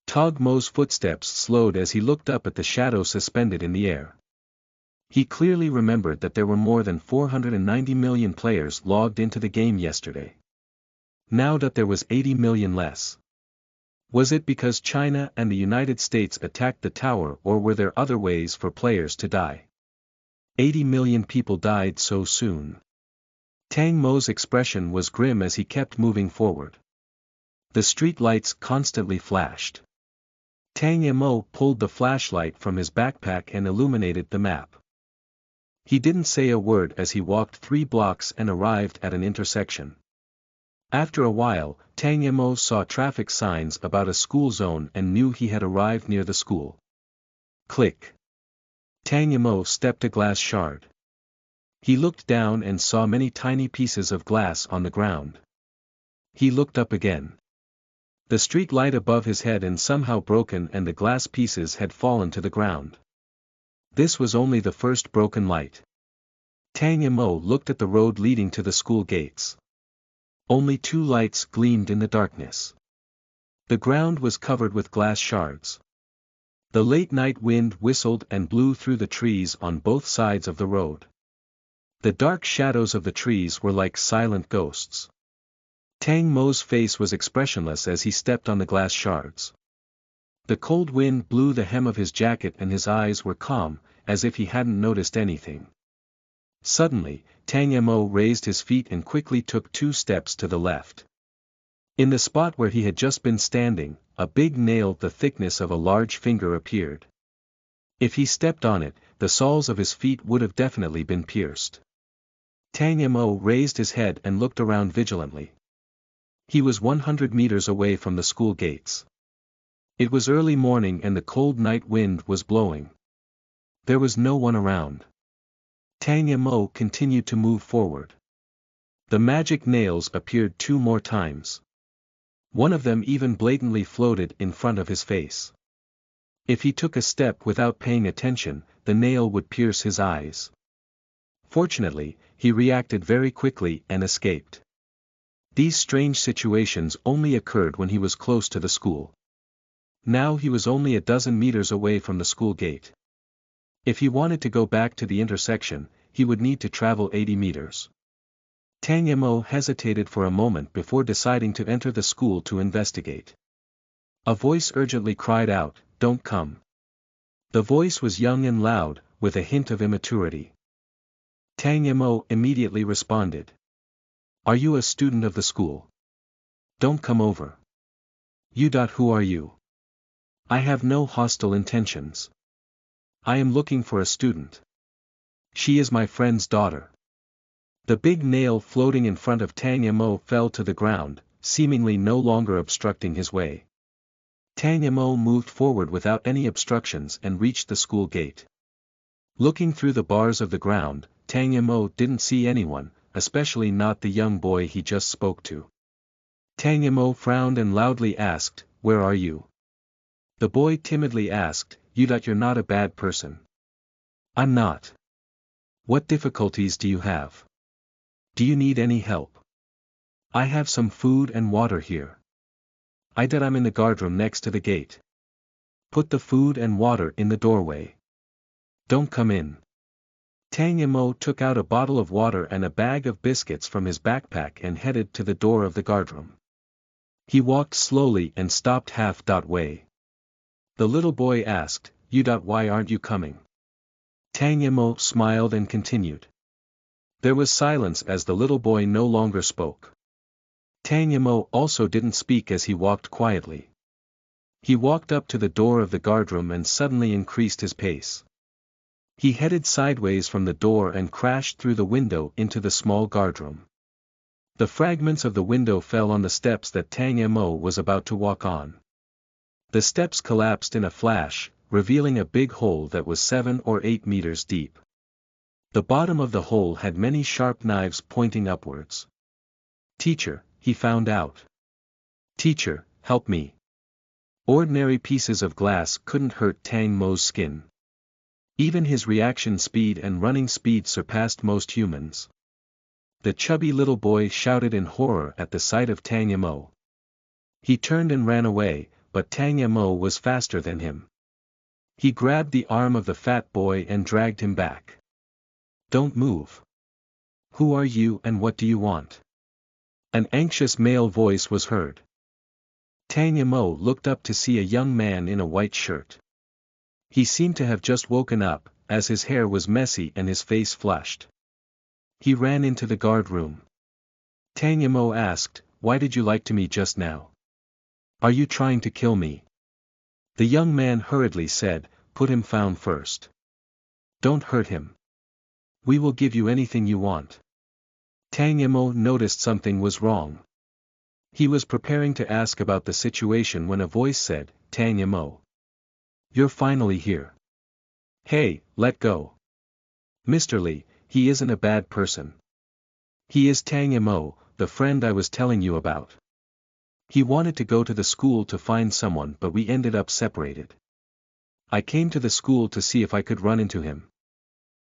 Tang Mo's footsteps slowed as he looked up at the shadow suspended in the air. He clearly remembered that there were more than 490 million players logged into the game yesterday. Now that there was 80 million less. Was it because China and the United States attacked the tower or were there other ways for players to die? 80 million people died so soon. Tang Mo's expression was grim as he kept moving forward. The street lights constantly flashed. Tang Mo pulled the flashlight from his backpack and illuminated the map. He didn't say a word as he walked 3 blocks and arrived at an intersection. After a while, Tang Mo saw traffic signs about a school zone and knew he had arrived near the school. Click. Tang Mo stepped a glass shard. He looked down and saw many tiny pieces of glass on the ground. He looked up again. The street light above his head and somehow broken and the glass pieces had fallen to the ground. This was only the first broken light. Tang Mo looked at the road leading to the school gates. Only 2 lights gleamed in the darkness. The ground was covered with glass shards. The late night wind whistled and blew through the trees on both sides of the road. The dark shadows of the trees were like silent ghosts. Tang Mo's face was expressionless as he stepped on the glass shards. The cold wind blew the hem of his jacket and his eyes were calm, as if he hadn't noticed anything. Suddenly, Tang Mo raised his feet and quickly took 2 steps to the left. In the spot where he had just been standing, a big nail the thickness of a large finger appeared. If he stepped on it, the soles of his feet would have definitely been pierced. Tang Mo raised his head and looked around vigilantly. He was 100 meters away from the school gates. It was early morning and the cold night wind was blowing. There was no one around. Tang Mo continued to move forward. The magic nails appeared 2 more times. One of them even blatantly floated in front of his face. If he took a step without paying attention, the nail would pierce his eyes. Fortunately, he reacted very quickly and escaped. These strange situations only occurred when he was close to the school. Now he was only a dozen meters away from the school gate. If he wanted to go back to the intersection, he would need to travel 80 meters. Tang Mo hesitated for a moment before deciding to enter the school to investigate. A voice urgently cried out, "Don't come." The voice was young and loud, with a hint of immaturity. Tang Mo immediately responded. "Are you a student of the school? Don't come over." Who are you? I have no hostile intentions. I am looking for a student. She is my friend's daughter. The big nail floating in front of Tang Mo fell to the ground, seemingly no longer obstructing his way. Tang Mo moved forward without any obstructions and reached the school gate. Looking through the bars of the ground, Tang Mo didn't see anyone, especially not the young boy he just spoke to. Tang Mo frowned and loudly asked, "Where are you?" The boy timidly asked, You're not a bad person." "I'm not." "What difficulties do you have? Do you need any help?" "I have some food and water here. I'm in the guardroom next to the gate." "Put the food and water in the doorway. Don't come in." Tang Mo took out a bottle of water and a bag of biscuits from his backpack and headed to the door of the guardroom. He walked slowly and stopped half-way. The little boy asked, Why aren't you coming?" Tang Mo smiled and continued. There was silence as the little boy no longer spoke. Tang Mo also didn't speak as he walked quietly. He walked up to the door of the guardroom and suddenly increased his pace. He headed sideways from the door and crashed through the window into the small guardroom. The fragments of the window fell on the steps that Tang Mo was about to walk on. The steps collapsed in a flash, revealing a big hole that was 7 or 8 meters deep. The bottom of the hole had many sharp knives pointing upwards. "Teacher," he found out. "Teacher, help me." Ordinary pieces of glass couldn't hurt Tang Mo's skin. Even his reaction speed and running speed surpassed most humans. The chubby little boy shouted in horror at the sight of Tang Mo. He turned and ran away, but Tang Mo was faster than him. He grabbed the arm of the fat boy and dragged him back. "Don't move. Who are you and what do you want?" An anxious male voice was heard. Tang Mo looked up to see a young man in a white shirt. He seemed to have just woken up, as his hair was messy and his face flushed. He ran into the guard room. Tang Mo asked, "Why did you lie to me just now? Are you trying to kill me?" The young man hurriedly said, "Put him down first. Don't hurt him. We will give you anything you want." Tang Mo noticed something was wrong. He was preparing to ask about the situation when a voice said, "Tang Mo. You're finally here. Hey, let go. Mr. Lee, he isn't a bad person. He is Tang Mo, the friend I was telling you about. He wanted to go to the school to find someone but we ended up separated. I came to the school to see if I could run into him."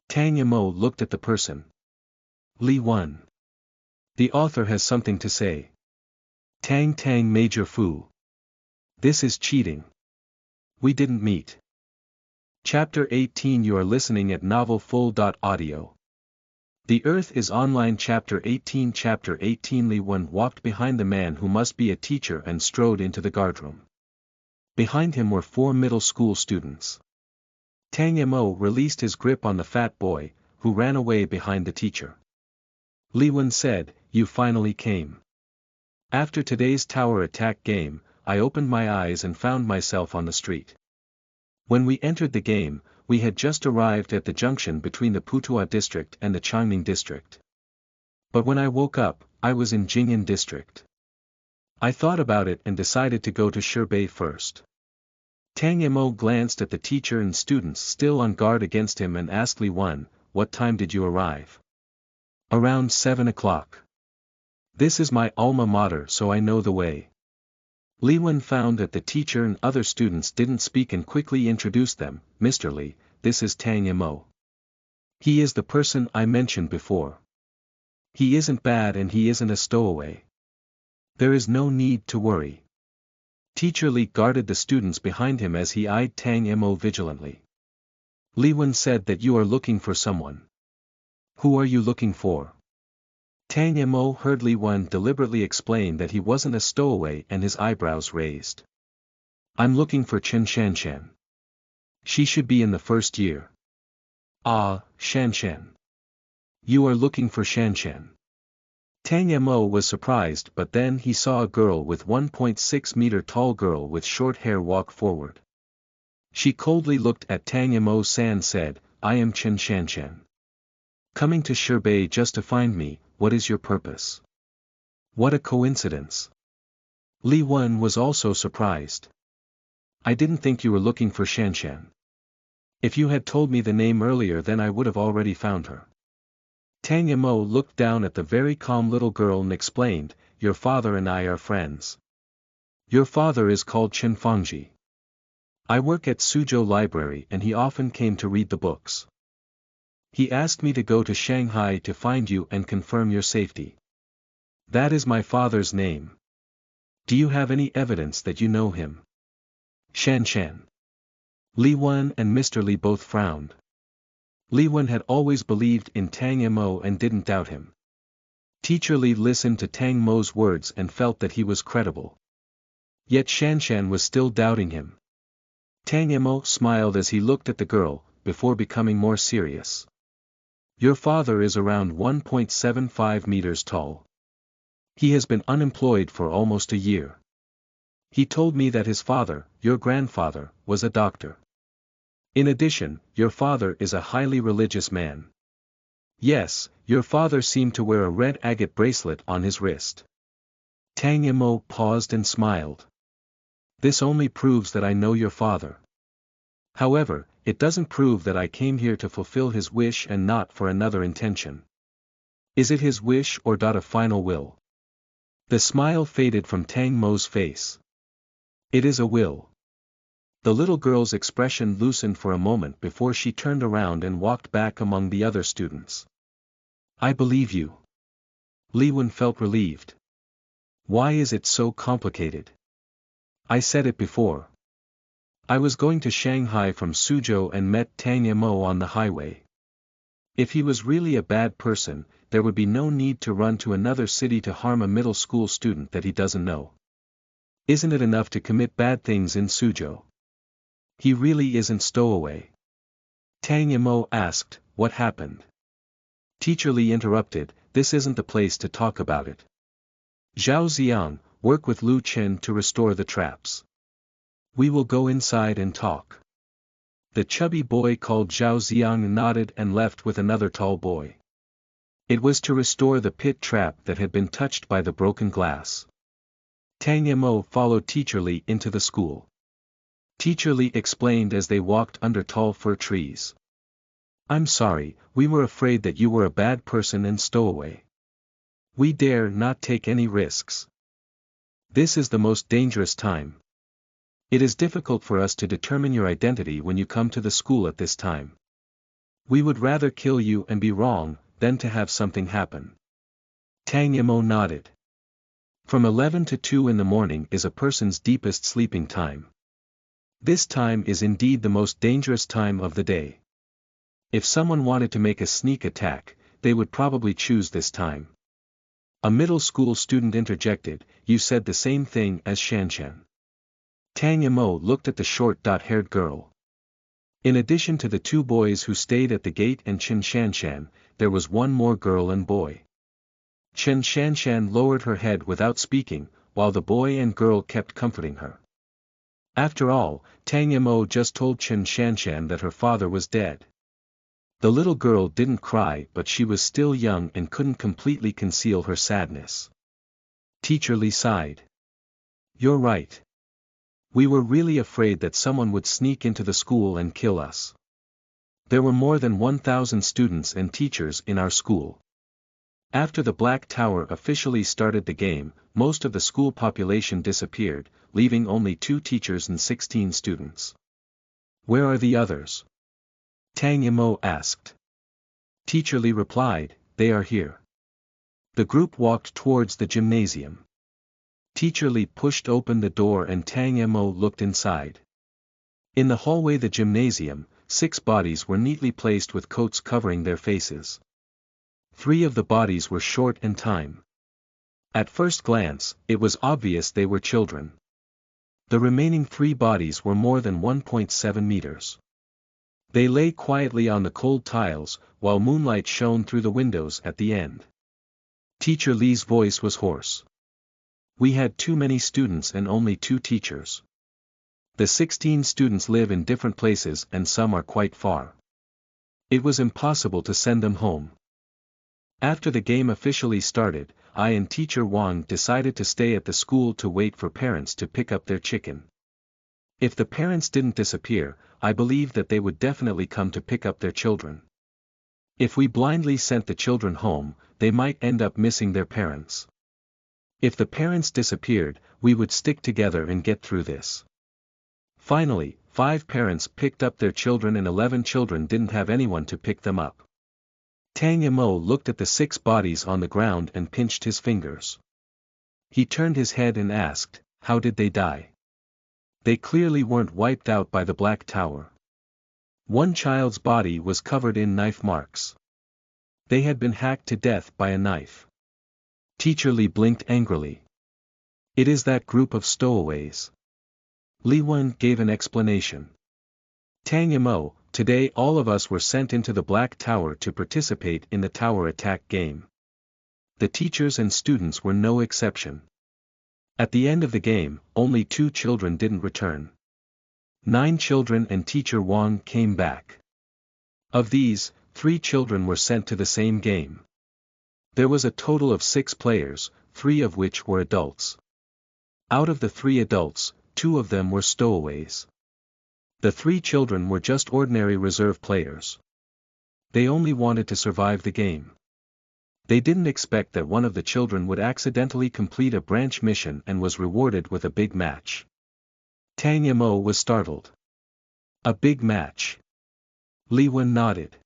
Tang Mo looked at the person. "Li Wen. The author has something to say. Tang Major Fu. This is cheating. We didn't meet." Chapter 18. You are listening at novelfull.audio. The Earth is Online. Chapter 18. Chapter 18. Li Wen walked behind the man who must be a teacher and strode into the guardroom. Behind him were 4 middle school students. Tang Mo released his grip on the fat boy, who ran away behind the teacher. Li Wen said, "You finally came. After today's tower attack game, I opened my eyes and found myself on the street. When we entered the game, we had just arrived at the junction between the Putuo district and the Changning district. But when I woke up, I was in Jing'an district. I thought about it and decided to go to Sherbei first." Tang Mo glanced at the teacher and students still on guard against him and asked Li Wen, "What time did you arrive?" "Around 7 o'clock. This is my alma mater so I know the way." Li Wen found that the teacher and other students didn't speak and quickly introduced them. "Mr. Li, this is Tang Mo. He is the person I mentioned before. He isn't bad and he isn't a stowaway. There is no need to worry." Teacher Li guarded the students behind him as he eyed Tang Mo vigilantly. Li Wen said that you are looking for someone. Who are you looking for? Tang Mo heard Li Wen deliberately explain that he wasn't a stowaway and his eyebrows raised. "I'm looking for Chen Shanshan. She should be in the first year." "Ah, Shanshan. You are looking for Shanshan." Tang Mo was surprised but then he saw a girl with 1.6 meter tall girl with short hair walk forward. She coldly looked at Tang Mo and said, "I am Chen Shanshan. Coming to Sherbei just to find me, what is your purpose? What a coincidence. Li Wen was also surprised. I didn't think you were looking for Shanshan. If you had told me the name earlier then I would have already found her. Tang Yamo looked down at the very calm little girl and explained, your father and I are friends. Your father is called Chen Fangji. I work at Suzhou Library and he often came to read the books. He asked me to go to Shanghai to find you and confirm your safety. That is my father's name. Do you have any evidence that you know him? Shanshan. Li Wen and Mr. Li both frowned. Li Wen had always believed in Tang Yamo and didn't doubt him. Teacher Li listened to Tang Mo's words and felt that he was credible. Yet Shanshan was still doubting him. Tang Yamo smiled as he looked at the girl, before becoming more serious. Your father is around 1.75 meters tall. He has been unemployed for almost a year. He told me that his father, your grandfather, was a doctor. In addition, your father is a highly religious man. Yes, your father seemed to wear a red agate bracelet on his wrist. Tang Yamo paused and smiled. This only proves that I know your father. However, it doesn't prove that I came here to fulfill his wish and not for another intention. Is it his wish or a final will? The smile faded from Tang Mo's face. It is a will. The little girl's expression loosened for a moment before she turned around and walked back among the other students. I believe you. Li Wen felt relieved. Why is it so complicated? I said it before. I was going to Shanghai from Suzhou and met Tang Yamo on the highway. If he was really a bad person, there would be no need to run to another city to harm a middle school student that he doesn't know. Isn't it enough to commit bad things in Suzhou? He really isn't stowaway. Tang Yamo asked, what happened? Teacher Li interrupted, this isn't the place to talk about it. Zhao Xiang, work with Lu Chen to restore the traps. We will go inside and talk. The chubby boy called Zhao Xiang nodded and left with another tall boy. It was to restore the pit trap that had been touched by the broken glass. Tang Yamo followed Teacher Li into the school. Teacher Li explained as they walked under tall fir trees. I'm sorry, we were afraid that you were a bad person and stowaway. We dare not take any risks. This is the most dangerous time. It is difficult for us to determine your identity when you come to the school at this time. We would rather kill you and be wrong, than to have something happen. Tang Yamo nodded. From 11 to 2 in the morning is a person's deepest sleeping time. This time is indeed the most dangerous time of the day. If someone wanted to make a sneak attack, they would probably choose this time. A middle school student interjected, you said the same thing as Shanshan. Tang Yamo looked at the short-haired girl. In addition to the two boys who stayed at the gate and Chen Shanshan, there was one more girl and boy. Chen Shanshan lowered her head without speaking, while the boy and girl kept comforting her. After all, Tang Yamo just told Chen Shanshan that her father was dead. The little girl didn't cry but she was still young and couldn't completely conceal her sadness. Teacher Li sighed. You're right. We were really afraid that someone would sneak into the school and kill us. There were more than 1,000 students and teachers in our school. After the Black Tower officially started the game, most of the school population disappeared, leaving only 2 teachers and 16 students. Where are the others? Tang Yamo asked. Teacher Li replied, they are here. The group walked towards the gymnasium. Teacher Li pushed open the door and Tang Yamo looked inside. In the hallway the gymnasium, 6 bodies were neatly placed with coats covering their faces. 3 of the bodies were short and thin. At first glance, it was obvious they were children. The remaining 3 bodies were more than 1.7 meters. They lay quietly on the cold tiles, while moonlight shone through the windows at the end. Teacher Li's voice was hoarse. We had too many students and only 2 teachers. The 16 students live in different places and some are quite far. It was impossible to send them home. After the game officially started, I and teacher Wang decided to stay at the school to wait for parents to pick up their chicken. If the parents didn't disappear, I believed that they would definitely come to pick up their children. If we blindly sent the children home, they might end up missing their parents. If the parents disappeared, we would stick together and get through this. Finally, 5 parents picked up their children and 11 children didn't have anyone to pick them up. Tang Yamo looked at the 6 bodies on the ground and pinched his fingers. He turned his head and asked, how did they die? They clearly weren't wiped out by the Black Tower. One child's body was covered in knife marks. They had been hacked to death by a knife. Teacher Li blinked angrily. It is that group of stowaways. Li Wen gave an explanation. Tang Yamo, today all of us were sent into the Black Tower to participate in the tower attack game. The teachers and students were no exception. At the end of the game, only 2 children didn't return. 9 children and teacher Wang came back. Of these, 3 children were sent to the same game. There was a total of 6 players, 3 of which were adults. Out of the 3 adults, 2 of them were stowaways. The 3 children were just ordinary reserve players. They only wanted to survive the game. They didn't expect that one of the children would accidentally complete a branch mission and was rewarded with a big match. Tang Yamo was startled. A big match. Li Wen nodded.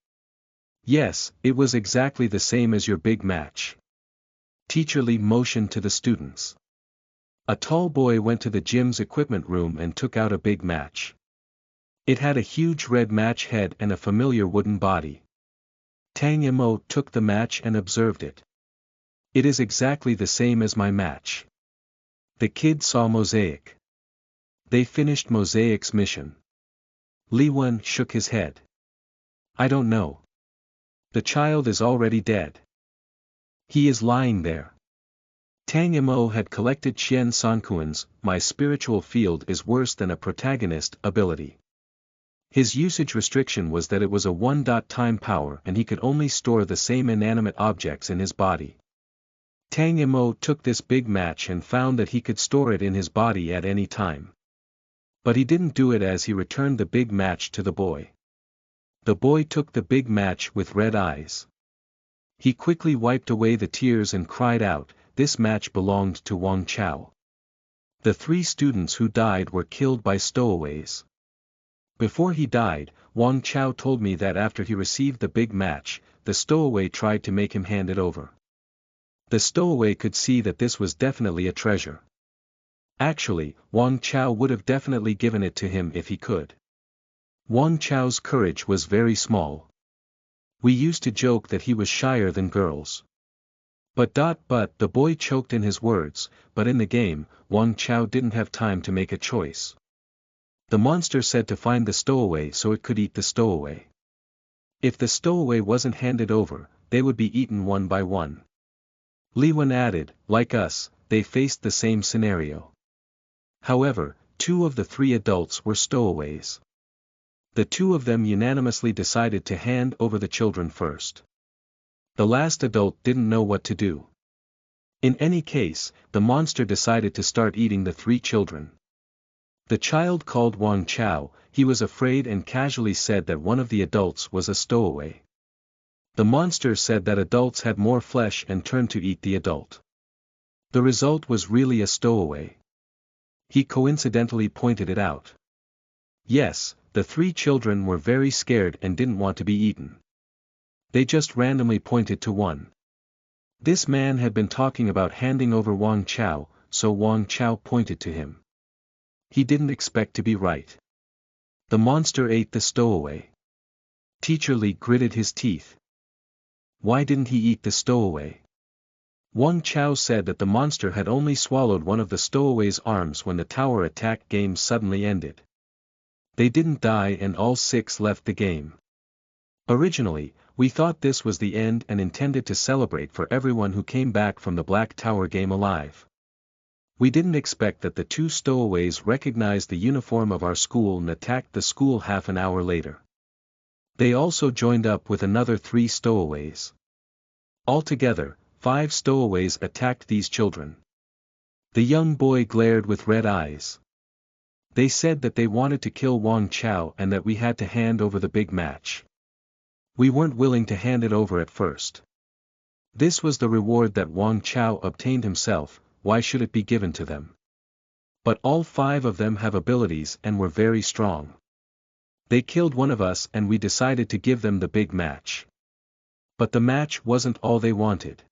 Yes, it was exactly the same as your big match. Teacher Li motioned to the students. A tall boy went to the gym's equipment room and took out a big match. It had a huge red match head and a familiar wooden body. Tang Yamo took the match and observed it. It is exactly the same as my match. The kid saw Mosaic. They finished Mosaic's mission. Li Wen shook his head. I don't know. The child is already dead. He is lying there. Tang Yamo had collected Qian Sankuan's "My spiritual field is worse than a protagonist" ability. His usage restriction was that it was a 1-time power and he could only store the same inanimate objects in his body. Tang Yamo took this big match and found that he could store it in his body at any time. But he didn't do it as he returned the big match to the boy. The boy took the big match with red eyes. He quickly wiped away the tears and cried out, this match belonged to Wang Chao. The 3 students who died were killed by stowaways. Before he died, Wang Chao told me that after he received the big match, the stowaway tried to make him hand it over. The stowaway could see that this was definitely a treasure. Actually, Wang Chao would have definitely given it to him if he could. Wang Chao's courage was very small. We used to joke that he was shyer than girls. But the boy choked in his words, but in the game, Wang Chao didn't have time to make a choice. The monster said to find the stowaway so it could eat the stowaway. If the stowaway wasn't handed over, they would be eaten one by one. Li Wen added, like us, they faced the same scenario. However, 2 of the 3 adults were stowaways. The 2 of them unanimously decided to hand over the children first. The last adult didn't know what to do. In any case, the monster decided to start eating the 3 children. The child called Wang Chao, he was afraid and casually said that one of the adults was a stowaway. The monster said that adults had more flesh and turned to eat the adult. The result was really a stowaway. He coincidentally pointed it out. Yes, the 3 children were very scared and didn't want to be eaten. They just randomly pointed to one. This man had been talking about handing over Wang Chao, so Wang Chao pointed to him. He didn't expect to be right. The monster ate the stowaway. Teacher Li gritted his teeth. Why didn't he eat the stowaway? Wang Chao said that the monster had only swallowed one of the stowaway's arms when the tower attack game suddenly ended. They didn't die and all 6 left the game. Originally, we thought this was the end and intended to celebrate for everyone who came back from the Black Tower game alive. We didn't expect that the 2 stowaways recognized the uniform of our school and attacked the school half an hour later. They also joined up with another 3 stowaways. Altogether, 5 stowaways attacked these children. The young boy glared with red eyes. They said that they wanted to kill Wang Chao and that we had to hand over the big match. We weren't willing to hand it over at first. This was the reward that Wang Chao obtained himself, why should it be given to them? But all 5 of them have abilities and were very strong. They killed one of us and we decided to give them the big match. But the match wasn't all they wanted.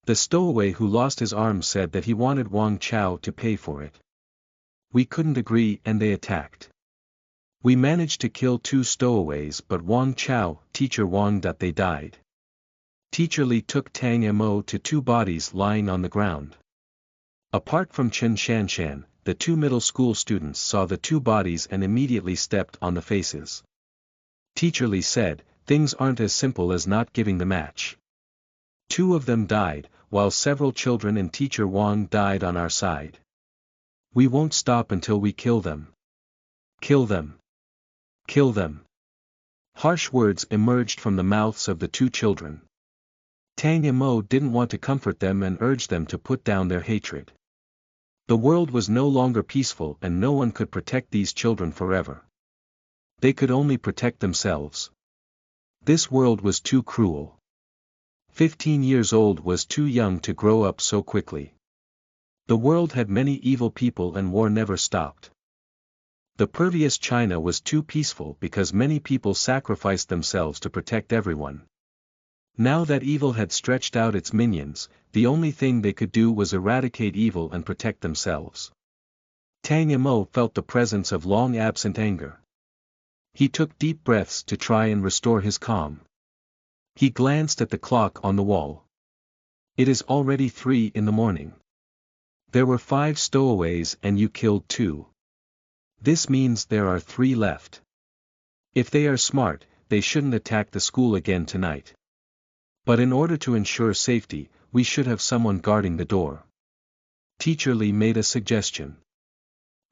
The stowaway who lost his arm said that he wanted Wang Chao to pay for it. We couldn't agree and they attacked. We managed to kill 2 stowaways but Wang Chao, Teacher Wang, that they died. Teacher Li took Tang Mo to 2 bodies lying on the ground. Apart from Chen Shanshan, the 2 middle school students saw the 2 bodies and immediately stepped on the faces. Teacher Li said, things aren't as simple as not giving the match. 2 of them died, while several children and Teacher Wang died on our side. We won't stop until we kill them. Kill them. Kill them. Harsh words emerged from the mouths of the 2 children. Tang Mo didn't want to comfort them and urged them to put down their hatred. The world was no longer peaceful and no one could protect these children forever. They could only protect themselves. This world was too cruel. 15 years old was too young to grow up so quickly. The world had many evil people and war never stopped. The previous China was too peaceful because many people sacrificed themselves to protect everyone. Now that evil had stretched out its minions, the only thing they could do was eradicate evil and protect themselves. Tang Mo felt the presence of long-absent anger. He took deep breaths to try and restore his calm. He glanced at the clock on the wall. It is already 3 in the morning. There were 5 stowaways and you killed 2. This means there are 3 left. If they are smart, they shouldn't attack the school again tonight. But in order to ensure safety, we should have someone guarding the door. Teacher Li made a suggestion.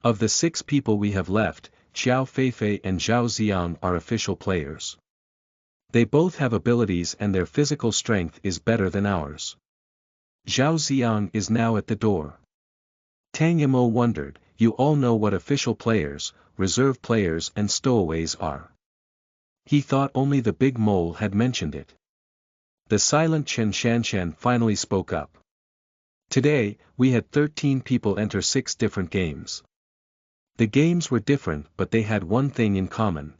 Of the 6 people we have left, Xiao Feifei and Zhao Ziang are official players. They both have abilities and their physical strength is better than ours. Zhao Ziang is now at the door. Tang Mo wondered, you all know what official players, reserve players and stowaways are. He thought only the big mole had mentioned it. The silent Chen Shanshan finally spoke up. Today, we had 13 people enter 6 different games. The games were different but they had one thing in common.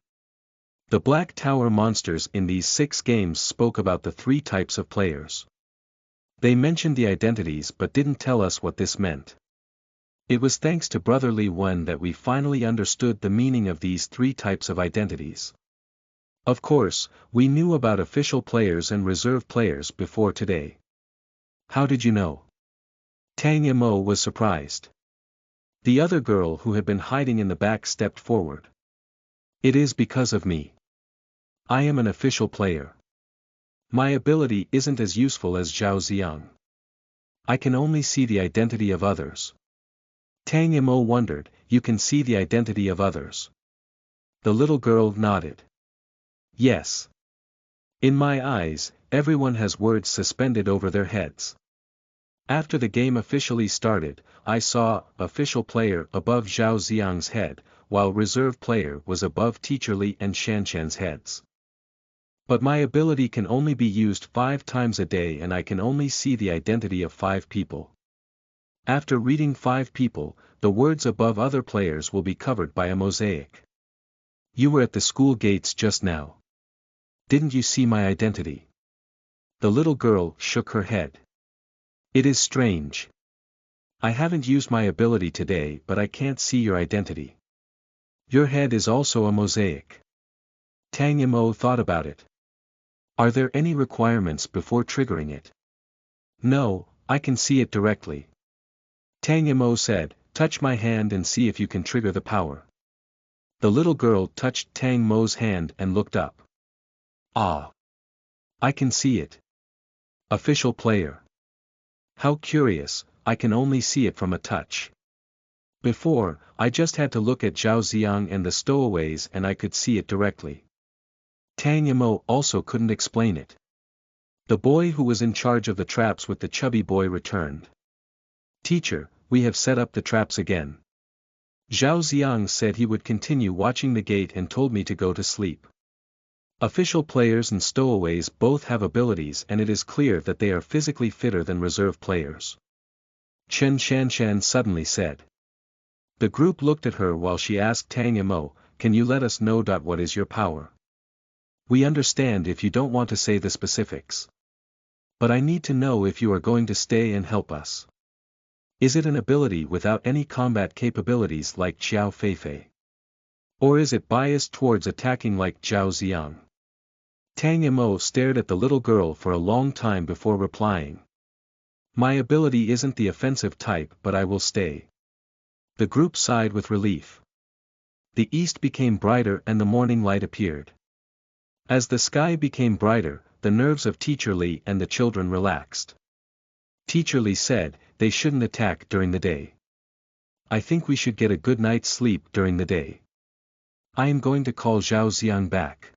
The Black Tower monsters in these 6 games spoke about the 3 types of players. They mentioned the identities but didn't tell us what this meant. It was thanks to Brother Li Wen that we finally understood the meaning of these 3 types of identities. Of course, we knew about official players and reserve players before today. How did you know? Tang Mo was surprised. The other girl who had been hiding in the back stepped forward. It is because of me. I am an official player. My ability isn't as useful as Zhao Ziang. I can only see the identity of others. Tang Mo wondered, you can see the identity of others. The little girl nodded. Yes. In my eyes, everyone has words suspended over their heads. After the game officially started, I saw official player above Zhao Ziang's head, while reserve player was above Teacher Li and Shanshan's heads. But my ability can only be used 5 times a day and I can only see the identity of 5 people. After reading 5 people, the words above other players will be covered by a mosaic. You were at the school gates just now. Didn't you see my identity? The little girl shook her head. It is strange. I haven't used my ability today but I can't see your identity. Your head is also a mosaic. Tang Mo thought about it. Are there any requirements before triggering it? No, I can see it directly. Tang Mo said, touch my hand and see if you can trigger the power. The little girl touched Tang Mo's hand and looked up. Ah! I can see it. Official player. How curious, I can only see it from a touch. Before, I just had to look at Zhao Ziang and the stowaways and I could see it directly. Tang Mo also couldn't explain it. The boy who was in charge of the traps with the chubby boy returned. "Teacher, we have set up the traps again." Zhao Xiang said he would continue watching the gate and told me to go to sleep. Official players and stowaways both have abilities, and it is clear that they are physically fitter than reserve players. Chen Shanshan suddenly said. The group looked at her while she asked Tang Mo, "Can you let us know what is your power? We understand if you don't want to say the specifics. But I need to know if you are going to stay and help us. Is it an ability without any combat capabilities like Xiao Feifei? Or is it biased towards attacking like Zhao Xiang?" Tang Mo stared at the little girl for a long time before replying. "My ability isn't the offensive type, but I will stay." The group sighed with relief. The east became brighter and the morning light appeared. As the sky became brighter, the nerves of Teacher Li and the children relaxed. Teacher Li said, "They shouldn't attack during the day. I think we should get a good night's sleep during the day. I am going to call Zhao Xiang back.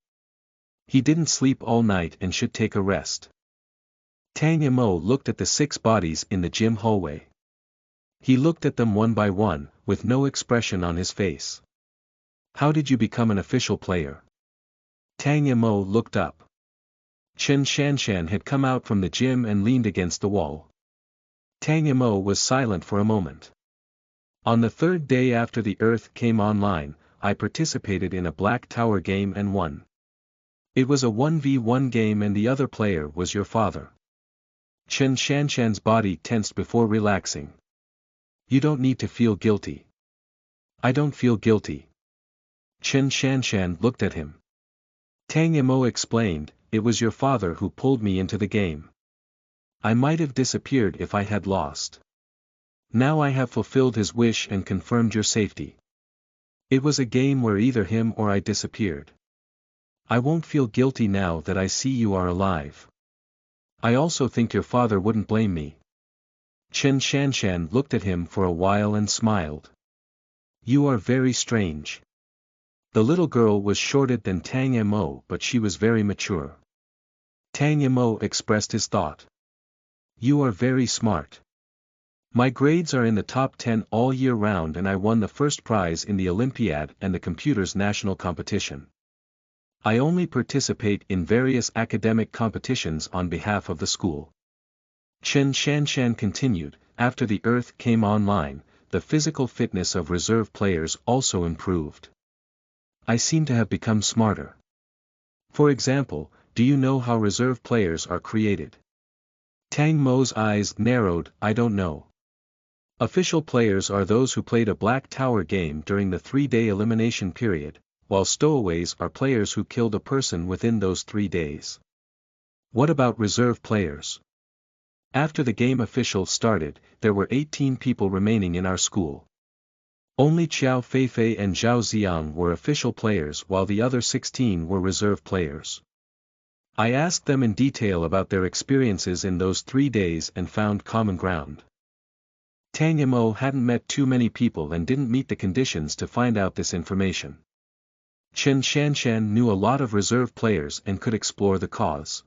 He didn't sleep all night and should take a rest." Tang Mo looked at the 6 bodies in the gym hallway. He looked at them one by one, with no expression on his face. "How did you become an official player?" Tang Mo looked up. Chen Shanshan had come out from the gym and leaned against the wall. Tang Mo was silent for a moment. "On the 3rd day after the Earth came online, I participated in a Black Tower game and won. It was a 1v1 game and the other player was your father." Chen Shanshan's body tensed before relaxing. "You don't need to feel guilty." "I don't feel guilty." Chen Shanshan looked at him. Tang Mo explained, "It was your father who pulled me into the game. I might have disappeared if I had lost. Now I have fulfilled his wish and confirmed your safety. It was a game where either him or I disappeared. I won't feel guilty now that I see you are alive. I also think your father wouldn't blame me." Chen Shanshan looked at him for a while and smiled. "You are very strange." The little girl was shorter than Tang Mo, but she was very mature. Tang Mo expressed his thought. "You are very smart. My grades are in the top 10 all year round and I won the first prize in the Olympiad and the computer's national competition. I only participate in various academic competitions on behalf of the school." Chen Shanshan continued, "After the Earth came online, the physical fitness of reserve players also improved. I seem to have become smarter. For example, do you know how reserve players are created?" Tang Mo's eyes narrowed, "I don't know." Official players are those who played a Black Tower game during the 3-day elimination period, while stowaways are players who killed a person within those 3 days. What about reserve players? After the game official started, there were 18 people remaining in our school. Only Xiao Feifei and Zhao Xiang were official players while the other 16 were reserve players. I asked them in detail about their experiences in those 3 days and found common ground. Tang Mo hadn't met too many people and didn't meet the conditions to find out this information. Chen Shanshan knew a lot of reserve players and could explore the cause.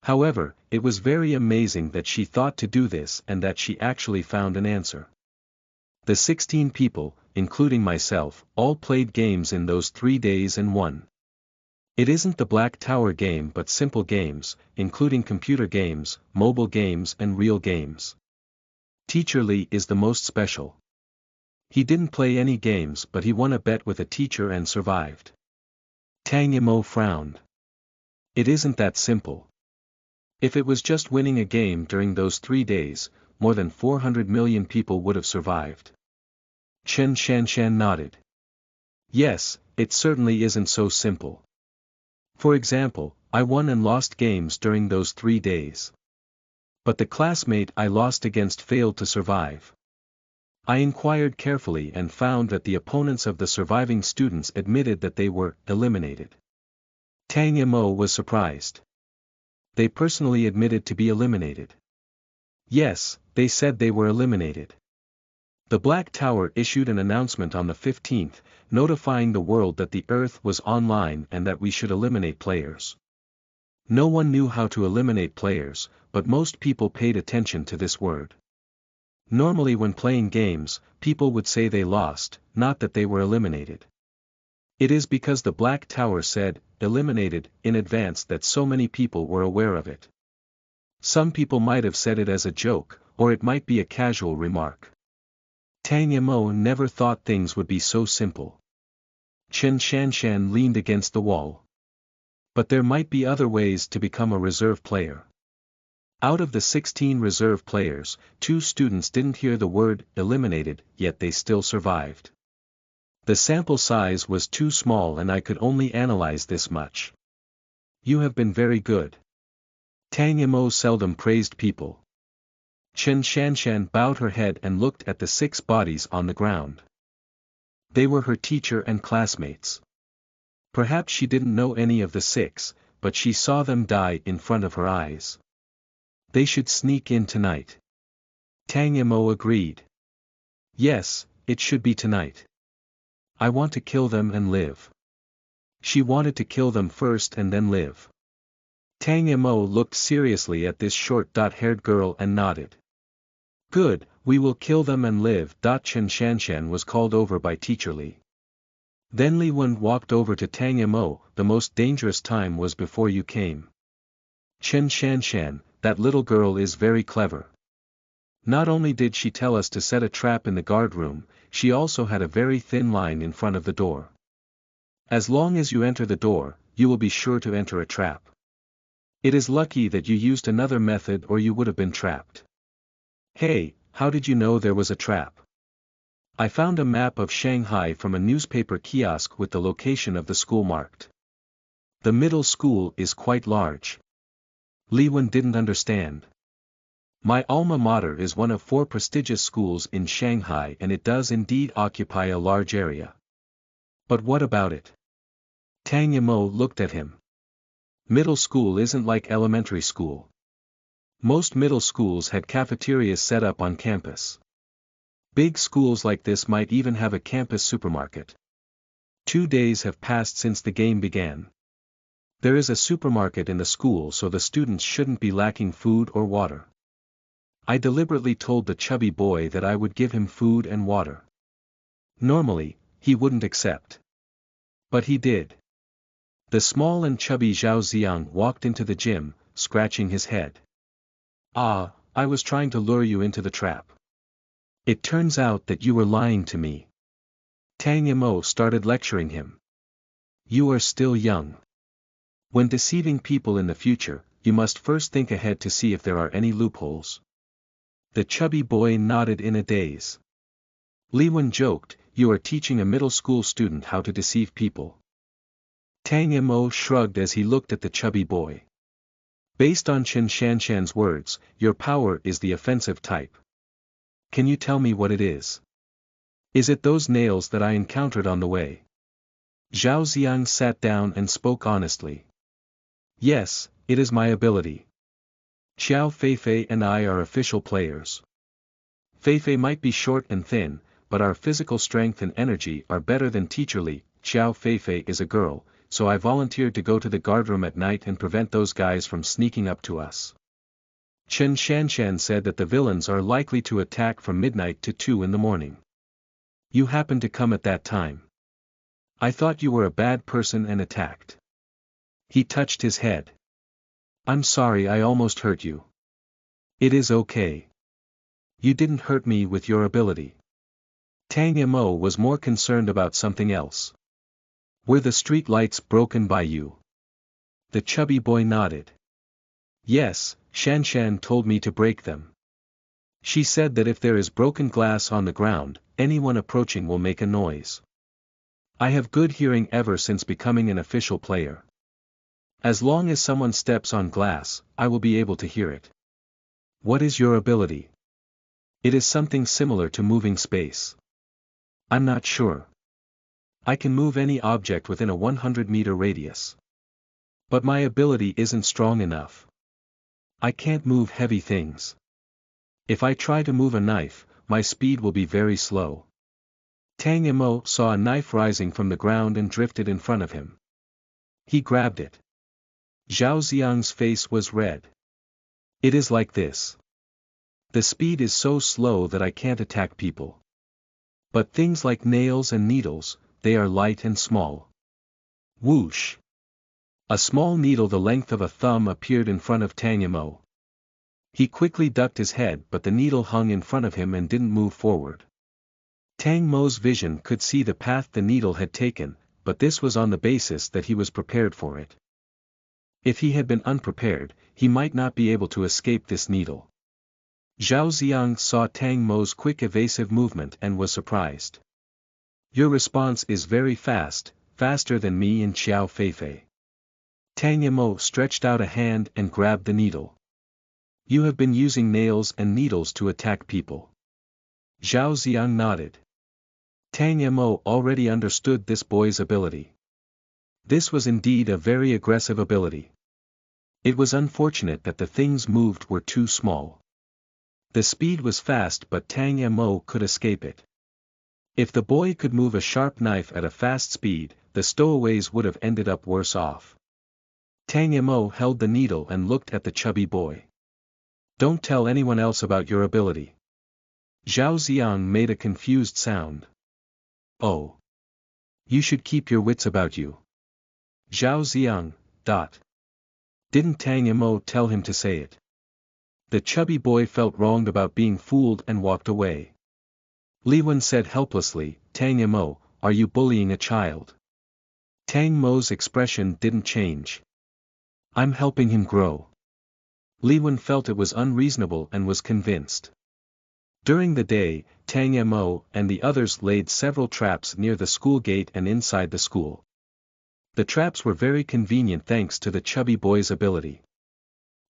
However, it was very amazing that she thought to do this and that she actually found an answer. The 16 people, including myself, all played games in those 3 days and won. It isn't the Black Tower game but simple games, including computer games, mobile games and real games. Teacher Li is the most special. He didn't play any games but he won a bet with a teacher and survived." Tang Mo frowned. "It isn't that simple. If it was just winning a game during those 3 days, more than 400 million people would have survived." Chen Shanshan nodded. "Yes, it certainly isn't so simple. For example, I won and lost games during those 3 days. But the classmate I lost against failed to survive. I inquired carefully and found that the opponents of the surviving students admitted that they were eliminated." Tang Mo was surprised. "They personally admitted to be eliminated?" "Yes, they said they were eliminated. The Black Tower issued an announcement on the 15th, notifying the world that the Earth was online and that we should eliminate players. No one knew how to eliminate players, but most people paid attention to this word. Normally when playing games, people would say they lost, not that they were eliminated. It is because the Black Tower said, eliminated, in advance that so many people were aware of it. Some people might have said it as a joke, or it might be a casual remark. Tang Yamo never thought things would be so simple. Chen Shanshan leaned against the wall. But there might be other ways to become a reserve player. Out of the 16 reserve players, 2 students didn't hear the word eliminated, yet they still survived. The sample size was too small and I could only analyze this much. You have been very good. Tang Yamo seldom praised people. Chen Shanshan bowed her head and looked at the 6 bodies on the ground. They were her teacher and classmates. Perhaps she didn't know any of the 6, but she saw them die in front of her eyes. They should sneak in tonight. Tang Yamo agreed. Yes, it should be tonight. I want to kill them and live. She wanted to kill them first and then live. Tang Yamo looked seriously at this short-haired girl and nodded. Good, we will kill them and live. Chen Shanshan was called over by Teacher Li. Then Li Wen walked over to Tang Yamo. The most dangerous time was before you came. Chen Shanshan, that little girl is very clever. Not only did she tell us to set a trap in the guard room, she also had a very thin line in front of the door. As long as you enter the door, you will be sure to enter a trap. It is lucky that you used another method or you would have been trapped. Hey, how did you know there was a trap? I found a map of Shanghai from a newspaper kiosk with the location of the school marked. The middle school is quite large. Li Wen didn't understand. My alma mater is one of 4 prestigious schools in Shanghai and it does indeed occupy a large area. But what about it? Tang Yamo looked at him. Middle school isn't like elementary school. Most middle schools had cafeterias set up on campus. Big schools like this might even have a campus supermarket. 2 days have passed since the game began. There is a supermarket in the school so the students shouldn't be lacking food or water. I deliberately told the chubby boy that I would give him food and water. Normally, he wouldn't accept. But he did. The small and chubby Zhao Ziang walked into the gym, scratching his head. Ah, I was trying to lure you into the trap. It turns out that you were lying to me. Tang Yamo started lecturing him. You are still young. When deceiving people in the future, you must first think ahead to see if there are any loopholes. The chubby boy nodded in a daze. Li Wen joked, you are teaching a middle school student how to deceive people. Tang Yamo shrugged as he looked at the chubby boy. Based on Chen Shanshan's words, your power is the offensive type. Can you tell me what it is? Is it those nails that I encountered on the way? Zhao Ziang sat down and spoke honestly. Yes, it is my ability. Xiao Feifei and I are official players. Feifei might be short and thin, but our physical strength and energy are better than Teacher Li. Xiao Feifei is a girl, so I volunteered to go to the guardroom at night and prevent those guys from sneaking up to us. Chen Shanshan said that the villains are likely to attack from midnight to 2 in the morning. You happened to come at that time. I thought you were a bad person and attacked. He touched his head. I'm sorry I almost hurt you. It is okay. You didn't hurt me with your ability. Tang Yamo was more concerned about something else. Were the street lights broken by you? The chubby boy nodded. Yes, Shanshan told me to break them. She said that if there is broken glass on the ground, anyone approaching will make a noise. I have good hearing ever since becoming an official player. As long as someone steps on glass, I will be able to hear it. What is your ability? It is something similar to moving space. I'm not sure. I can move any object within a 100-meter radius. But my ability isn't strong enough. I can't move heavy things. If I try to move a knife, my speed will be very slow. Tang Yamo saw a knife rising from the ground and drifted in front of him. He grabbed it. Zhao Xiang's face was red. It is like this. The speed is so slow that I can't attack people. But things like nails and needles, they are light and small. Whoosh! A small needle the length of a thumb appeared in front of Tang Yamo. He quickly ducked his head, but the needle hung in front of him and didn't move forward. Tang Mo's vision could see the path the needle had taken, but this was on the basis that he was prepared for it. If he had been unprepared, he might not be able to escape this needle. Zhao Xiang saw Tang Mo's quick evasive movement and was surprised. Your response is very fast, faster than me and Xiao Feifei. Tang Yamo stretched out a hand and grabbed the needle. You have been using nails and needles to attack people. Zhao Xiang nodded. Tang Yamo already understood this boy's ability. This was indeed a very aggressive ability. It was unfortunate that the things moved were too small. The speed was fast, but Tang Yamo could escape it. If the boy could move a sharp knife at a fast speed, the stowaways would have ended up worse off. Tang Yamo held the needle and looked at the chubby boy. Don't tell anyone else about your ability. Zhao Xiang made a confused sound. Oh. You should keep your wits about you. Zhao Xiang. Didn't Tang Yamo tell him to say it? The chubby boy felt wronged about being fooled and walked away. Li Wen said helplessly, Tang Yamo, are you bullying a child? Tang Mo's expression didn't change. I'm helping him grow. Li Wen felt it was unreasonable and was convinced. During the day, Tang Yamo and the others laid several traps near the school gate and inside the school. The traps were very convenient thanks to the chubby boy's ability.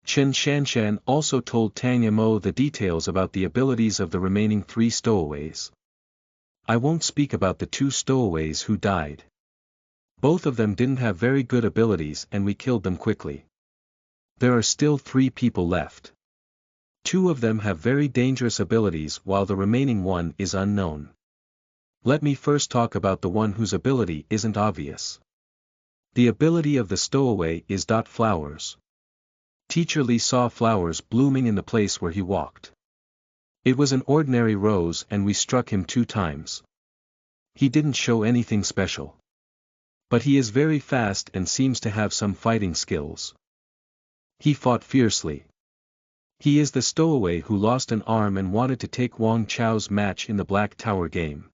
Chen Shanshan also told Tang Yamo the details about the abilities of the remaining 3 stowaways. I won't speak about the 2 stowaways who died. Both of them didn't have very good abilities and we killed them quickly. There are still 3 people left. 2 of them have very dangerous abilities while the remaining one is unknown. Let me first talk about the one whose ability isn't obvious. The ability of the stowaway is flowers. Teacher Li saw flowers blooming in the place where he walked. It was an ordinary rose and we struck him 2 times. He didn't show anything special. But he is very fast and seems to have some fighting skills. He fought fiercely. He is the stowaway who lost an arm and wanted to take Wang Chao's match in the Black Tower game.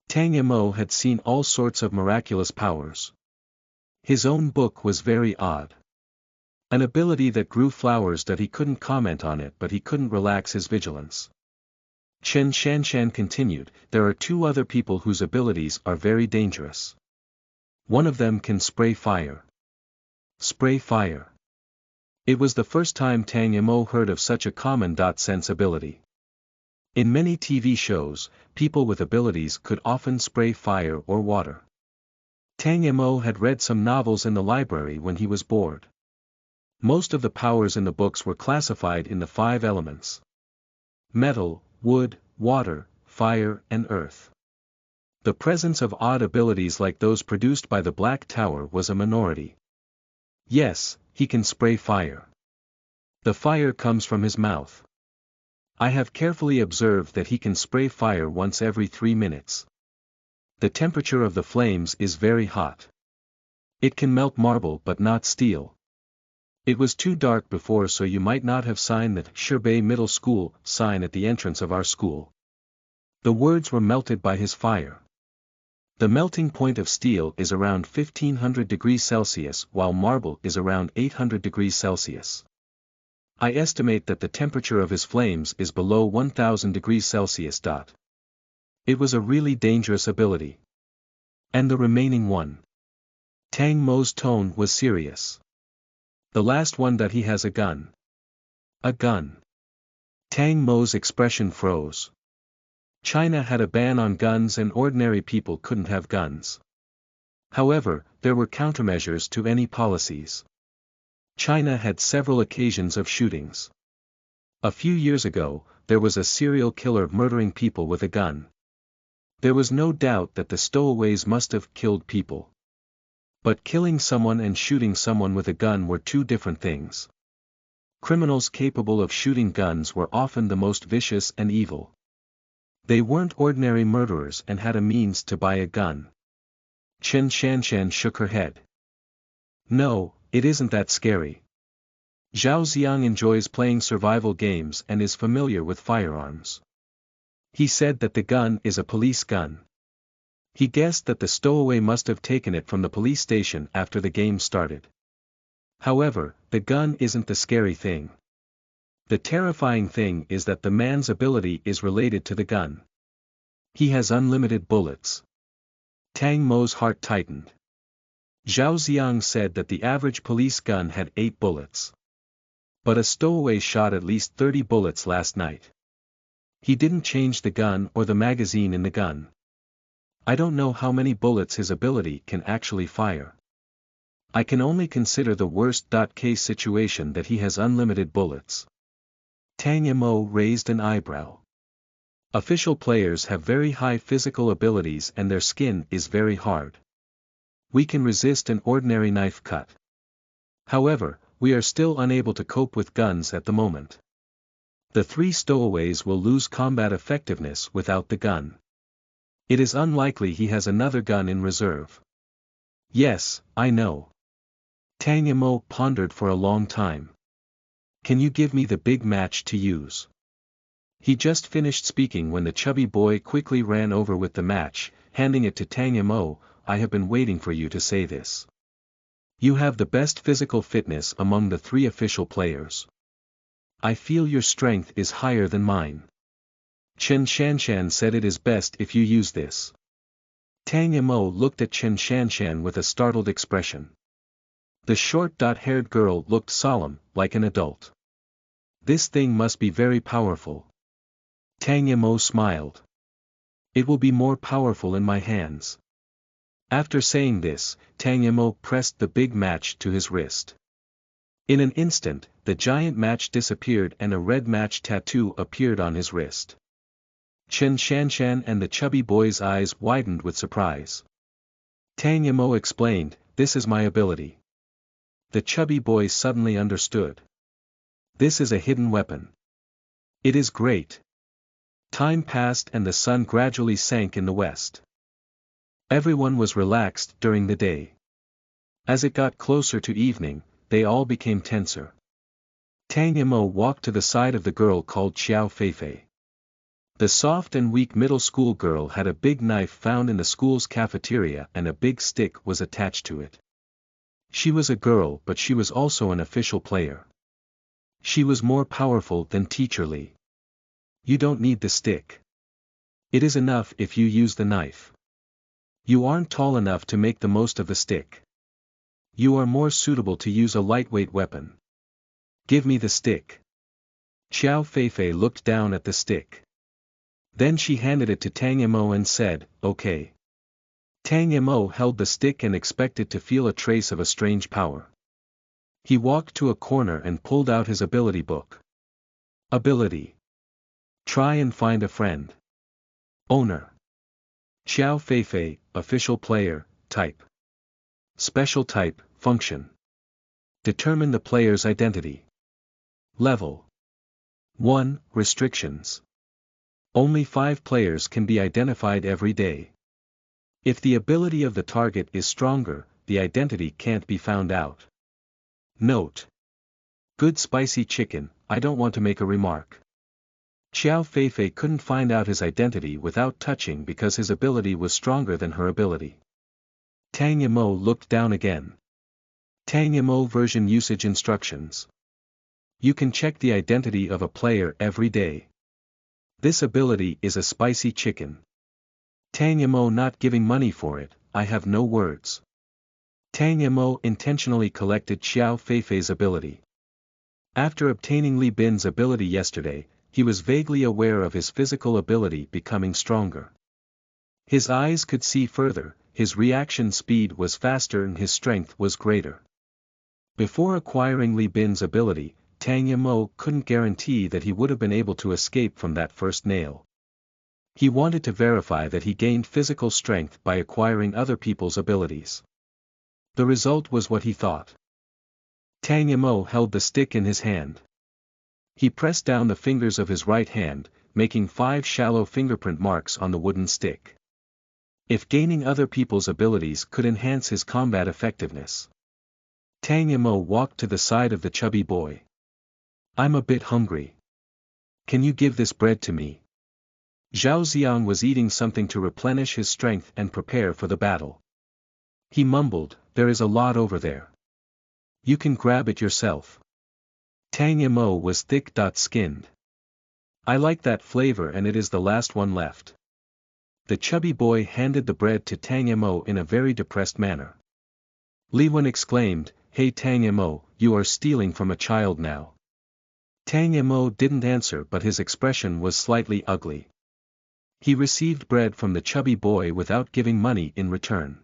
Tang Yamo had seen all sorts of miraculous powers. His own book was very odd. An ability that grew flowers that he couldn't comment on it, but he couldn't relax his vigilance. Chen Shanshan continued, there are 2 other people whose abilities are very dangerous. One of them can spray fire. Spray fire. It was the first time Tang Yamo heard of such a common sense ability. In many TV shows, people with abilities could often spray fire or water. Tang Yamo had read some novels in the library when he was bored. Most of the powers in the books were classified in the 5 elements: metal, wood, water, fire, and earth. The presence of odd abilities like those produced by the Black Tower was a minority. Yes, he can spray fire. The fire comes from his mouth. I have carefully observed that he can spray fire once every 3 minutes. The temperature of the flames is very hot. It can melt marble but not steel. It was too dark before, so you might not have signed the Sherbei Middle School sign at the entrance of our school. The words were melted by his fire. The melting point of steel is around 1500 degrees Celsius while marble is around 800 degrees Celsius. I estimate that the temperature of his flames is below 1000 degrees Celsius. It was a really dangerous ability. And the remaining one? Tang Mo's tone was serious. The last one that he has a gun. A gun. Tang Mo's expression froze. China had a ban on guns and ordinary people couldn't have guns. However, there were countermeasures to any policies. China had several occasions of shootings. A few years ago, there was a serial killer murdering people with a gun. There was no doubt that the stowaways must have killed people. But killing someone and shooting someone with a gun were two different things. Criminals capable of shooting guns were often the most vicious and evil. They weren't ordinary murderers and had a means to buy a gun. Chen Shanshan shook her head. No, it isn't that scary. Zhao Xiang enjoys playing survival games and is familiar with firearms. He said that the gun is a police gun. He guessed that the stowaway must have taken it from the police station after the game started. However, the gun isn't the scary thing. The terrifying thing is that the man's ability is related to the gun. He has unlimited bullets. Tang Mo's heart tightened. Zhao Xiang said that the average police gun had 8 bullets. But a stowaway shot at least 30 bullets last night. He didn't change the gun or the magazine in the gun. I don't know how many bullets his ability can actually fire. I can only consider the worst-case situation that he has unlimited bullets. Tang Mo raised an eyebrow. Official players have very high physical abilities and their skin is very hard. We can resist an ordinary knife cut. However, we are still unable to cope with guns at the moment. The 3 stowaways will lose combat effectiveness without the gun. It is unlikely he has another gun in reserve. Yes, I know. Tang Mo pondered for a long time. Can you give me the big match to use? He just finished speaking when the chubby boy quickly ran over with the match, handing it to Tang Mo. I have been waiting for you to say this. You have the best physical fitness among the 3 official players. I feel your strength is higher than mine. Chen Shanshan said it is best if you use this. Tang Mo looked at Chen Shanshan with a startled expression. The short-haired girl looked solemn, like an adult. This thing must be very powerful. Tang Mo smiled. It will be more powerful in my hands. After saying this, Tang Mo pressed the big match to his wrist. In an instant, the giant match disappeared and a red match tattoo appeared on his wrist. Chen Shanshan and the chubby boy's eyes widened with surprise. Tang Mo explained, this is my ability. The chubby boy suddenly understood. This is a hidden weapon. It is great. Time passed and the sun gradually sank in the west. Everyone was relaxed during the day. As it got closer to evening, they all became tenser. Tang Mo walked to the side of the girl called Xiao Feifei. The soft and weak middle school girl had a big knife found in the school's cafeteria and a big stick was attached to it. She was a girl but she was also an official player. She was more powerful than Teacher Li. You don't need the stick. It is enough if you use the knife. You aren't tall enough to make the most of the stick. You are more suitable to use a lightweight weapon. Give me the stick. Xiao Feifei looked down at the stick. Then she handed it to Tang Mo and said, okay. Tang Mo held the stick and expected to feel a trace of a strange power. He walked to a corner and pulled out his ability book. Ability. Try and find a friend. Owner. Xiao Feifei, official player, type. Special type, function. Determine the player's identity. Level. 1. Restrictions. Only 5 players can be identified every day. If the ability of the target is stronger, the identity can't be found out. Note. Good spicy chicken, I don't want to make a remark. Xiao Feifei couldn't find out his identity without touching because his ability was stronger than her ability. Tang Mo looked down again. Tang Mo version usage instructions. You can check the identity of a player every day. This ability is a spicy chicken. Tang Mo not giving money for it, I have no words. Tang Mo intentionally collected Xiao Feifei's ability. After obtaining Li Bin's ability yesterday, he was vaguely aware of his physical ability becoming stronger. His eyes could see further, his reaction speed was faster and his strength was greater. Before acquiring Li Bin's ability, Tang Mo couldn't guarantee that he would have been able to escape from that first nail. He wanted to verify that he gained physical strength by acquiring other people's abilities. The result was what he thought. Tang Yamo held the stick in his hand. He pressed down the fingers of his right hand, making 5 shallow fingerprint marks on the wooden stick. If gaining other people's abilities could enhance his combat effectiveness. Tang Yamo walked to the side of the chubby boy. I'm a bit hungry. Can you give this bread to me? Zhao Xiang was eating something to replenish his strength and prepare for the battle. He mumbled, there is a lot over there. You can grab it yourself. Tang Yamo was thick-skinned. I like that flavor and it is the last one left. The chubby boy handed the bread to Tang Yamo in a very depressed manner. Li Wen exclaimed, Hey Tang Yamo, you are stealing from a child now. Tang Yamo didn't answer but his expression was slightly ugly. He received bread from the chubby boy without giving money in return.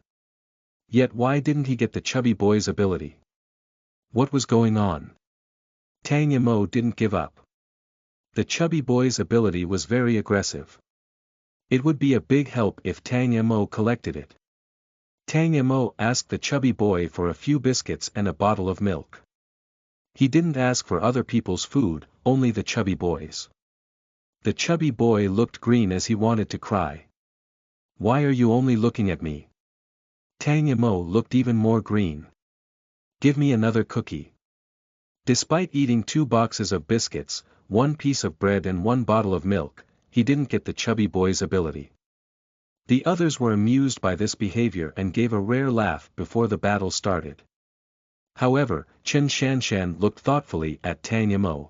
Yet why didn't he get the chubby boy's ability? What was going on? Tang Yamo didn't give up. The chubby boy's ability was very aggressive. It would be a big help if Tang Yamo collected it. Tang Yamo asked the chubby boy for a few biscuits and a bottle of milk. He didn't ask for other people's food, only the chubby boy's. The chubby boy looked green as he wanted to cry. Why are you only looking at me? Tang Yamo looked even more green. Give me another cookie. Despite eating 2 boxes of biscuits, 1 piece of bread and 1 bottle of milk, he didn't get the chubby boy's ability. The others were amused by this behavior and gave a rare laugh before the battle started. However, Chen Shanshan looked thoughtfully at Tang Yamo.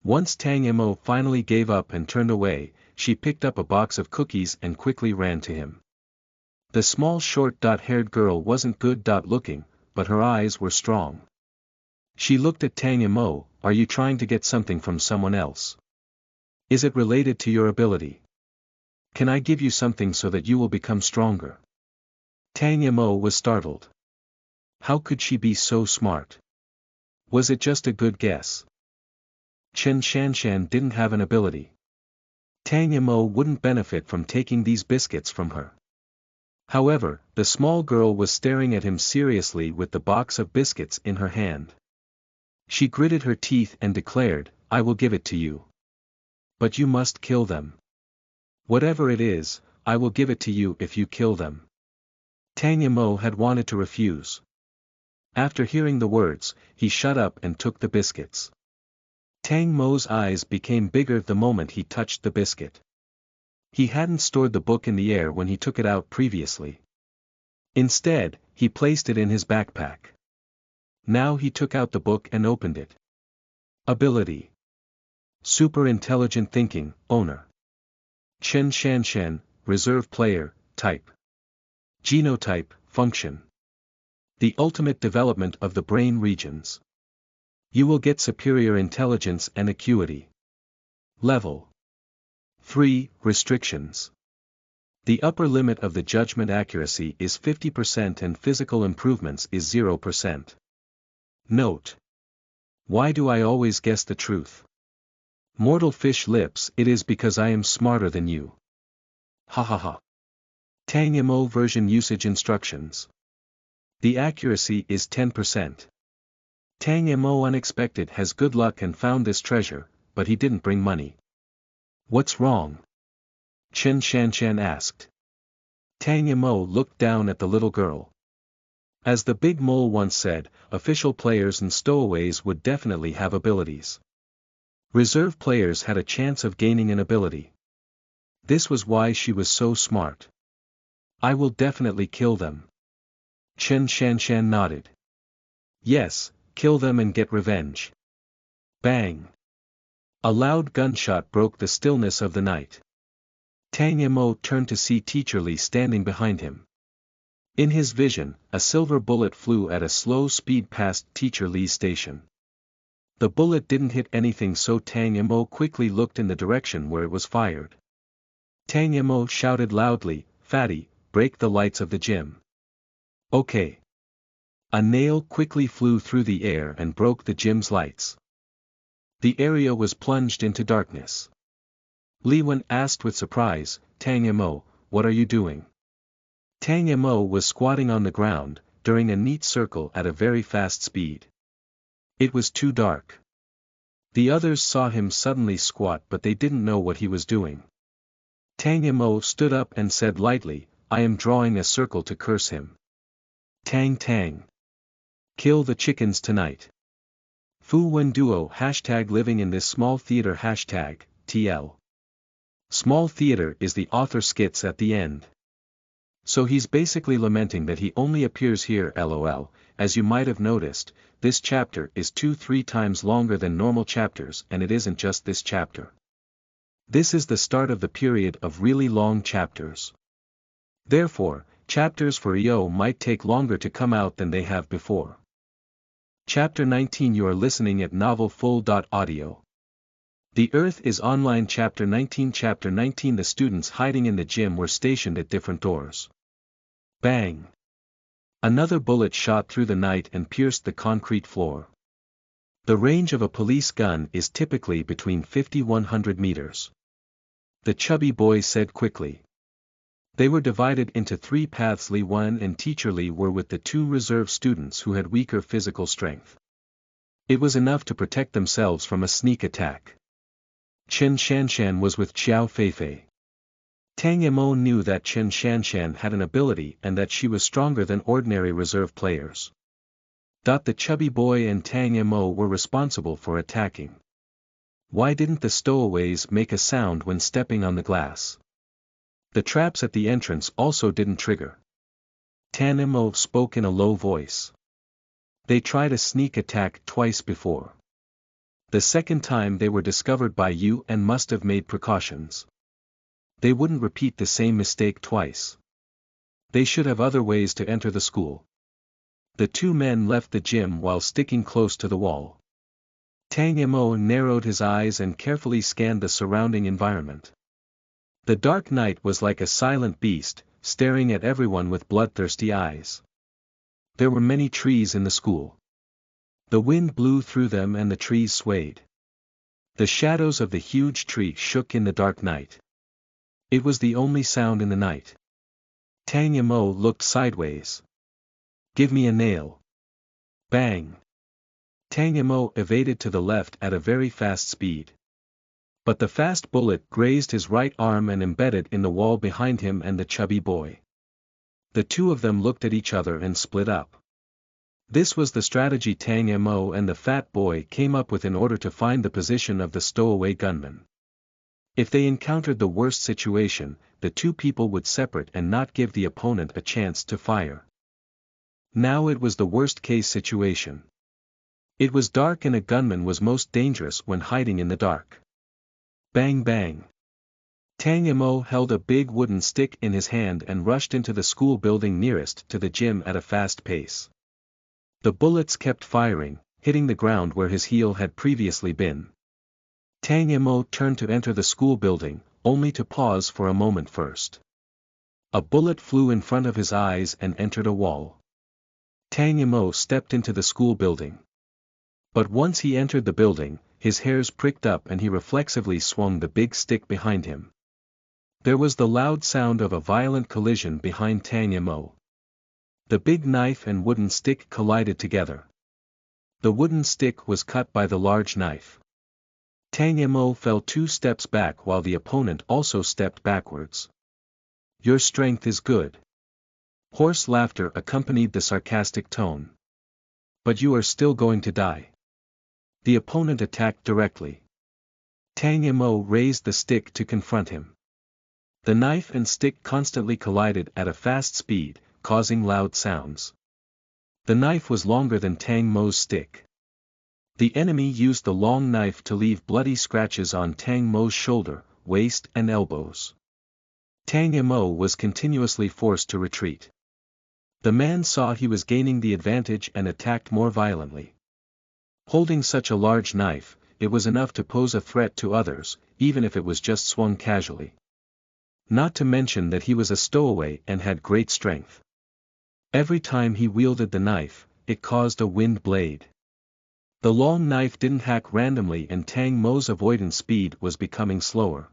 Once Tang Yamo finally gave up and turned away, she picked up a box of cookies and quickly ran to him. The small short-haired girl wasn't good-looking, but her eyes were strong. She looked at Tang Yamo, are you trying to get something from someone else? Is it related to your ability? Can I give you something so that you will become stronger? Tang Yamo was startled. How could she be so smart? Was it just a good guess? Chen Shanshan didn't have an ability. Tang Yamo wouldn't benefit from taking these biscuits from her. However, the small girl was staring at him seriously with the box of biscuits in her hand. She gritted her teeth and declared, I will give it to you. But you must kill them. Whatever it is, I will give it to you if you kill them. Tang Yamo had wanted to refuse. After hearing the words, he shut up and took the biscuits. Tang Mo's eyes became bigger the moment he touched the biscuit. He hadn't stored the book in the air when he took it out previously. Instead, he placed it in his backpack. Now he took out the book and opened it. Ability. Super Intelligent Thinking, Owner. Chen Shanshan, Reserve Player, Type. Genotype, Function. The ultimate development of the brain regions. You will get superior intelligence and acuity. Level 3. Restrictions. The upper limit of the judgment accuracy is 50% and physical improvements is 0%. Note. Why do I always guess the truth? Mortal fish lips, it is because I am smarter than you. Ha ha ha. Tang Yamo version usage instructions. The accuracy is 10%. Tang Yamo unexpected has good luck and found this treasure, but he didn't bring money. What's wrong? Chen Shanshan asked. Tang Yamo looked down at the little girl. As the big mole once said, official players and stowaways would definitely have abilities. Reserve players had a chance of gaining an ability. This was why she was so smart. I will definitely kill them. Chen Shanshan nodded. Yes, kill them and get revenge. Bang! A loud gunshot broke the stillness of the night. Tang Yamo turned to see Teacher Li standing behind him. In his vision, a silver bullet flew at a slow speed past Teacher Li's station. The bullet didn't hit anything, so Tang Yamo quickly looked in the direction where it was fired. Tang Yamo shouted loudly, Fatty, break the lights of the gym. Okay. A nail quickly flew through the air and broke the gym's lights. The area was plunged into darkness. Li Wen asked with surprise, Tang Yamo, what are you doing? Tang Yamo was squatting on the ground, during a neat circle at a very fast speed. It was too dark. The others saw him suddenly squat, but they didn't know what he was doing. Tang Mo stood up and said lightly, "I am drawing a circle to curse him. Tang Tang. Kill the chickens tonight." Fu Wen Duo # living in this small theater # TL. Small theater is the author skits at the end. So he's basically lamenting that he only appears here lol. As you might have noticed, this chapter is 2-3 times longer than normal chapters, and it isn't just this chapter. This is the start of the period of really long chapters. Therefore, chapters for EO might take longer to come out than they have before. Chapter 19. You are listening at novelfull.audio. The Earth is Online. Chapter 19. Chapter 19. The students hiding in the gym were stationed at different doors. Bang! Another bullet shot through the night and pierced the concrete floor. The range of a police gun is typically between 50-100 meters. The chubby boy said quickly. They were divided into 3 paths. Li Wen and Teacher Li were with the 2 reserve students who had weaker physical strength. It was enough to protect themselves from a sneak attack. Chen Shanshan was with Xiao Feifei. Tang Mo knew that Chen Shanshan had an ability and that she was stronger than ordinary reserve players. The chubby boy and Tang Mo were responsible for attacking. Why didn't the stowaways make a sound when stepping on the glass? The traps at the entrance also didn't trigger. Tang Mo spoke in a low voice. They tried a sneak attack twice before. The second time they were discovered by you and must have made precautions. They wouldn't repeat the same mistake twice. They should have other ways to enter the school. The 2 men left the gym while sticking close to the wall. Tang Mo narrowed his eyes and carefully scanned the surrounding environment. The dark night was like a silent beast, staring at everyone with bloodthirsty eyes. There were many trees in the school. The wind blew through them and the trees swayed. The shadows of the huge tree shook in the dark night. It was the only sound in the night. Tang Mo looked sideways. "Give me a nail." Bang! Tang Mo evaded to the left at a very fast speed. But the fast bullet grazed his right arm and embedded in the wall behind him and the chubby boy. The 2 of them looked at each other and split up. This was the strategy Tang Mo and the fat boy came up with in order to find the position of the stowaway gunman. If they encountered the worst situation, the 2 people would separate and not give the opponent a chance to fire. Now it was the worst case situation. It was dark and a gunman was most dangerous when hiding in the dark. Bang bang. Tang Mo held a big wooden stick in his hand and rushed into the school building nearest to the gym at a fast pace. The bullets kept firing, hitting the ground where his heel had previously been. Tang Mo turned to enter the school building, only to pause for a moment first. A bullet flew in front of his eyes and entered a wall. Tang Mo stepped into the school building. But once he entered the building, his hairs pricked up and he reflexively swung the big stick behind him. There was the loud sound of a violent collision behind Tang Mo. The big knife and wooden stick collided together. The wooden stick was cut by the large knife. Tang Mo fell 2 steps back while the opponent also stepped backwards. "Your strength is good." Hoarse laughter accompanied the sarcastic tone. "But you are still going to die." The opponent attacked directly. Tang Mo raised the stick to confront him. The knife and stick constantly collided at a fast speed, causing loud sounds. The knife was longer than Tang Mo's stick. The enemy used the long knife to leave bloody scratches on Tang Mo's shoulder, waist and elbows. Tang Mo was continuously forced to retreat. The man saw he was gaining the advantage and attacked more violently. Holding such a large knife, it was enough to pose a threat to others, even if it was just swung casually. Not to mention that he was a stowaway and had great strength. Every time he wielded the knife, it caused a wind blade. The long knife didn't hack randomly and Tang Mo's avoidance speed was becoming slower.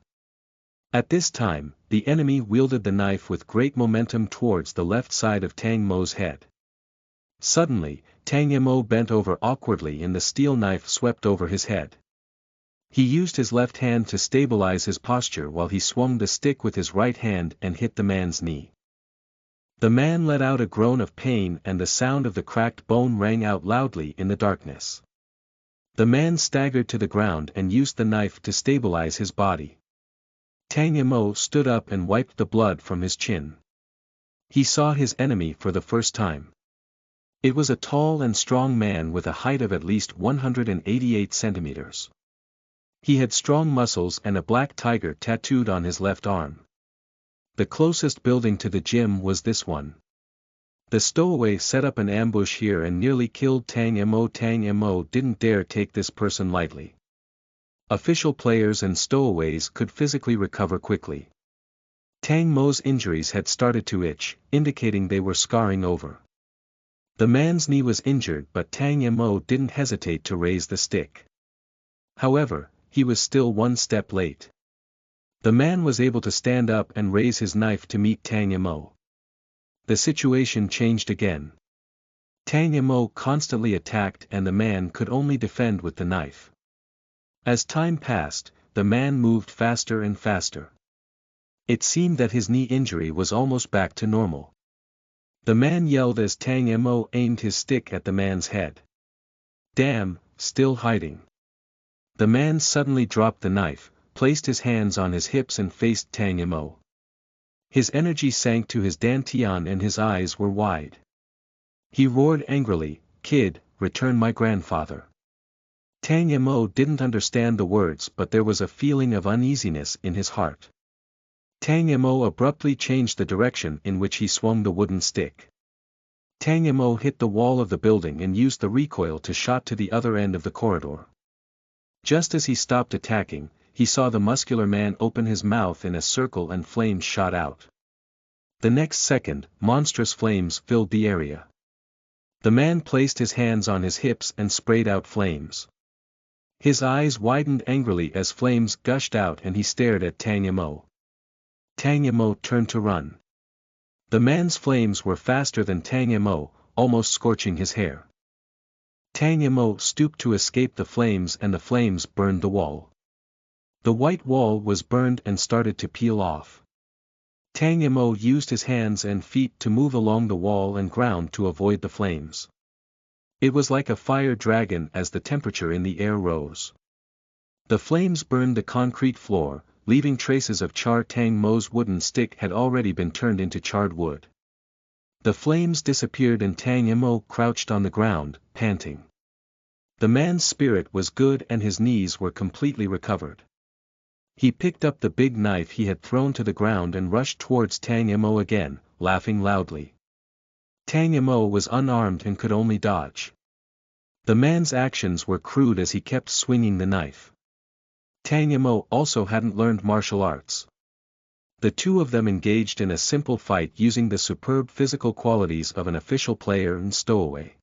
At this time, the enemy wielded the knife with great momentum towards the left side of Tang Mo's head. Suddenly, Tang Mo bent over awkwardly and the steel knife swept over his head. He used his left hand to stabilize his posture while he swung the stick with his right hand and hit the man's knee. The man let out a groan of pain and the sound of the cracked bone rang out loudly in the darkness. The man staggered to the ground and used the knife to stabilize his body. Tang Mo stood up and wiped the blood from his chin. He saw his enemy for the first time. It was a tall and strong man with a height of at least 188 centimeters. He had strong muscles and a black tiger tattooed on his left arm. The closest building to the gym was this one. The stowaway set up an ambush here and nearly killed Tang Mo. Tang Mo didn't dare take this person lightly. Official players and stowaways could physically recover quickly. Tang Mo's injuries had started to itch, indicating they were scarring over. The man's knee was injured but Tang Mo didn't hesitate to raise the stick. However, he was still one step late. The man was able to stand up and raise his knife to meet Tang Mo. The situation changed again. Tang Mo constantly attacked and the man could only defend with the knife. As time passed, the man moved faster and faster. It seemed that his knee injury was almost back to normal. The man yelled as Tang Mo aimed his stick at the man's head. "Damn, still hiding." The man suddenly dropped the knife, placed his hands on his hips and faced Tang Mo. His energy sank to his dantian and his eyes were wide. He roared angrily, "Kid, return my grandfather." Tang Mo didn't understand the words but there was a feeling of uneasiness in his heart. Tang Mo abruptly changed the direction in which he swung the wooden stick. Tang Mo hit the wall of the building and used the recoil to shot to the other end of the corridor. Just as he stopped attacking, he saw the muscular man open his mouth in a circle and flames shot out. The next second, monstrous flames filled the area. The man placed his hands on his hips and sprayed out flames. His eyes widened angrily as flames gushed out and he stared at Tang Mo. Tang Mo turned to run. The man's flames were faster than Tang Mo, almost scorching his hair. Tang Mo stooped to escape the flames and the flames burned the wall. The white wall was burned and started to peel off. Tang Mo used his hands and feet to move along the wall and ground to avoid the flames. It was like a fire dragon as the temperature in the air rose. The flames burned the concrete floor, leaving traces of char. Tang Mo's wooden stick had already been turned into charred wood. The flames disappeared and Tang Mo crouched on the ground, panting. The man's spirit was good and his knees were completely recovered. He picked up the big knife he had thrown to the ground and rushed towards Tang Mo again, laughing loudly. Tang Mo was unarmed and could only dodge. The man's actions were crude as he kept swinging the knife. Tang Mo also hadn't learned martial arts. The two of them engaged in a simple fight using the superb physical qualities of an official player and stowaway.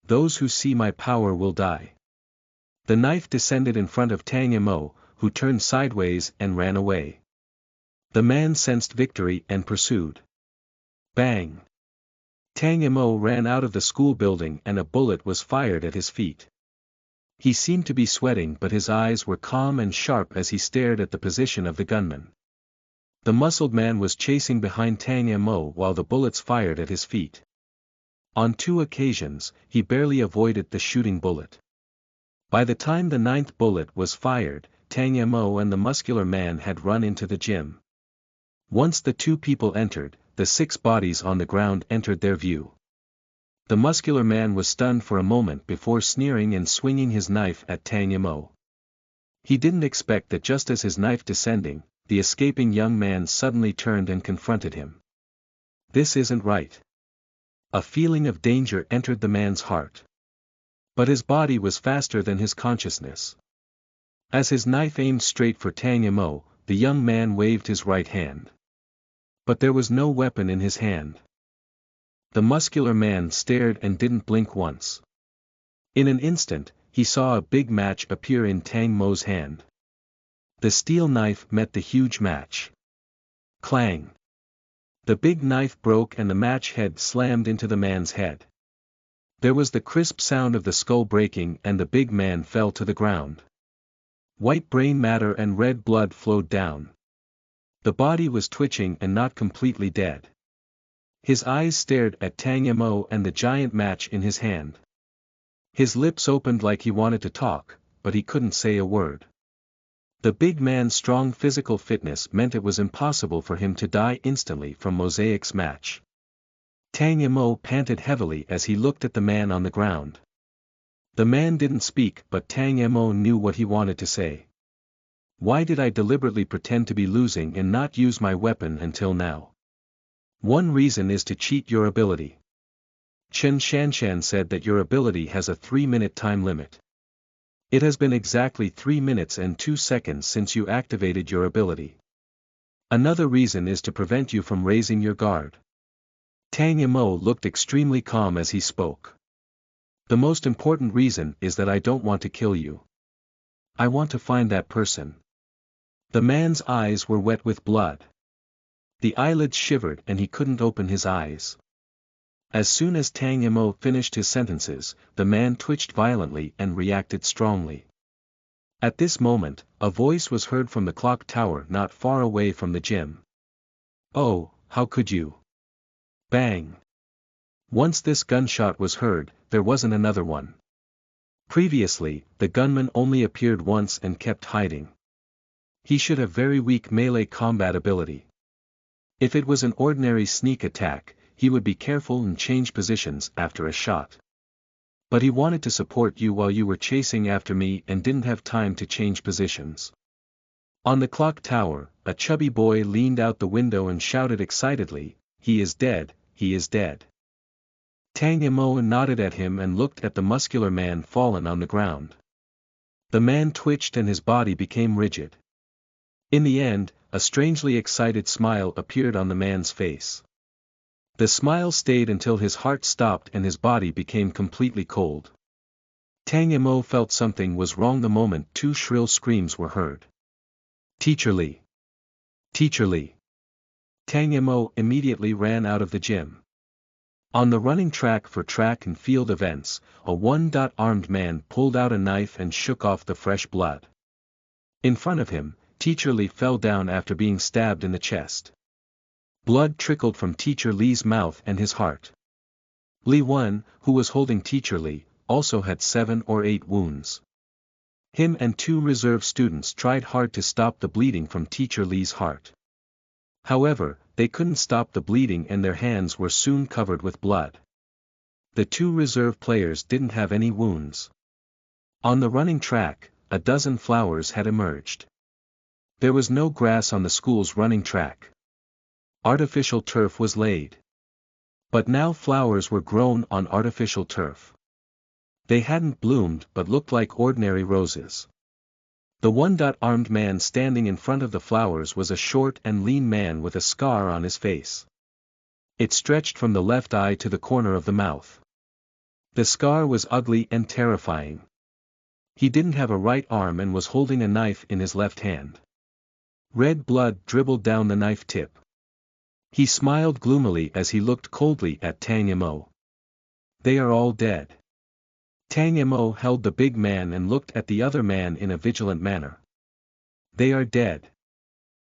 "Those who see my power will die." The knife descended in front of Tang Mo, who turned sideways and ran away. The man sensed victory and pursued. Bang! Tang Mo ran out of the school building and a bullet was fired at his feet. He seemed to be sweating but his eyes were calm and sharp as he stared at the position of the gunman. The muscled man was chasing behind Tang Mo while the bullets fired at his feet. On 2 occasions, he barely avoided the shooting bullet. By the time the 9th bullet was fired, Tang Mo and the muscular man had run into the gym. Once the 2 people entered, the 6 bodies on the ground entered their view. The muscular man was stunned for a moment before sneering and swinging his knife at Tang Mo. He didn't expect that just as his knife descending, the escaping young man suddenly turned and confronted him. This isn't right. A feeling of danger entered the man's heart. But his body was faster than his consciousness. As his knife aimed straight for Tang Mo, the young man waved his right hand. But there was no weapon in his hand. The muscular man stared and didn't blink once. In an instant, he saw a big match appear in Tang Mo's hand. The steel knife met the huge match. Clang! The big knife broke and the match head slammed into the man's head. There was the crisp sound of the skull breaking and the big man fell to the ground. White brain matter and red blood flowed down. The body was twitching and not completely dead. His eyes stared at Tang Mo and the giant match in his hand. His lips opened like he wanted to talk, but he couldn't say a word. The big man's strong physical fitness meant it was impossible for him to die instantly from Mosaic's match. Tang Mo panted heavily as he looked at the man on the ground. The man didn't speak but Tang Mo knew what he wanted to say. Why did I deliberately pretend to be losing and not use my weapon until now? One reason is to cheat your ability. Chen Shanshan said that your ability has a 3-minute time limit. It has been exactly 3 minutes and 2 seconds since you activated your ability. Another reason is to prevent you from raising your guard. Tang Mo looked extremely calm as he spoke. The most important reason is that I don't want to kill you. I want to find that person. The man's eyes were wet with blood. The eyelids shivered and he couldn't open his eyes. As soon as Tang Mo finished his sentences, the man twitched violently and reacted strongly. At this moment, a voice was heard from the clock tower not far away from the gym. Oh, how could you? Bang! Once this gunshot was heard, there wasn't another one. Previously, the gunman only appeared once and kept hiding. He should have very weak melee combat ability. If it was an ordinary sneak attack, he would be careful and change positions after a shot. But he wanted to support you while you were chasing after me and didn't have time to change positions. On the clock tower, a chubby boy leaned out the window and shouted excitedly, "He is dead, he is dead." Tang Mo nodded at him and looked at the muscular man fallen on the ground. The man twitched and his body became rigid. In the end, a strangely excited smile appeared on the man's face. The smile stayed until his heart stopped and his body became completely cold. Tang Mo felt something was wrong the moment 2 shrill screams were heard. "Teacher Li! Teacher Li!" Tang Mo immediately ran out of the gym. On the running track for track and field events, a one-armed man pulled out a knife and shook off the fresh blood. In front of him, Teacher Li fell down after being stabbed in the chest. Blood trickled from Teacher Li's mouth and his heart. Li Wen, who was holding Teacher Li, also had 7 or 8 wounds. Him and 2 reserve students tried hard to stop the bleeding from Teacher Li's heart. However, they couldn't stop the bleeding and their hands were soon covered with blood. The 2 reserve players didn't have any wounds. On the running track, a dozen flowers had emerged. There was no grass on the school's running track. Artificial turf was laid. But now flowers were grown on artificial turf. They hadn't bloomed but looked like ordinary roses. The one-armed man standing in front of the flowers was a short and lean man with a scar on his face. It stretched from the left eye to the corner of the mouth. The scar was ugly and terrifying. He didn't have a right arm and was holding a knife in his left hand. Red blood dribbled down the knife tip. He smiled gloomily as he looked coldly at Tang Mo. "They are all dead." Tang Mo held the big man and looked at the other man in a vigilant manner. "They are dead.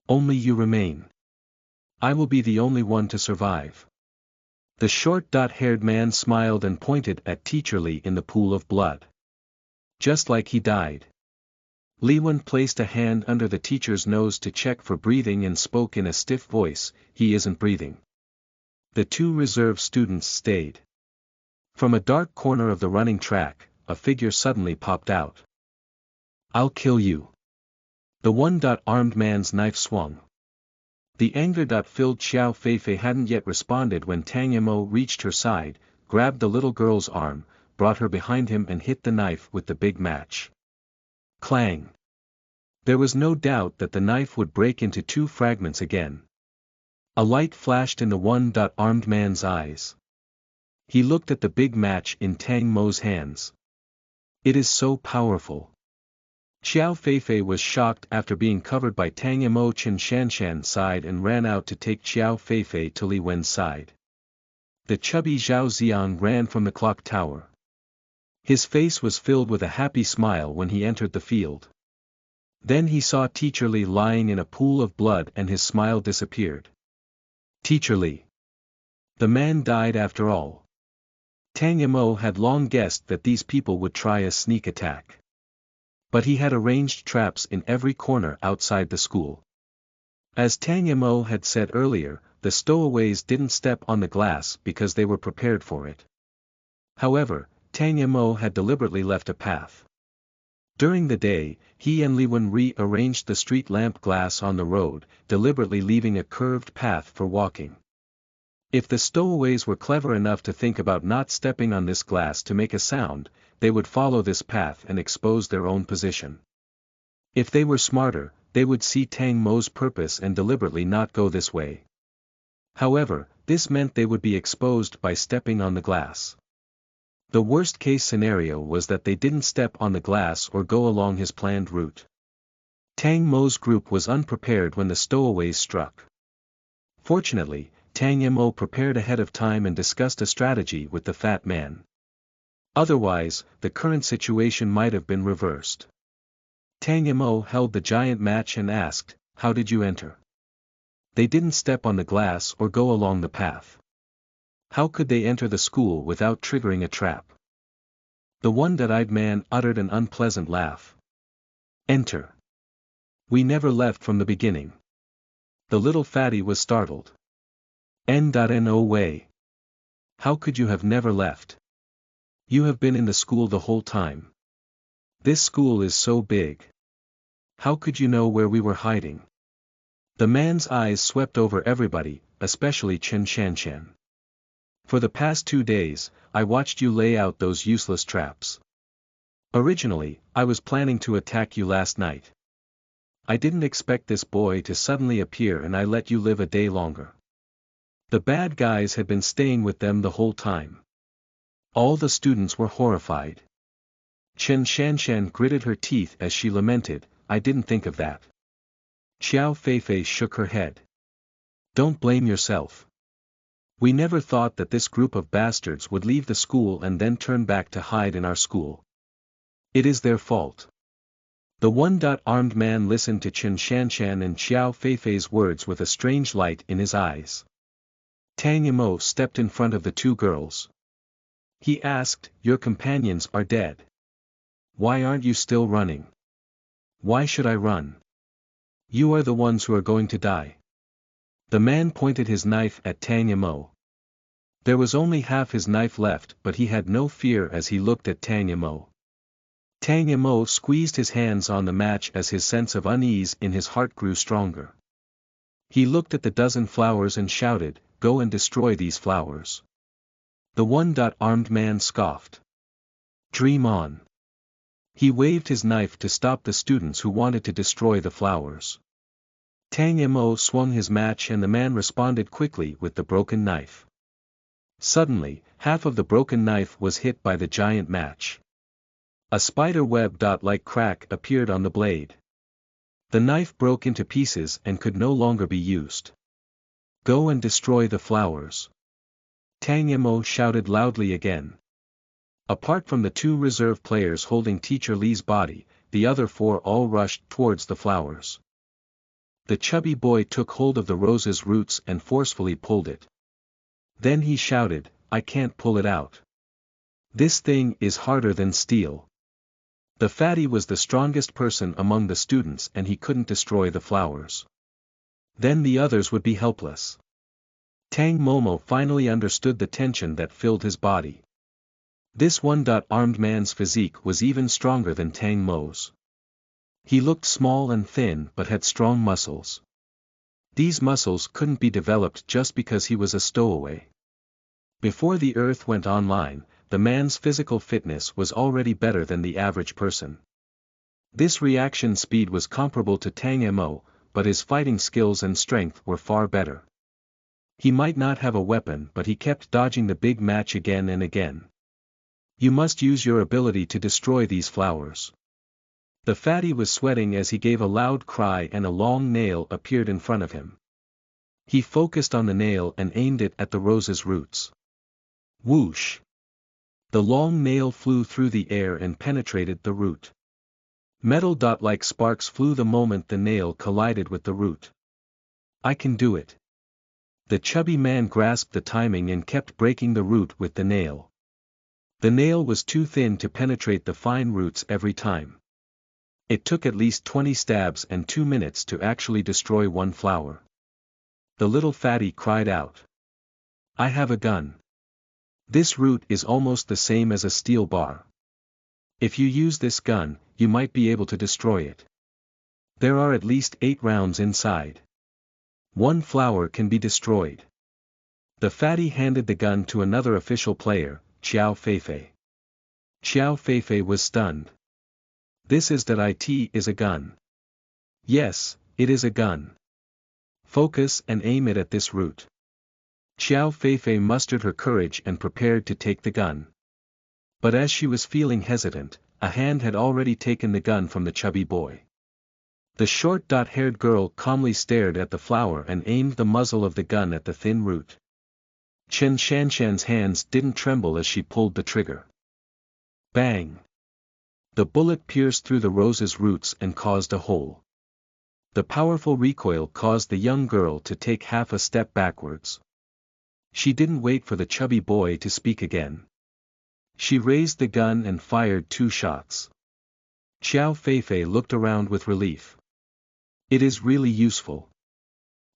Only you remain. I will be the only one to survive." The short-haired man smiled and pointed at Teacher Li in the pool of blood. "Just like he died." Li Wen placed a hand under the teacher's nose to check for breathing and spoke in a stiff voice, "He isn't breathing." The 2 reserve students stayed. From a dark corner of the running track, a figure suddenly popped out. "I'll kill you." The one-armed man's knife swung. The anger-filled Xiao Feifei hadn't yet responded when Tang Mo reached her side, grabbed the little girl's arm, brought her behind him and hit the knife with the big match. Clang! There was no doubt that the knife would break into 2 fragments again. A light flashed in the one-armed man's eyes. He looked at the big match in Tang Mo's hands. "It is so powerful." Xiao Feifei was shocked after being covered by Tang Mo. Chen Shanshan's side and ran out to take Xiao Feifei to Li Wen's side. The chubby Zhao Ziang ran from the clock tower. His face was filled with a happy smile when he entered the field. Then he saw Teacher Li lying in a pool of blood and his smile disappeared. Teacher Li. The man died after all. Tang Yamo had long guessed that these people would try a sneak attack. But he had arranged traps in every corner outside the school. As Tang Yamo had said earlier, the stowaways didn't step on the glass because they were prepared for it. However, Tang Yamo had deliberately left a path. During the day, he and Li Wen rearranged the street lamp glass on the road, deliberately leaving a curved path for walking. If the stowaways were clever enough to think about not stepping on this glass to make a sound, they would follow this path and expose their own position. If they were smarter, they would see Tang Mo's purpose and deliberately not go this way. However, this meant they would be exposed by stepping on the glass. The worst-case scenario was that they didn't step on the glass or go along his planned route. Tang Mo's group was unprepared when the stowaways struck. Fortunately, Tang Mo prepared ahead of time and discussed a strategy with the fat man. Otherwise, the current situation might have been reversed. Tang Mo held the giant match and asked, "How did you enter?" They didn't step on the glass or go along the path. How could they enter the school without triggering a trap? The one-eyed man uttered an unpleasant laugh. Enter. We never left from the beginning. The little fatty was startled. No way. How could you have never left? You have been in the school the whole time. This school is so big. How could you know where we were hiding? The man's eyes swept over everybody, especially Chen Shanshan. For the past 2 days, I watched you lay out those useless traps. Originally, I was planning to attack you last night. I didn't expect this boy to suddenly appear and I let you live a day longer. The bad guys had been staying with them the whole time. All the students were horrified. Chen Shanshan gritted her teeth as she lamented, I didn't think of that. Xiao Feifei shook her head. Don't blame yourself. We never thought that this group of bastards would leave the school and then turn back to hide in our school. It is their fault. The one-armed man listened to Chen Shanshan and Xiao Feifei's words with a strange light in his eyes. Tang Yamo stepped in front of the 2 girls. He asked, Your companions are dead. Why aren't you still running? Why should I run? You are the ones who are going to die. The man pointed his knife at Tang Yamo. There was only half his knife left but he had no fear as he looked at Tang Yamo. Tang Yamo squeezed his hands on the match as his sense of unease in his heart grew stronger. He looked at the dozen flowers and shouted, Go and destroy these flowers. The one-armed man scoffed. Dream on. He waved his knife to stop the students who wanted to destroy the flowers. Tang Yamo swung his match and the man responded quickly with the broken knife. Suddenly, half of the broken knife was hit by the giant match. A spider web-like crack appeared on the blade. The knife broke into pieces and could no longer be used. Go and destroy the flowers. Tang Yamo shouted loudly again. Apart from the 2 reserve players holding Teacher Li's body, the other 4 all rushed towards the flowers. The chubby boy took hold of the rose's roots and forcefully pulled it. Then he shouted, I can't pull it out. This thing is harder than steel. The fatty was the strongest person among the students and he couldn't destroy the flowers. Then the others would be helpless. Tang Momo finally understood the tension that filled his body. This one-armed man's physique was even stronger than Tang Mo's. He looked small and thin but had strong muscles. These muscles couldn't be developed just because he was a stowaway. Before the earth went online, the man's physical fitness was already better than the average person. This reaction speed was comparable to Tang Mo, but his fighting skills and strength were far better. He might not have a weapon but he kept dodging the big match again and again. You must use your ability to destroy these flowers. The fatty was sweating as he gave a loud cry and a long nail appeared in front of him. He focused on the nail and aimed it at the rose's roots. Whoosh! The long nail flew through the air and penetrated the root. Metal dot-like sparks flew the moment the nail collided with the root. I can do it. The chubby man grasped the timing and kept breaking the root with the nail. The nail was too thin to penetrate the fine roots every time. It took at least 20 stabs and 2 minutes to actually destroy one flower. The little fatty cried out. I have a gun. This root is almost the same as a steel bar. If you use this gun, you might be able to destroy it. There are at least 8 rounds inside. One flower can be destroyed. The fatty handed the gun to another official player, Xiao Feifei. Xiao Feifei was stunned. This is that it is a gun. Yes, it is a gun. Focus and aim it at this root. Xiao Feifei mustered her courage and prepared to take the gun. But as she was feeling hesitant, a hand had already taken the gun from the chubby boy. The short haired girl calmly stared at the flower and aimed the muzzle of the gun at the thin root. Chen Shanshan's hands didn't tremble as she pulled the trigger. Bang! The bullet pierced through the rose's roots and caused a hole. The powerful recoil caused the young girl to take half a step backwards. She didn't wait for the chubby boy to speak again. She raised the gun and fired 2 shots. Xiao Feifei looked around with relief. It is really useful.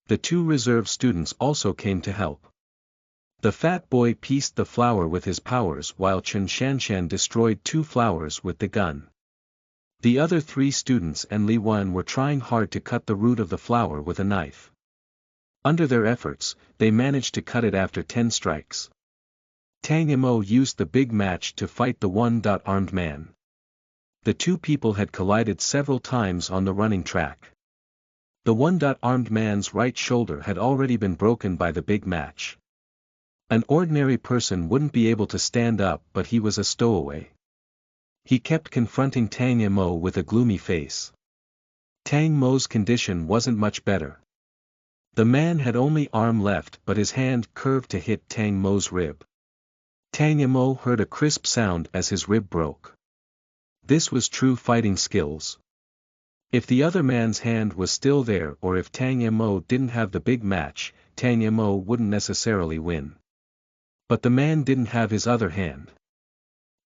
The 2 reserve students also came to help. The fat boy pieced the flower with his powers while Chen Shanshan destroyed 2 flowers with the gun. The other 3 students and Li Wen were trying hard to cut the root of the flower with a knife. Under their efforts, they managed to cut it after 10 strikes. Tang Yimou used the big match to fight the one-armed man. The 2 people had collided several times on the running track. The one-armed man's right shoulder had already been broken by the big match. An ordinary person wouldn't be able to stand up, but he was a stowaway. He kept confronting Tang Yimou with a gloomy face. Tang Mo's condition wasn't much better. The man had only arm left, but his hand curved to hit Tang Mo's rib. Tang Yimou heard a crisp sound as his rib broke. This was true fighting skills. If the other man's hand was still there, or if Tang Yimou didn't have the big match, Tang Yimou wouldn't necessarily win. But the man didn't have his other hand.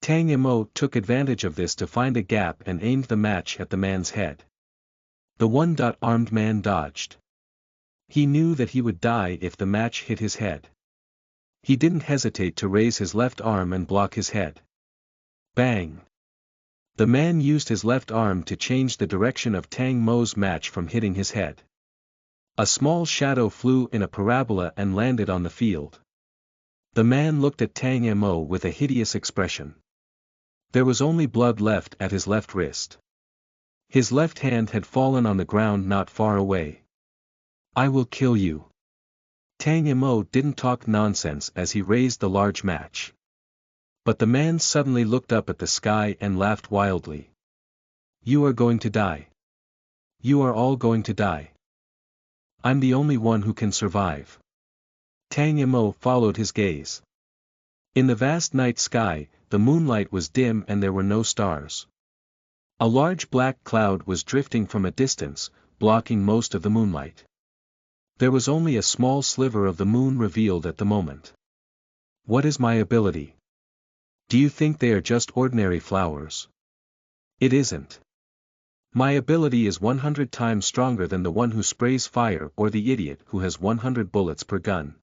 Tang Yimou took advantage of this to find a gap and aimed the match at the man's head. The one-armed man dodged. He knew that he would die if the match hit his head. He didn't hesitate to raise his left arm and block his head. Bang! The man used his left arm to change the direction of Tang Mo's match from hitting his head. A small shadow flew in a parabola and landed on the field. The man looked at Tang Yimou with a hideous expression. There was only blood left at his left wrist. His left hand had fallen on the ground not far away. I will kill you. Tang Yimou didn't talk nonsense as he raised the large match. But the man suddenly looked up at the sky and laughed wildly. You are going to die. You are all going to die. I'm the only one who can survive. Tang Yimou followed his gaze. In the vast night sky, the moonlight was dim and there were no stars. A large black cloud was drifting from a distance, blocking most of the moonlight. There was only a small sliver of the moon revealed at the moment. What is my ability? Do you think they are just ordinary flowers? It isn't. My ability is 100 times stronger than the one who sprays fire or the idiot who has 100 bullets per gun.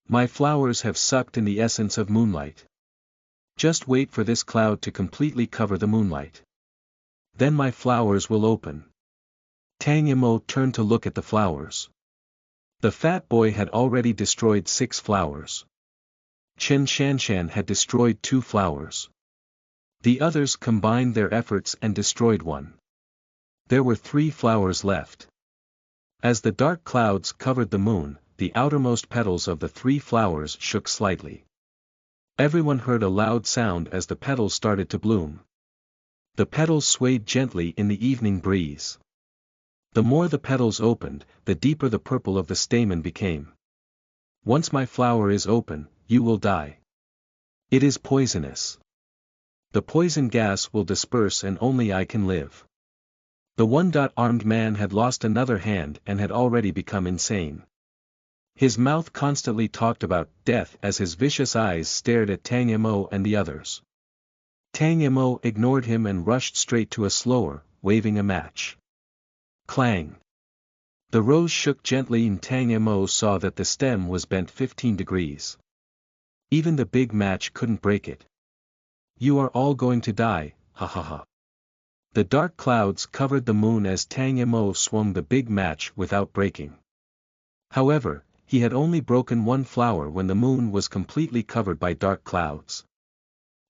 My flowers have sucked in the essence of moonlight. Just wait for this cloud to completely cover the moonlight. Then my flowers will open. Tang Yimou turned to look at the flowers. The fat boy had already destroyed 6 flowers. Chen Shanshan had destroyed 2 flowers. The others combined their efforts and destroyed 1. There were 3 flowers left. As the dark clouds covered the moon, the outermost petals of the 3 flowers shook slightly. Everyone heard a loud sound as the petals started to bloom. The petals swayed gently in the evening breeze. The more the petals opened, the deeper the purple of the stamen became. Once my flower is open, you will die. It is poisonous. The poison gas will disperse and only I can live. The one-armed man had lost another hand and had already become insane. His mouth constantly talked about death as his vicious eyes stared at Tang Mo and the others. Tang Mo ignored him and rushed straight to a slower, waving a match. Clang! The rose shook gently and Tang Mo saw that the stem was bent 15 degrees. Even the big match couldn't break it. You are all going to die, ha ha ha. The dark clouds covered the moon as Tang Mo swung the big match without breaking. However, he had only broken one flower when the moon was completely covered by dark clouds.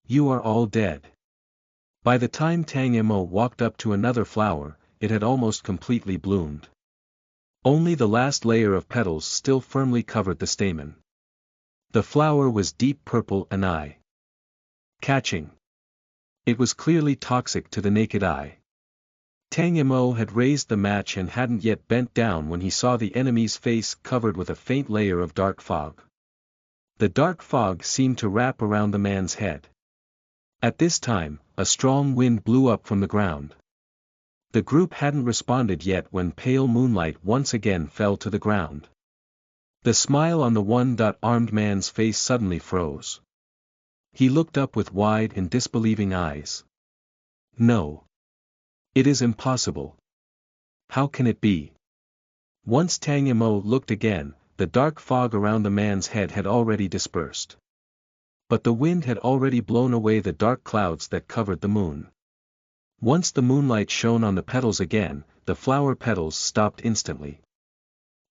You are all dead. By the time Tang Mo walked up to another flower, it had almost completely bloomed. Only the last layer of petals still firmly covered the stamen. The flower was deep purple and eye-catching. It was clearly toxic to the naked eye. Tang Mo had raised the match and hadn't yet bent down when he saw the enemy's face covered with a faint layer of dark fog. The dark fog seemed to wrap around the man's head. At this time, a strong wind blew up from the ground. The group hadn't responded yet when pale moonlight once again fell to the ground. The smile on the one-armed man's face suddenly froze. He looked up with wide and disbelieving eyes. No. It is impossible. How can it be? Once Tang Mo looked again, the dark fog around the man's head had already dispersed. But the wind had already blown away the dark clouds that covered the moon. Once the moonlight shone on the petals again, the flower petals stopped instantly.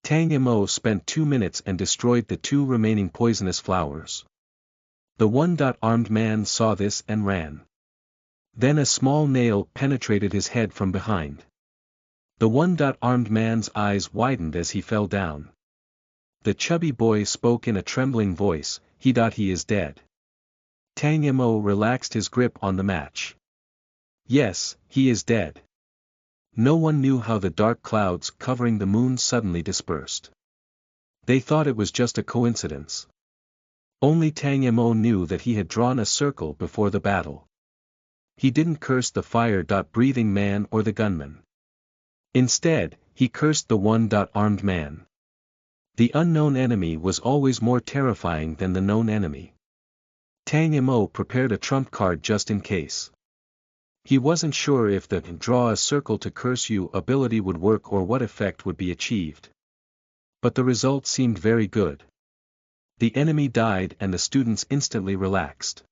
Tang Mo spent 2 minutes and destroyed the 2 remaining poisonous flowers. The one-armed man saw this and ran. Then a small nail penetrated his head from behind. The one-armed man's eyes widened as he fell down. The chubby boy spoke in a trembling voice, he is dead. Tang Mo relaxed his grip on the match. Yes, he is dead. No one knew how the dark clouds covering the moon suddenly dispersed. They thought it was just a coincidence. Only Tang Mo knew that he had drawn a circle before the battle. He didn't curse the fire-breathing man or the gunman. Instead, he cursed the one-armed man. The unknown enemy was always more terrifying than the known enemy. Tang Mo prepared a trump card just in case. He wasn't sure if the draw a circle to curse you ability would work or what effect would be achieved. But the result seemed very good. The enemy died and the students instantly relaxed.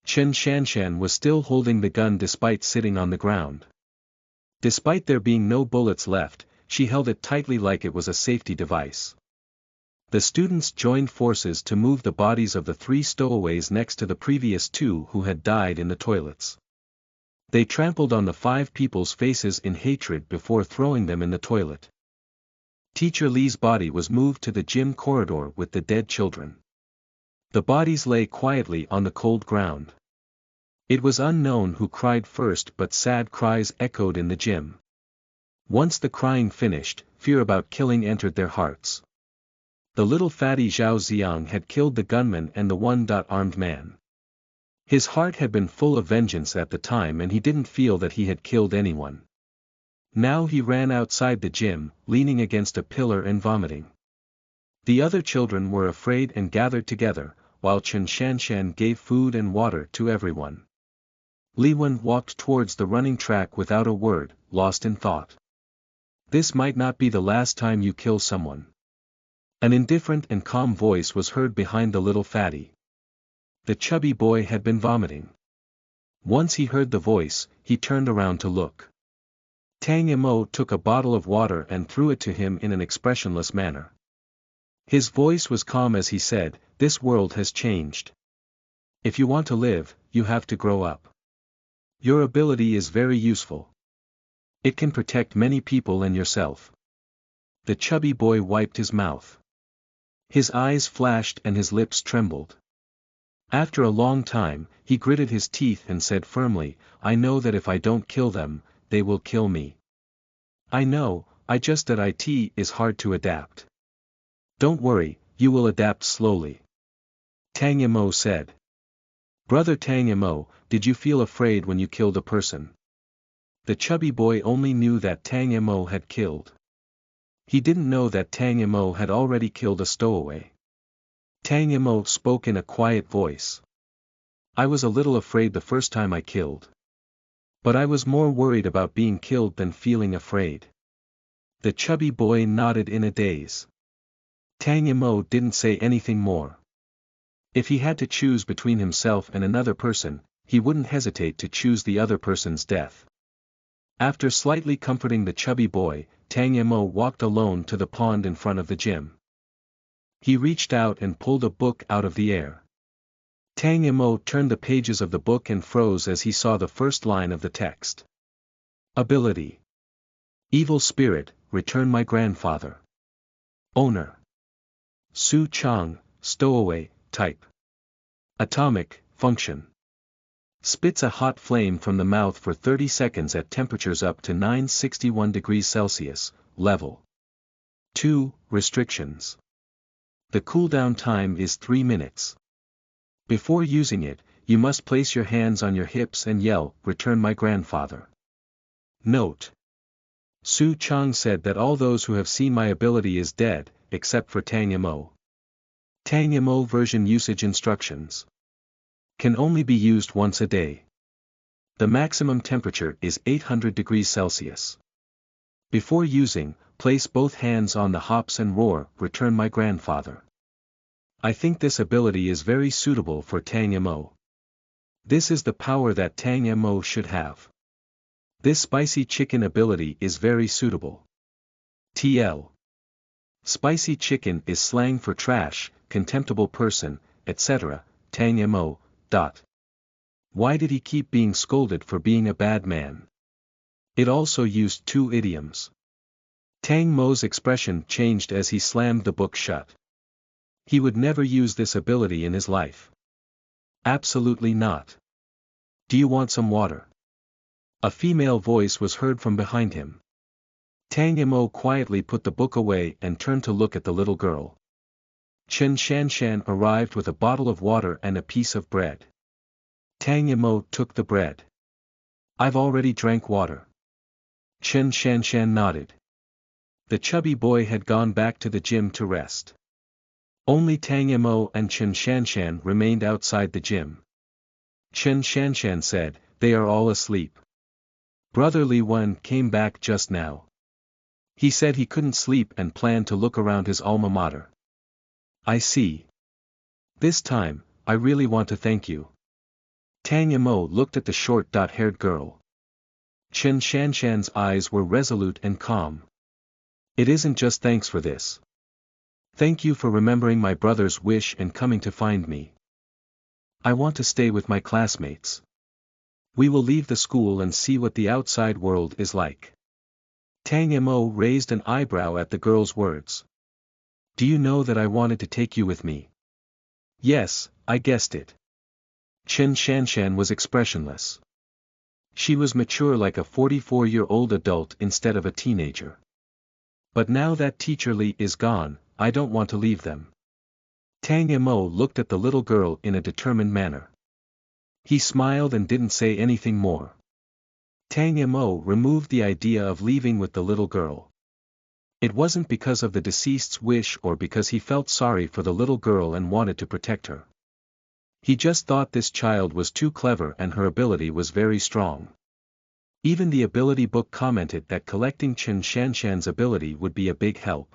Chen Shanshan was still holding the gun despite sitting on the ground. Despite there being no bullets left, she held it tightly like it was a safety device. The students joined forces to move the bodies of the 3 stowaways next to the previous 2 who had died in the toilets. They trampled on the 5 people's faces in hatred before throwing them in the toilet. Teacher Li's body was moved to the gym corridor with the dead children. The bodies lay quietly on the cold ground. It was unknown who cried first, but sad cries echoed in the gym. Once the crying finished, fear about killing entered their hearts. The little fatty Zhao Xiang had killed the gunman and the one-armed man. His heart had been full of vengeance at the time and he didn't feel that he had killed anyone. Now he ran outside the gym, leaning against a pillar and vomiting. The other children were afraid and gathered together, while Chen Shanshan gave food and water to everyone. Li Wen walked towards the running track without a word, lost in thought. This might not be the last time you kill someone. An indifferent and calm voice was heard behind the little fatty. The chubby boy had been vomiting. Once he heard the voice, he turned around to look. Tang Mo took a bottle of water and threw it to him in an expressionless manner. His voice was calm as he said, "This world has changed. If you want to live, you have to grow up. Your ability is very useful. It can protect many people and yourself." The chubby boy wiped his mouth. His eyes flashed and his lips trembled. After a long time, he gritted his teeth and said firmly, "I know that if I don't kill them, they will kill me. I know, it is hard to adapt." "Don't worry, you will adapt slowly," Tang Mo said. Brother Tang Mo, did you feel afraid when you killed a person? The chubby boy only knew that Tang Mo had killed. He didn't know that Tang Mo had already killed a stowaway. Tang Mo spoke in a quiet voice. I was a little afraid the first time I killed. But I was more worried about being killed than feeling afraid. The chubby boy nodded in a daze. Tang Mo didn't say anything more. If he had to choose between himself and another person, he wouldn't hesitate to choose the other person's death. After slightly comforting the chubby boy, Tang Mo walked alone to the pond in front of the gym. He reached out and pulled a book out of the air. Tang Mo turned the pages of the book and froze as he saw the first line of the text. Ability. Evil spirit, return my grandfather. Owner. Su Chang, stowaway, type. Atomic, function. Spits a hot flame from the mouth for 30 seconds at temperatures up to 961 degrees Celsius, level 2, restrictions. The cooldown time is 3 minutes. Before using it, you must place your hands on your hips and yell, return my grandfather. Note. Su Chang said that all those who have seen my ability is dead, except for Tang Mo. Tang Mo version usage instructions. Can only be used once a day. The maximum temperature is 800 degrees Celsius. Before using, place both hands on the hops and roar, return my grandfather. I think this ability is very suitable for Tang Mo. This is the power that Tang Mo should have. This spicy chicken ability is very suitable. TL. Spicy chicken is slang for trash, contemptible person, etc. Tang Mo. Why did he keep being scolded for being a bad man? It also used two idioms. Tang Mo's expression changed as he slammed the book shut. He would never use this ability in his life. Absolutely not. Do you want some water? A female voice was heard from behind him. Tang Mo quietly put the book away and turned to look at the little girl. Chen Shanshan arrived with a bottle of water and a piece of bread. Tang Mo took the bread. I've already drank water. Chen Shanshan nodded. The chubby boy had gone back to the gym to rest. Only Tang Mo and Chen Shanshan remained outside the gym. Chen Shanshan said, they are all asleep. Brother Li Wen came back just now. He said he couldn't sleep and planned to look around his alma mater. I see. This time, I really want to thank you. Tang Mo looked at the short-haired girl. Chen Shanshan's eyes were resolute and calm. It isn't just thanks for this. Thank you for remembering my brother's wish and coming to find me. I want to stay with my classmates. We will leave the school and see what the outside world is like. Tang Mo raised an eyebrow at the girl's words. Do you know that I wanted to take you with me? Yes, I guessed it. Chen Shanshan was expressionless. She was mature like a 44-year-old adult instead of a teenager. But now that Teacher Li is gone, I don't want to leave them. Tang Mo looked at the little girl in a determined manner. He smiled and didn't say anything more. Tang Mo removed the idea of leaving with the little girl. It wasn't because of the deceased's wish or because he felt sorry for the little girl and wanted to protect her. He just thought this child was too clever and her ability was very strong. Even the ability book commented that collecting Chen Shanshan's ability would be a big help.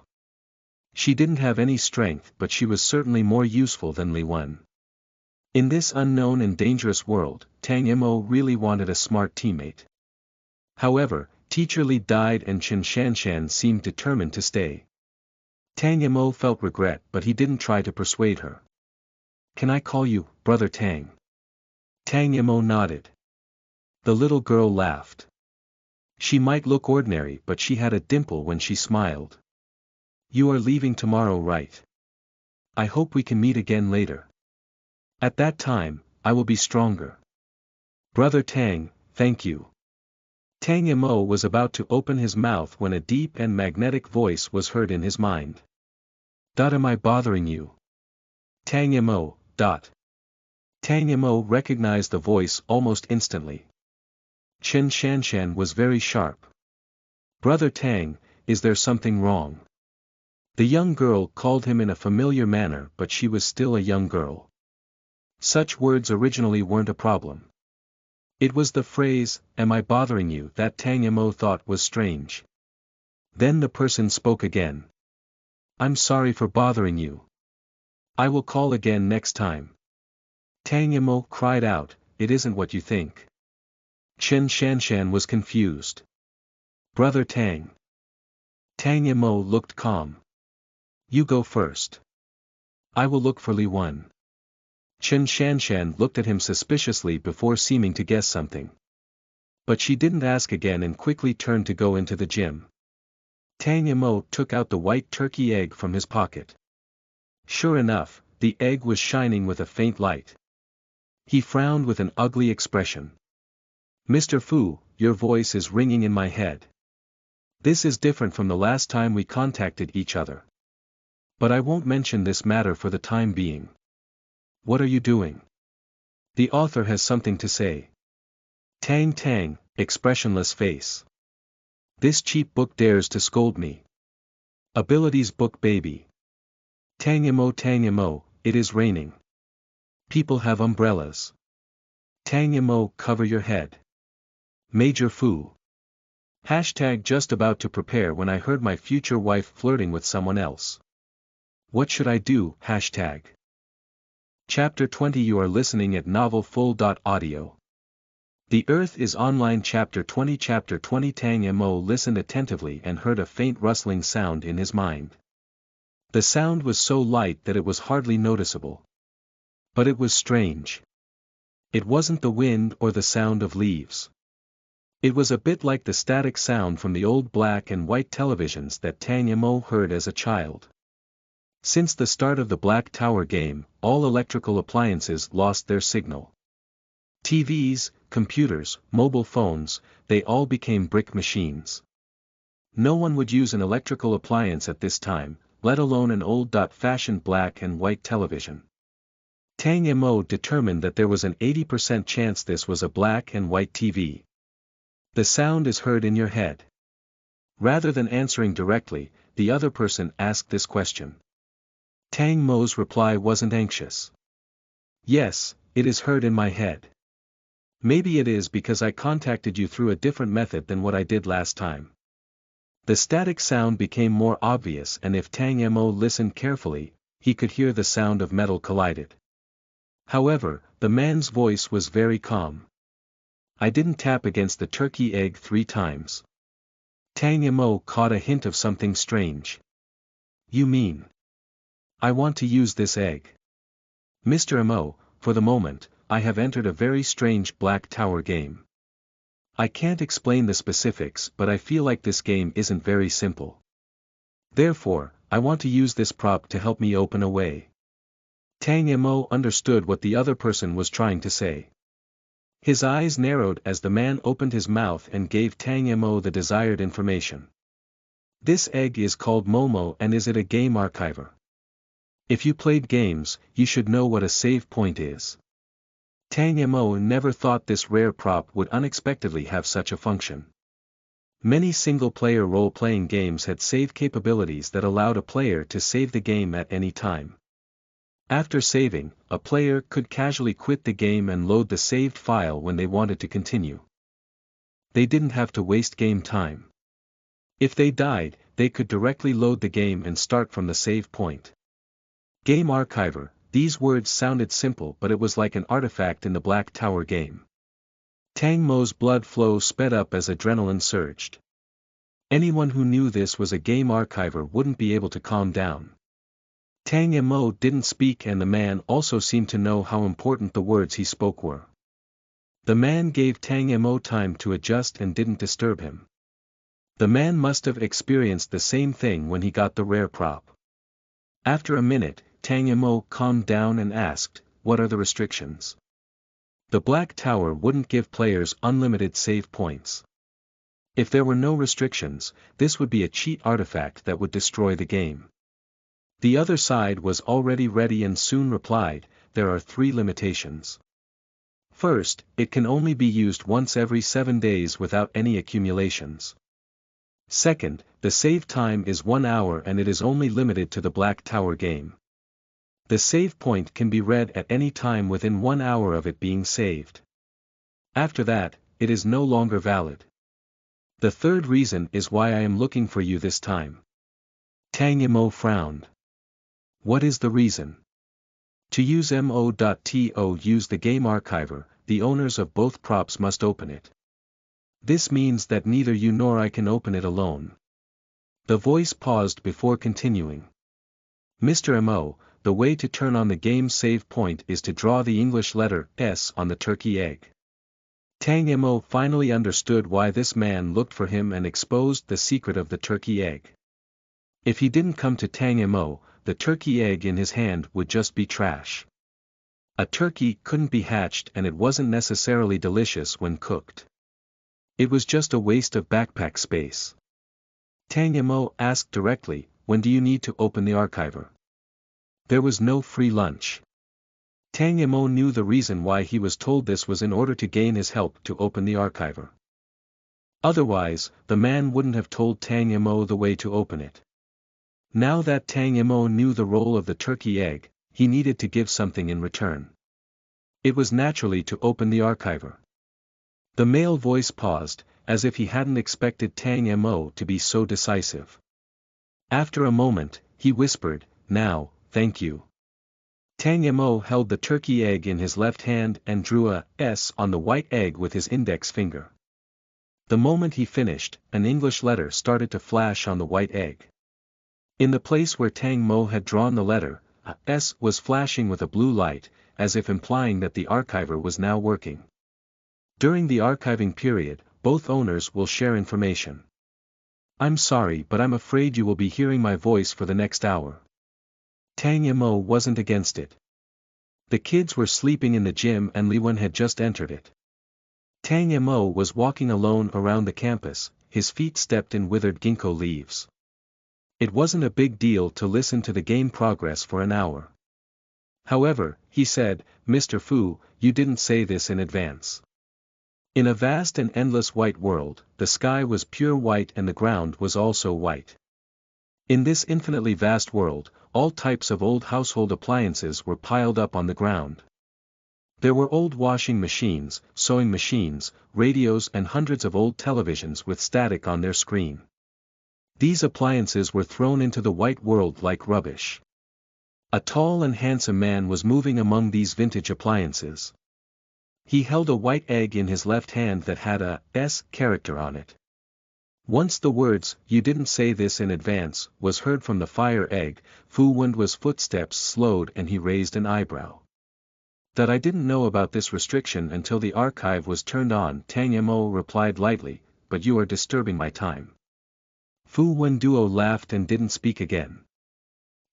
She didn't have any strength but she was certainly more useful than Li Wen. In this unknown and dangerous world, Tang Mo really wanted a smart teammate. However, Teacher Li died and Chen Shanshan seemed determined to stay. Tang Mo felt regret but he didn't try to persuade her. Can I call you, Brother Tang? Tang Mo nodded. The little girl laughed. She might look ordinary but she had a dimple when she smiled. You are leaving tomorrow, right? I hope we can meet again later. At that time, I will be stronger. Brother Tang, thank you. Tang Mo was about to open his mouth when a deep and magnetic voice was heard in his mind. Am I bothering you? Tang Mo. Tang Mo recognized the voice almost instantly. Chen Shanshan was very sharp. "Brother Tang, is there something wrong?" The young girl called him in a familiar manner, but she was still a young girl. Such words originally weren't a problem. It was the phrase, "Am I bothering you?" that Tang Mo thought was strange. Then the person spoke again. "I'm sorry for bothering you. I will call again next time." Tang Mo cried out, "It isn't what you think." Chen Shanshan was confused. "Brother Tang." Tang Mo looked calm. "You go first. I will look for Li Wen." Chen Shanshan looked at him suspiciously before seeming to guess something. But she didn't ask again and quickly turned to go into the gym. Tang Mo took out the white turkey egg from his pocket. Sure enough, the egg was shining with a faint light. He frowned with an ugly expression. "Mr. Fu, your voice is ringing in my head. This is different from the last time we contacted each other. But I won't mention this matter for the time being. What are you doing?" "The author has something to say." Tang, expressionless face. "This cheap book dares to scold me. Abilities book baby. Tang Mo, it is raining. People have umbrellas. Tang Mo, cover your head. Major Fu. Hashtag just about to prepare when I heard my future wife flirting with someone else. What should I do? Hashtag. Chapter 20. You are listening at novelfull.audio. The Earth is Online. Chapter 20. Chapter 20. Tang Mo listened attentively and heard a faint rustling sound in his mind. The sound was so light that it was hardly noticeable. But it was strange. It wasn't the wind or the sound of leaves. It was a bit like the static sound from the old black and white televisions that Tang Mo heard as a child. Since the start of the Black Tower game, all electrical appliances lost their signal. TVs, computers, mobile phones, they all became brick machines. No one would use an electrical appliance at this time, let alone an old-fashioned black and white television. Tang Mo determined that there was an 80% chance this was a black and white TV. The sound is heard in your head. Rather than answering directly, the other person asked this question. Tang Mo's reply wasn't anxious. "Yes, it is heard in my head. Maybe it is because I contacted you through a different method than what I did last time." The static sound became more obvious, and if Tang Mo listened carefully, he could hear the sound of metal collided. However, the man's voice was very calm. "I didn't tap against the turkey egg 3 times. Tang Mo caught a hint of something strange. "You mean? I want to use this egg. Mr. Mo, for the moment, I have entered a very strange Black Tower game. I can't explain the specifics, but I feel like this game isn't very simple. Therefore, I want to use this prop to help me open a way." Tang Mo understood what the other person was trying to say. His eyes narrowed as the man opened his mouth and gave Tang Mo the desired information. "This egg is called Momo and is it a game archiver? If you played games, you should know what a save point is." Tang Mo never thought this rare prop would unexpectedly have such a function. Many single-player role-playing games had save capabilities that allowed a player to save the game at any time. After saving, a player could casually quit the game and load the saved file when they wanted to continue. They didn't have to waste game time. If they died, they could directly load the game and start from the save point. Game archiver, these words sounded simple, but it was like an artifact in the Black Tower game. Tang Mo's blood flow sped up as adrenaline surged. Anyone who knew this was a game archiver wouldn't be able to calm down. Tang Mo didn't speak, and the man also seemed to know how important the words he spoke were. The man gave Tang Mo time to adjust and didn't disturb him. The man must have experienced the same thing when he got the rare prop. After a minute, Tang Mo calmed down and asked, "What are the restrictions?" The Black Tower wouldn't give players unlimited save points. If there were no restrictions, this would be a cheat artifact that would destroy the game. The other side was already ready and soon replied, there are 3 limitations. First, it can only be used once every 7 days without any accumulations. Second, the save time is 1 hour and it is only limited to the Black Tower game. The save point can be read at any time within 1 hour of it being saved. After that, it is no longer valid. The third reason is why I am looking for you this time. Tang Mo frowned. What is the reason? To use mo.to use the game archiver, the owners of both props must open it. This means that neither you nor I can open it alone. The voice paused before continuing. Mr. Mo, the way to turn on the game's save point is to draw the English letter S on the turkey egg. Tang Mo finally understood why this man looked for him and exposed the secret of the turkey egg. If he didn't come to Tang Mo, the turkey egg in his hand would just be trash. A turkey couldn't be hatched and it wasn't necessarily delicious when cooked. It was just a waste of backpack space. Tang Mo asked directly, when do you need to open the archiver? There was no free lunch. Tang Mo knew the reason why he was told this was in order to gain his help to open the archiver. Otherwise, the man wouldn't have told Tang Mo the way to open it. Now that Tang Mo knew the role of the turkey egg, he needed to give something in return. It was naturally to open the archiver. The male voice paused, as if he hadn't expected Tang Mo to be so decisive. After a moment, he whispered, now, thank you. Tang Mo held the turkey egg in his left hand and drew a S on the white egg with his index finger. The moment he finished, an English letter started to flash on the white egg. In the place where Tang Mo had drawn the letter, a S was flashing with a blue light, as if implying that the archiver was now working. During the archiving period, both owners will share information. I'm sorry, but I'm afraid you will be hearing my voice for the next hour. Tang Mo wasn't against it. The kids were sleeping in the gym and Li Wen had just entered it. Tang Mo was walking alone around the campus, his feet stepped in withered ginkgo leaves. It wasn't a big deal to listen to the game progress for an hour. However, he said, Mr. Fu, you didn't say this in advance. In a vast and endless white world, the sky was pure white and the ground was also white. In this infinitely vast world, all types of old household appliances were piled up on the ground. There were old washing machines, sewing machines, radios and hundreds of old televisions with static on their screen. These appliances were thrown into the white world like rubbish. A tall and handsome man was moving among these vintage appliances. He held a white egg in his left hand that had a S character on it. Once the words, you didn't say this in advance, was heard from the fire egg, Fu Wen's footsteps slowed and he raised an eyebrow. That I didn't know about this restriction until the archive was turned on, Tang Mo replied lightly, but you are disturbing my time. Fu Wen Duo laughed and didn't speak again.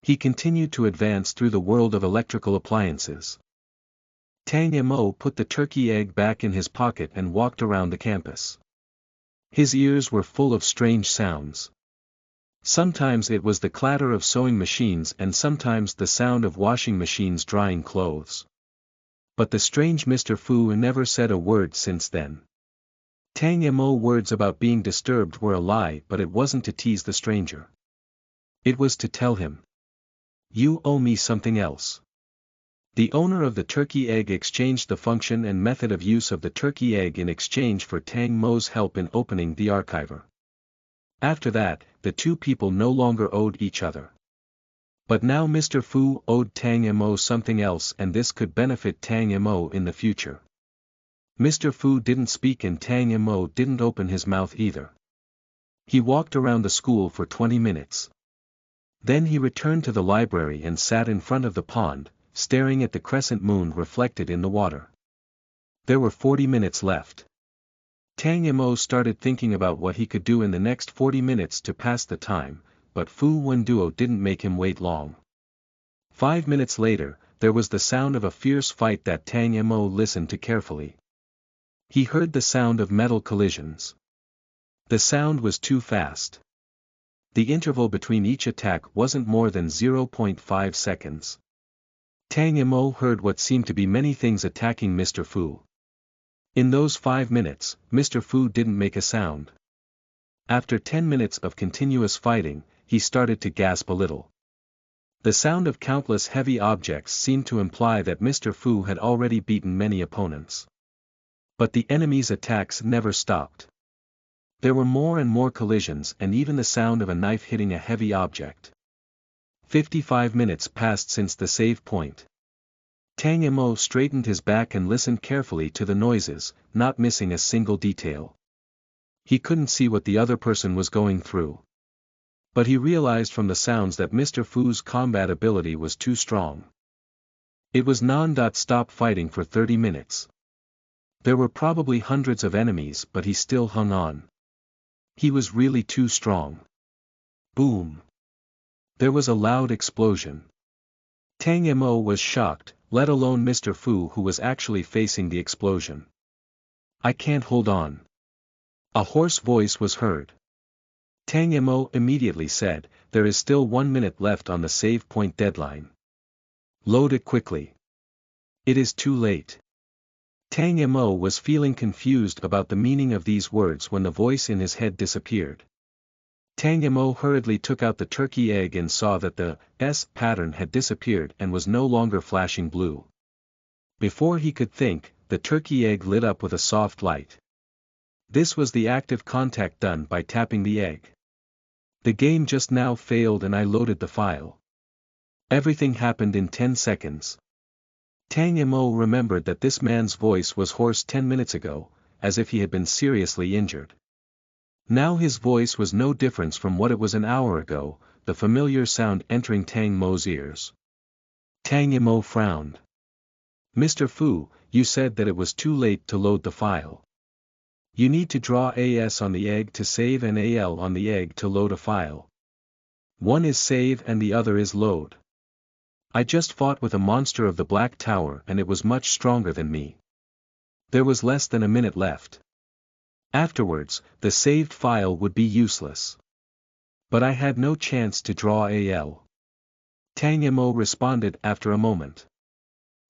He continued to advance through the world of electrical appliances. Tang Mo put the turkey egg back in his pocket and walked around the campus. His ears were full of strange sounds. Sometimes it was the clatter of sewing machines and sometimes the sound of washing machines drying clothes. But the strange Mr. Fu never said a word since then. Tang Mo's words about being disturbed were a lie, but it wasn't to tease the stranger. It was to tell him. You owe me something else. The owner of the turkey egg exchanged the function and method of use of the turkey egg in exchange for Tang Mo's help in opening the archiver. After that, the two people no longer owed each other. But now Mr. Fu owed Tang Mo something else and this could benefit Tang Mo in the future. Mr. Fu didn't speak and Tang Mo didn't open his mouth either. He walked around the school for 20 minutes. Then he returned to the library and sat in front of the pond, staring at the crescent moon reflected in the water. There were 40 minutes left. Tang Mo started thinking about what he could do in the next 40 minutes to pass the time, but Fu Wen Duo didn't make him wait long. 5 minutes later, there was the sound of a fierce fight that Tang Mo listened to carefully. He heard the sound of metal collisions. The sound was too fast. The interval between each attack wasn't more than 0.5 seconds. Tang Mo heard what seemed to be many things attacking Mr. Fu. In those 5 minutes, Mr. Fu didn't make a sound. After 10 minutes of continuous fighting, he started to gasp a little. The sound of countless heavy objects seemed to imply that Mr. Fu had already beaten many opponents. But the enemy's attacks never stopped. There were more and more collisions and even the sound of a knife hitting a heavy object. 55 minutes passed since the save point. Tang Mo straightened his back and listened carefully to the noises, not missing a single detail. He couldn't see what the other person was going through. But he realized from the sounds that Mr. Fu's combat ability was too strong. It was non-stop fighting for 30 minutes. There were probably hundreds of enemies but he still hung on. He was really too strong. Boom! There was a loud explosion. Tang Mo was shocked, let alone Mr. Fu who was actually facing the explosion. "I can't hold on." A hoarse voice was heard. Tang Mo immediately said, "There is still 1 minute left on the save point deadline. Load it quickly. It is too late." Tang Mo was feeling confused about the meaning of these words when the voice in his head disappeared. Tang Mo hurriedly took out the turkey egg and saw that the S pattern had disappeared and was no longer flashing blue. Before he could think, the turkey egg lit up with a soft light. This was the active contact done by tapping the egg. "The game just now failed and I loaded the file. Everything happened in 10 seconds. Tang Mo remembered that this man's voice was hoarse 10 minutes ago, as if he had been seriously injured. Now his voice was no different from what it was an hour ago, the familiar sound entering Tang Mo's ears. Tang Mo frowned. "Mr. Fu, you said that it was too late to load the file. You need to draw AS on the egg to save and AL on the egg to load a file. One is save and the other is load. I just fought with a monster of the Black Tower and it was much stronger than me. There was less than a minute left. Afterwards, the saved file would be useless. But I had no chance to draw AL." Tang Mo responded after a moment.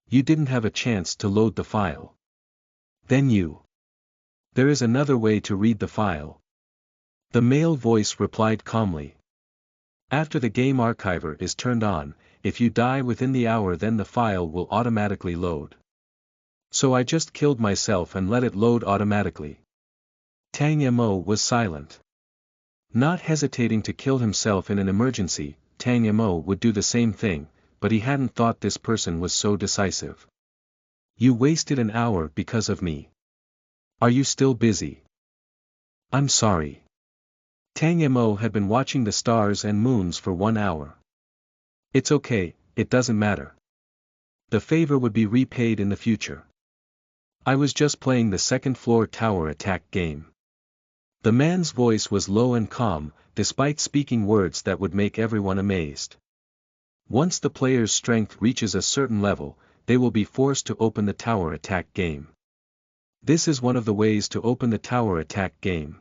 "You didn't have a chance to load the file. Then you. There is another way to read the file." The male voice replied calmly. "After the game archiver is turned on, if you die within the hour then the file will automatically load. So I just killed myself and let it load automatically." Tang Mo was silent. Not hesitating to kill himself in an emergency, Tang Mo would do the same thing, but he hadn't thought this person was so decisive. "You wasted an hour because of me. Are you still busy?" "I'm sorry." Tang Mo had been watching the stars and moons for 1 hour. "It's okay, it doesn't matter. The favor would be repaid in the future. I was just playing the second-floor tower attack game." The man's voice was low and calm, despite speaking words that would make everyone amazed. "Once the player's strength reaches a certain level, they will be forced to open the tower attack game. This is one of the ways to open the tower attack game.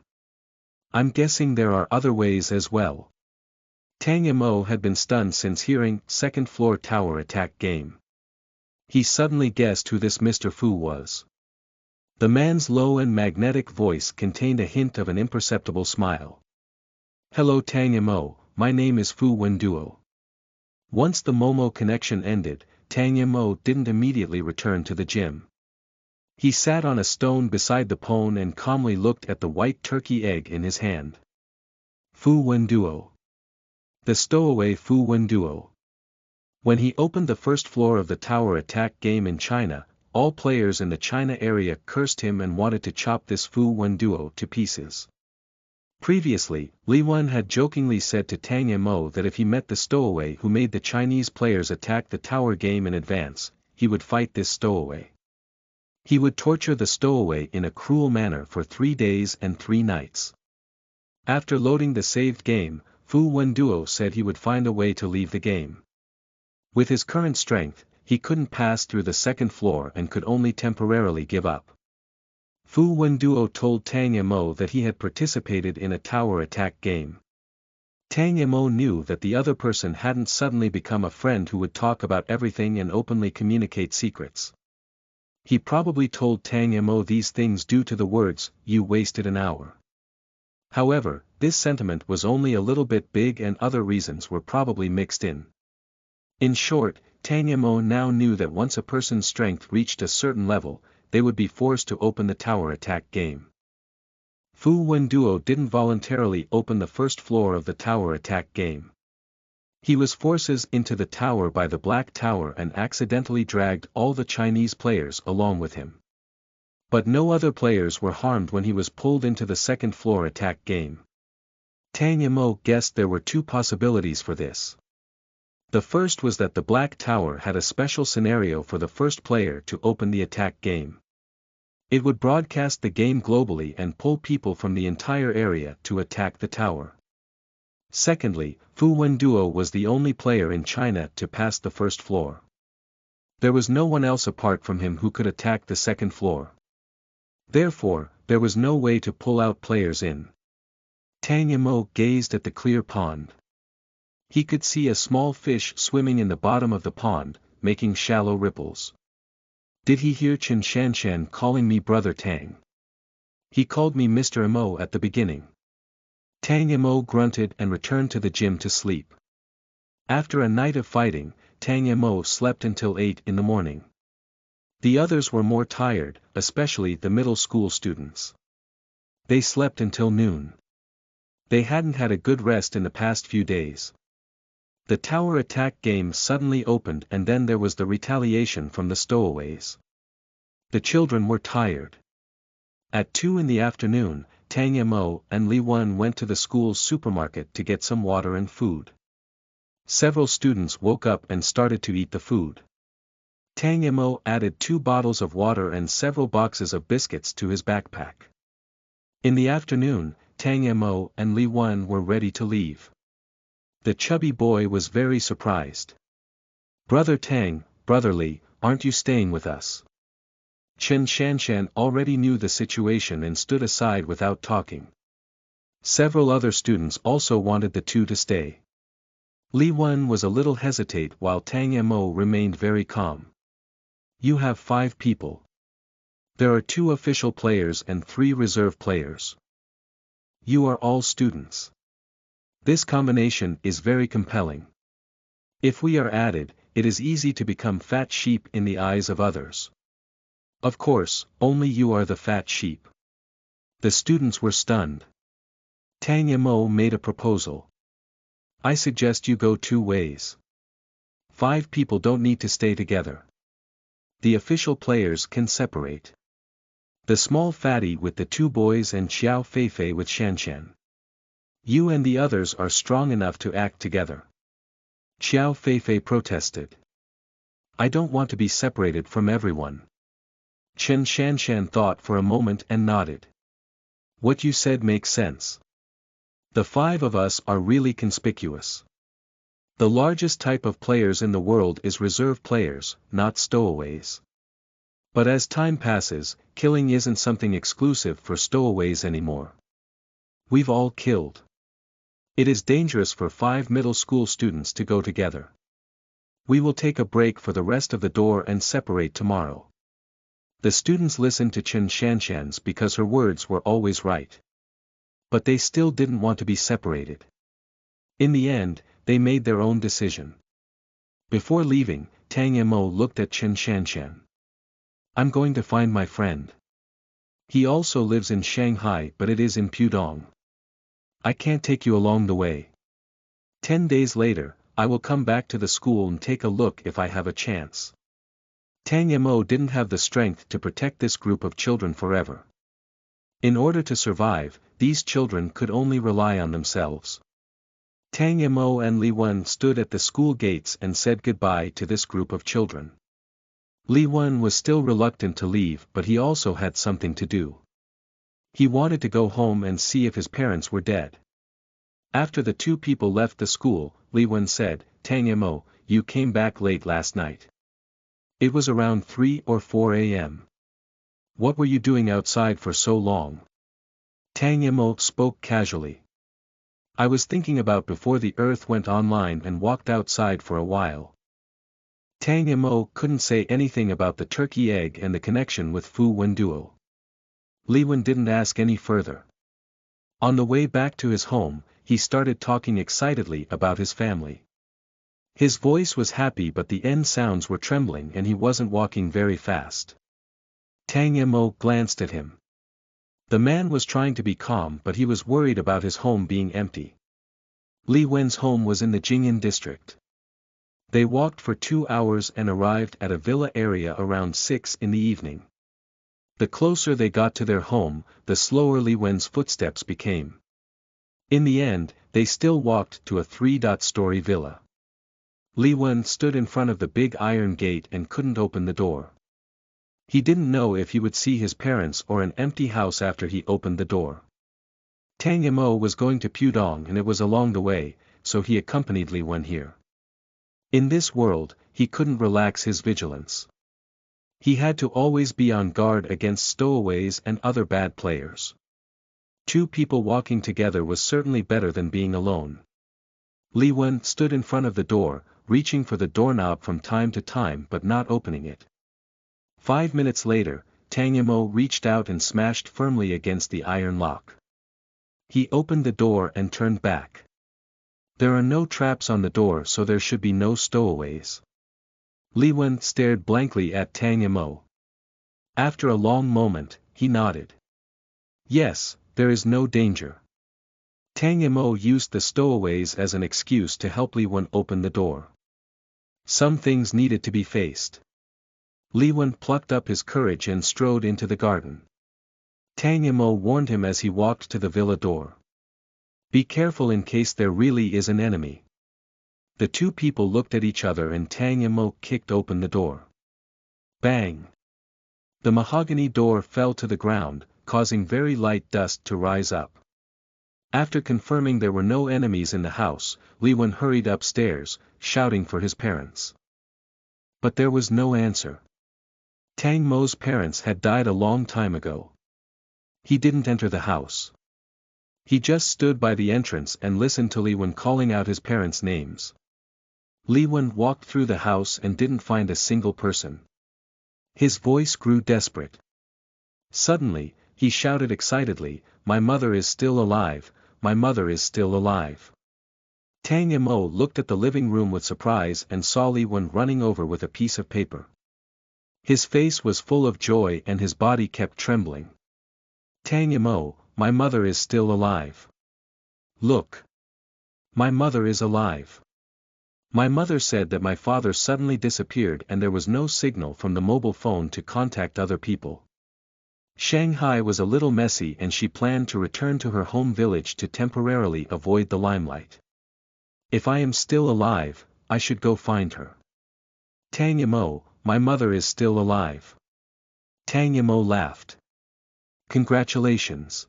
I'm guessing there are other ways as well." Tang Mo had been stunned since hearing second-floor tower attack game. He suddenly guessed who this Mr. Fu was. The man's low and magnetic voice contained a hint of an imperceptible smile. "Hello Tang Mo, my name is Fu Wenduo." Once the Momo connection ended, Tang Mo didn't immediately return to the gym. He sat on a stone beside the pond and calmly looked at the white turkey egg in his hand. Fu Wenduo. The stowaway Fu Wenduo. When he opened the first floor of the tower attack game in China, all players in the China area cursed him and wanted to chop this Fu Wenduo to pieces. Previously, Li Wen had jokingly said to Tang Mo that if he met the stowaway who made the Chinese players attack the tower game in advance, he would fight this stowaway. He would torture the stowaway in a cruel manner for 3 days and 3 nights. After loading the saved game, Fu Wenduo said he would find a way to leave the game. With his current strength, he couldn't pass through the second floor and could only temporarily give up. Fu Wenduo told Tang Mo that he had participated in a tower attack game. Tang Mo knew that the other person hadn't suddenly become a friend who would talk about everything and openly communicate secrets. He probably told Tang Mo these things due to the words, "You wasted an hour." However, this sentiment was only a little bit big and other reasons were probably mixed in. In short, Tang Mo now knew that once a person's strength reached a certain level, they would be forced to open the tower attack game. Fu Wen Duo didn't voluntarily open the first floor of the tower attack game. He was forced into the tower by the Black Tower and accidentally dragged all the Chinese players along with him. But no other players were harmed when he was pulled into the second floor attack game. Tang Mo guessed there were two possibilities for this. The first was that the Black Tower had a special scenario for the first player to open the attack game. It would broadcast the game globally and pull people from the entire area to attack the tower. Secondly, Fu Wen Duo was the only player in China to pass the first floor. There was no one else apart from him who could attack the second floor. Therefore, there was no way to pull out players in. Tang Mo gazed at the clear pond. He could see a small fish swimming in the bottom of the pond, making shallow ripples. Did he hear Chen Shanshan calling me Brother Tang? He called me Mr. Mo at the beginning. Tang Mo grunted and returned to the gym to sleep. After a night of fighting, Tang Mo slept until 8 in the morning. The others were more tired, especially the middle school students. They slept until noon. They hadn't had a good rest in the past few days. The tower attack game suddenly opened and then there was the retaliation from the stowaways. The children were tired. At 2 in the afternoon, Tang Mo and Li Wen went to the school's supermarket to get some water and food. Several students woke up and started to eat the food. Tang Mo added 2 bottles of water and several boxes of biscuits to his backpack. In the afternoon, Tang Mo and Li Wen were ready to leave. The chubby boy was very surprised. "Brother Tang, Brother Li, aren't you staying with us?" Chen Shanshan already knew the situation and stood aside without talking. Several other students also wanted the two to stay. Li Wen was a little hesitate while Tang Mo remained very calm. "You have 5 people. There are 2 official players and 3 reserve players. You are all students. This combination is very compelling. If we are added, it is easy to become fat sheep in the eyes of others. Of course, only you are the fat sheep." The students were stunned. Tang Mo made a proposal. "I suggest you go 2 ways. 5 people don't need to stay together. The official players can separate. The small fatty with the 2 boys and Xiao Feifei with Shanshan. You and the others are strong enough to act together." Xiao Feifei protested. "I don't want to be separated from everyone." Chen Shanshan thought for a moment and nodded. "What you said makes sense. The 5 of us are really conspicuous. The largest type of players in the world is reserve players, not stowaways. But as time passes, killing isn't something exclusive for stowaways anymore. We've all killed. It is dangerous for 5 middle school students to go together. We will take a break for the rest of the door and separate tomorrow." The students listened to Chen Shanshan's because her words were always right. But they still didn't want to be separated. In the end, they made their own decision. Before leaving, Tang Mo looked at Chen Shanshan. "I'm going to find my friend. He also lives in Shanghai but it is in Pudong. I can't take you along the way. 10 days later, I will come back to the school and take a look if I have a chance." Tang Mo didn't have the strength to protect this group of children forever. In order to survive, these children could only rely on themselves. Tang Mo and Li Wen stood at the school gates and said goodbye to this group of children. Li Wen was still reluctant to leave but he also had something to do. He wanted to go home and see if his parents were dead. After the 2 people left the school, Li Wen said, "Tang Mo, you came back late last night. It was around 3 or 4 a.m. What were you doing outside for so long?" Tang Mo spoke casually. I was thinking about before the Earth went online and walked outside for a while. Tang Mo couldn't say anything about the turkey egg and the connection with Fu Wenduo. Li Wen didn't ask any further. On the way back to his home, he started talking excitedly about his family. His voice was happy but the end sounds were trembling and he wasn't walking very fast. Tang Mo glanced at him. The man was trying to be calm but he was worried about his home being empty. Li Wen's home was in the Jing'an district. They walked for 2 hours and arrived at a villa area around 6 in the evening. The closer they got to their home, the slower Li Wen's footsteps became. In the end, they still walked to a 3-story villa. Li Wen stood in front of the big iron gate and couldn't open the door. He didn't know if he would see his parents or an empty house after he opened the door. Tang Mo was going to Pudong and it was along the way, so he accompanied Li Wen here. In this world, he couldn't relax his vigilance. He had to always be on guard against stowaways and other bad players. 2 people walking together was certainly better than being alone. Li Wen stood in front of the door, reaching for the doorknob from time to time but not opening it. 5 minutes later, Tang Mo reached out and smashed firmly against the iron lock. He opened the door and turned back. There are no traps on the door so there should be no stowaways. Li Wen stared blankly at Tang Mo. After a long moment, he nodded. Yes, there is no danger. Tang Mo used the stowaways as an excuse to help Li Wen open the door. Some things needed to be faced. Li Wen plucked up his courage and strode into the garden. Tang Mo warned him as he walked to the villa door. Be careful in case there really is an enemy. The 2 people looked at each other and Tang Mo kicked open the door. Bang! The mahogany door fell to the ground, causing very light dust to rise up. After confirming there were no enemies in the house, Li Wen hurried upstairs, shouting for his parents. But there was no answer. Tang Mo's parents had died a long time ago. He didn't enter the house. He just stood by the entrance and listened to Li Wen calling out his parents' names. Li Wen walked through the house and didn't find a single person. His voice grew desperate. Suddenly, he shouted excitedly, "My mother is still alive, my mother is still alive." Tang Mo looked at the living room with surprise and saw Li Wen running over with a piece of paper. His face was full of joy and his body kept trembling. Tang Mo, my mother is still alive. Look. My mother is alive. My mother said that my father suddenly disappeared and there was no signal from the mobile phone to contact other people. Shanghai was a little messy and she planned to return to her home village to temporarily avoid the limelight. If I am still alive, I should go find her. Tang Mo, my mother is still alive. Tang Mo laughed. Congratulations.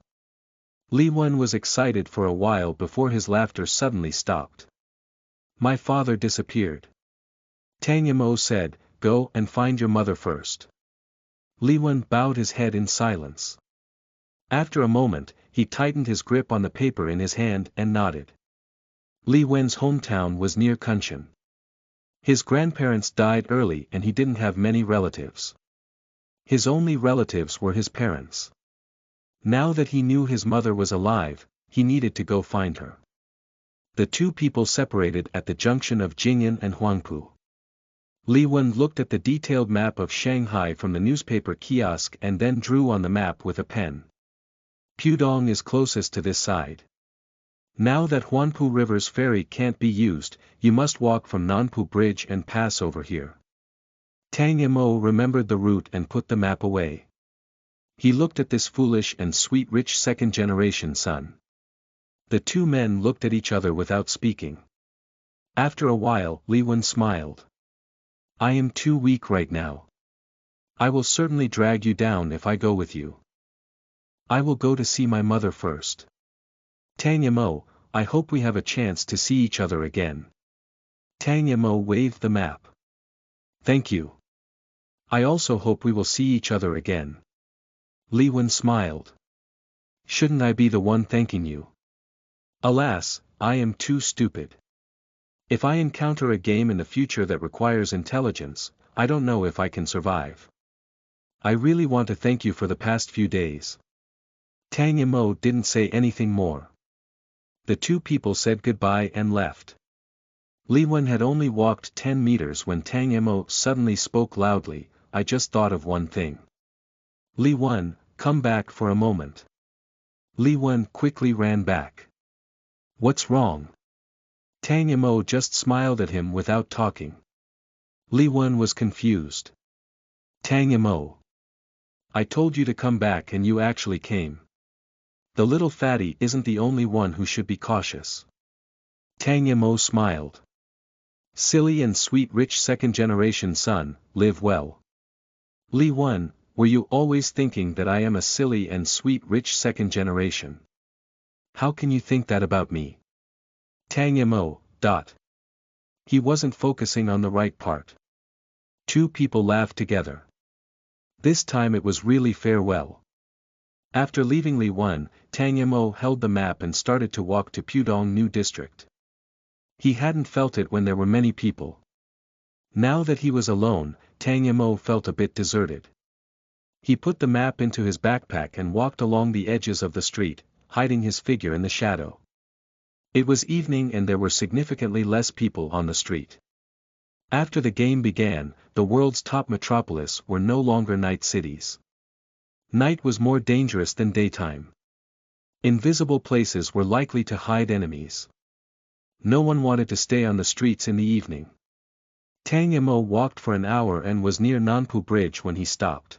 Li Wen was excited for a while before his laughter suddenly stopped. My father disappeared. Tang Mo said, go and find your mother first. Li Wen bowed his head in silence. After a moment, he tightened his grip on the paper in his hand and nodded. Li Wen's hometown was near Kunshan. His grandparents died early and he didn't have many relatives. His only relatives were his parents. Now that he knew his mother was alive, he needed to go find her. The 2 people separated at the junction of Jing'an and Huangpu. Li Wen looked at the detailed map of Shanghai from the newspaper kiosk and then drew on the map with a pen. Pudong is closest to this side. Now that Huangpu River's ferry can't be used, you must walk from Nanpu Bridge and pass over here. Tang Mo remembered the route and put the map away. He looked at this foolish and sweet rich second-generation son. The 2 men looked at each other without speaking. After a while, Li Wen smiled. I am too weak right now. I will certainly drag you down if I go with you. I will go to see my mother first. Tang Mo, I hope we have a chance to see each other again. Tang Mo waved the map. Thank you. I also hope we will see each other again. Li Wen smiled. Shouldn't I be the one thanking you? Alas, I am too stupid. If I encounter a game in the future that requires intelligence, I don't know if I can survive. I really want to thank you for the past few days. Tang Yimo didn't say anything more. The two people said goodbye and left. Li Wen had only walked 10 meters when Tang Yimo suddenly spoke loudly, I just thought of one thing. Li Wen, come back for a moment. Li Wen quickly ran back. What's wrong? Tang Yimo just smiled at him without talking. Li Wen was confused. Tang Yimo. I told you to come back and you actually came. The little fatty isn't the only one who should be cautious. Tang Yimo smiled. Silly and sweet rich second-generation son, live well. Li Wen, were you always thinking that I am a silly and sweet rich second generation? How can you think that about me? Tang Yimo. He wasn't focusing on the right part. Two people laughed together. This time it was really farewell. After leaving Li Wen, Tang Yimo held the map and started to walk to Pudong New District. He hadn't felt it when there were many people. Now that he was alone, Tang Yimo felt a bit deserted. He put the map into his backpack and walked along the edges of the street, hiding his figure in the shadow. It was evening and there were significantly less people on the street. After the game began, the world's top metropolis were no longer night cities. Night was more dangerous than daytime. Invisible places were likely to hide enemies. No one wanted to stay on the streets in the evening. Tang Yimo walked for an hour and was near Nanpu Bridge when he stopped.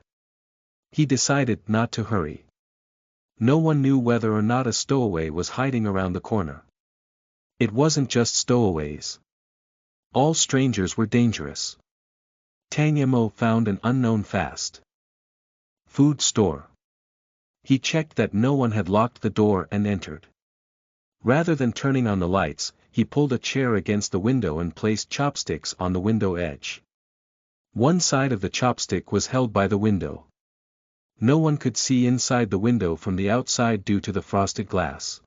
He decided not to hurry. No one knew whether or not a stowaway was hiding around the corner. It wasn't just stowaways. All strangers were dangerous. Tang Yimo found an unknown fast food store. He checked that no one had locked the door and entered. Rather than turning on the lights, he pulled a chair against the window and placed chopsticks on the window edge. One side of the chopstick was held by the window. No one could see inside the window from the outside due to the frosted glass.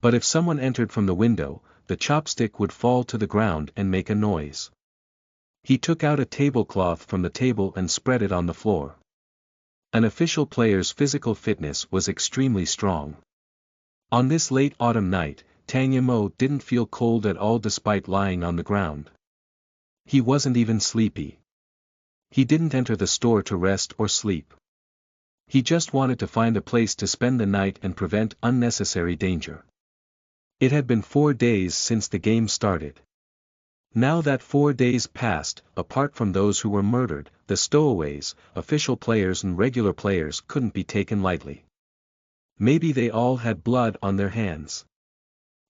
But if someone entered from the window, the chopstick would fall to the ground and make a noise. He took out a tablecloth from the table and spread it on the floor. An official player's physical fitness was extremely strong. On this late autumn night, Tang Yimo didn't feel cold at all despite lying on the ground. He wasn't even sleepy. He didn't enter the store to rest or sleep. He just wanted to find a place to spend the night and prevent unnecessary danger. It had been 4 days since the game started. Now that 4 days passed, apart from those who were murdered, the stowaways, official players and regular players couldn't be taken lightly. Maybe they all had blood on their hands.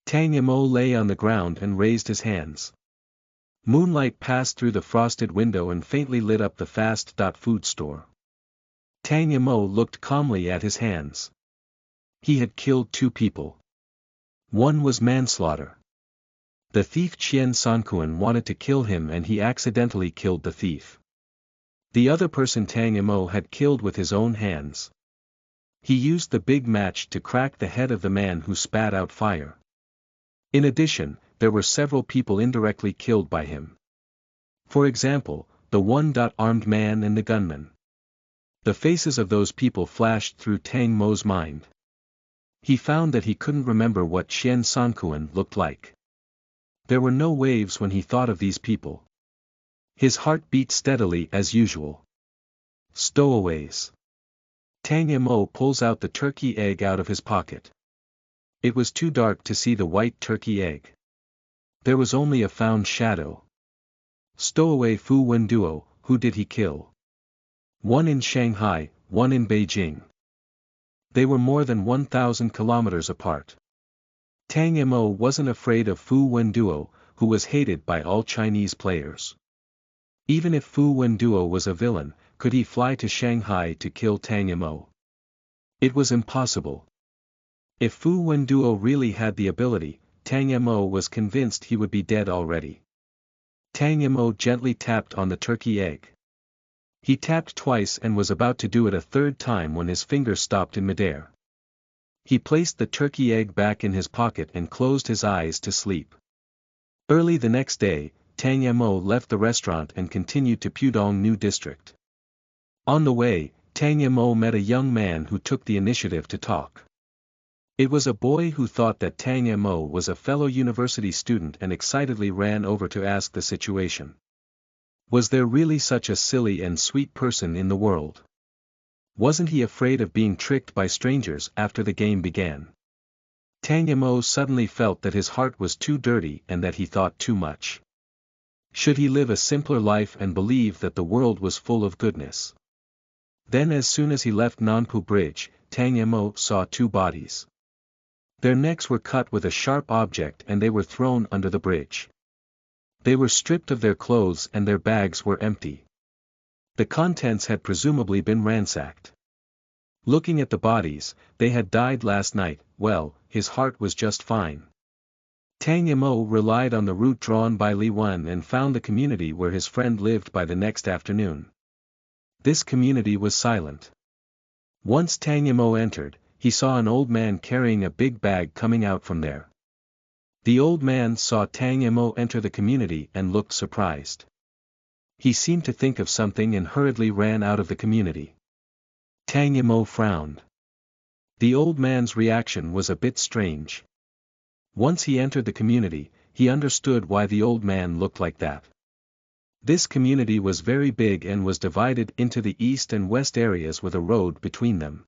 Tang Yimo lay on the ground and raised his hands. Moonlight passed through the frosted window and faintly lit up the fast food store. Tang Yimo looked calmly at his hands. He had killed 2 people. One was manslaughter. The thief Qian Sankuan wanted to kill him and he accidentally killed the thief. The other person Tang Yimo had killed with his own hands. He used the big match to crack the head of the man who spat out fire. In addition, there were several people indirectly killed by him. For example, the one-armed man and the gunman. The faces of those people flashed through Tang Mo's mind. He found that he couldn't remember what Qian Sankuan looked like. There were no waves when he thought of these people. His heart beat steadily as usual. Stowaways. Tang Yimo pulls out the turkey egg out of his pocket. It was too dark to see the white turkey egg. There was only a found shadow. Stowaway Fu Wenduo, who did he kill? One in Shanghai, one in Beijing. They were more than 1,000 kilometers apart. Tang Yimo wasn't afraid of Fu Wenduo, who was hated by all Chinese players. Even if Fu Wenduo was a villain, could he fly to Shanghai to kill Tang Yimo? It was impossible. If Fu Wenduo really had the ability, Tang Yimo was convinced he would be dead already. Tang Yimo gently tapped on the turkey egg. He tapped twice and was about to do it a third time when his finger stopped in midair. He placed the turkey egg back in his pocket and closed his eyes to sleep. Early the next day, Tang Mo left the restaurant and continued to Pudong New District. On the way, Tang Mo met a young man who took the initiative to talk. It was a boy who thought that Tang Mo was a fellow university student and excitedly ran over to ask the situation. Was there really such a silly and sweet person in the world? Wasn't he afraid of being tricked by strangers after the game began? Tang Mo suddenly felt that his heart was too dirty and that he thought too much. Should he live a simpler life and believe that the world was full of goodness? Then as soon as he left Nanpu Bridge, Tang Mo saw two bodies. Their necks were cut with a sharp object and they were thrown under the bridge. They were stripped of their clothes and their bags were empty. The contents had presumably been ransacked. Looking at the bodies, they had died last night. Well, his heart was just fine. Tang Mo relied on the route drawn by Li Wen and found the community where his friend lived by the next afternoon. This community was silent. Once Tang Mo entered, he saw an old man carrying a big bag coming out from there. The old man saw Tang Mo enter the community and looked surprised. He seemed to think of something and hurriedly ran out of the community. Tang Mo frowned. The old man's reaction was a bit strange. Once he entered the community, he understood why the old man looked like that. This community was very big and was divided into the east and west areas with a road between them.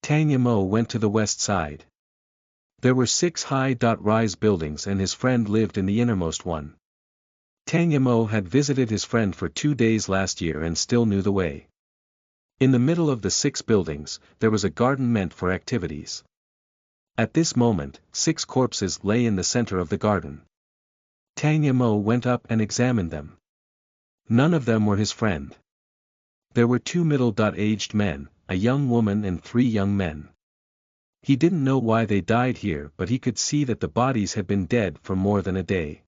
Tang Mo went to the west side. There were 6 high-rise buildings and his friend lived in the innermost one. Tang Mo had visited his friend for 2 days last year and still knew the way. In the middle of the 6 buildings, there was a garden meant for activities. At this moment, 6 corpses lay in the center of the garden. Tang Mo went up and examined them. None of them were his friend. There were 2 middle-aged men, a young woman and 3 young men. He didn't know why they died here but he could see that the bodies had been dead for more than a day.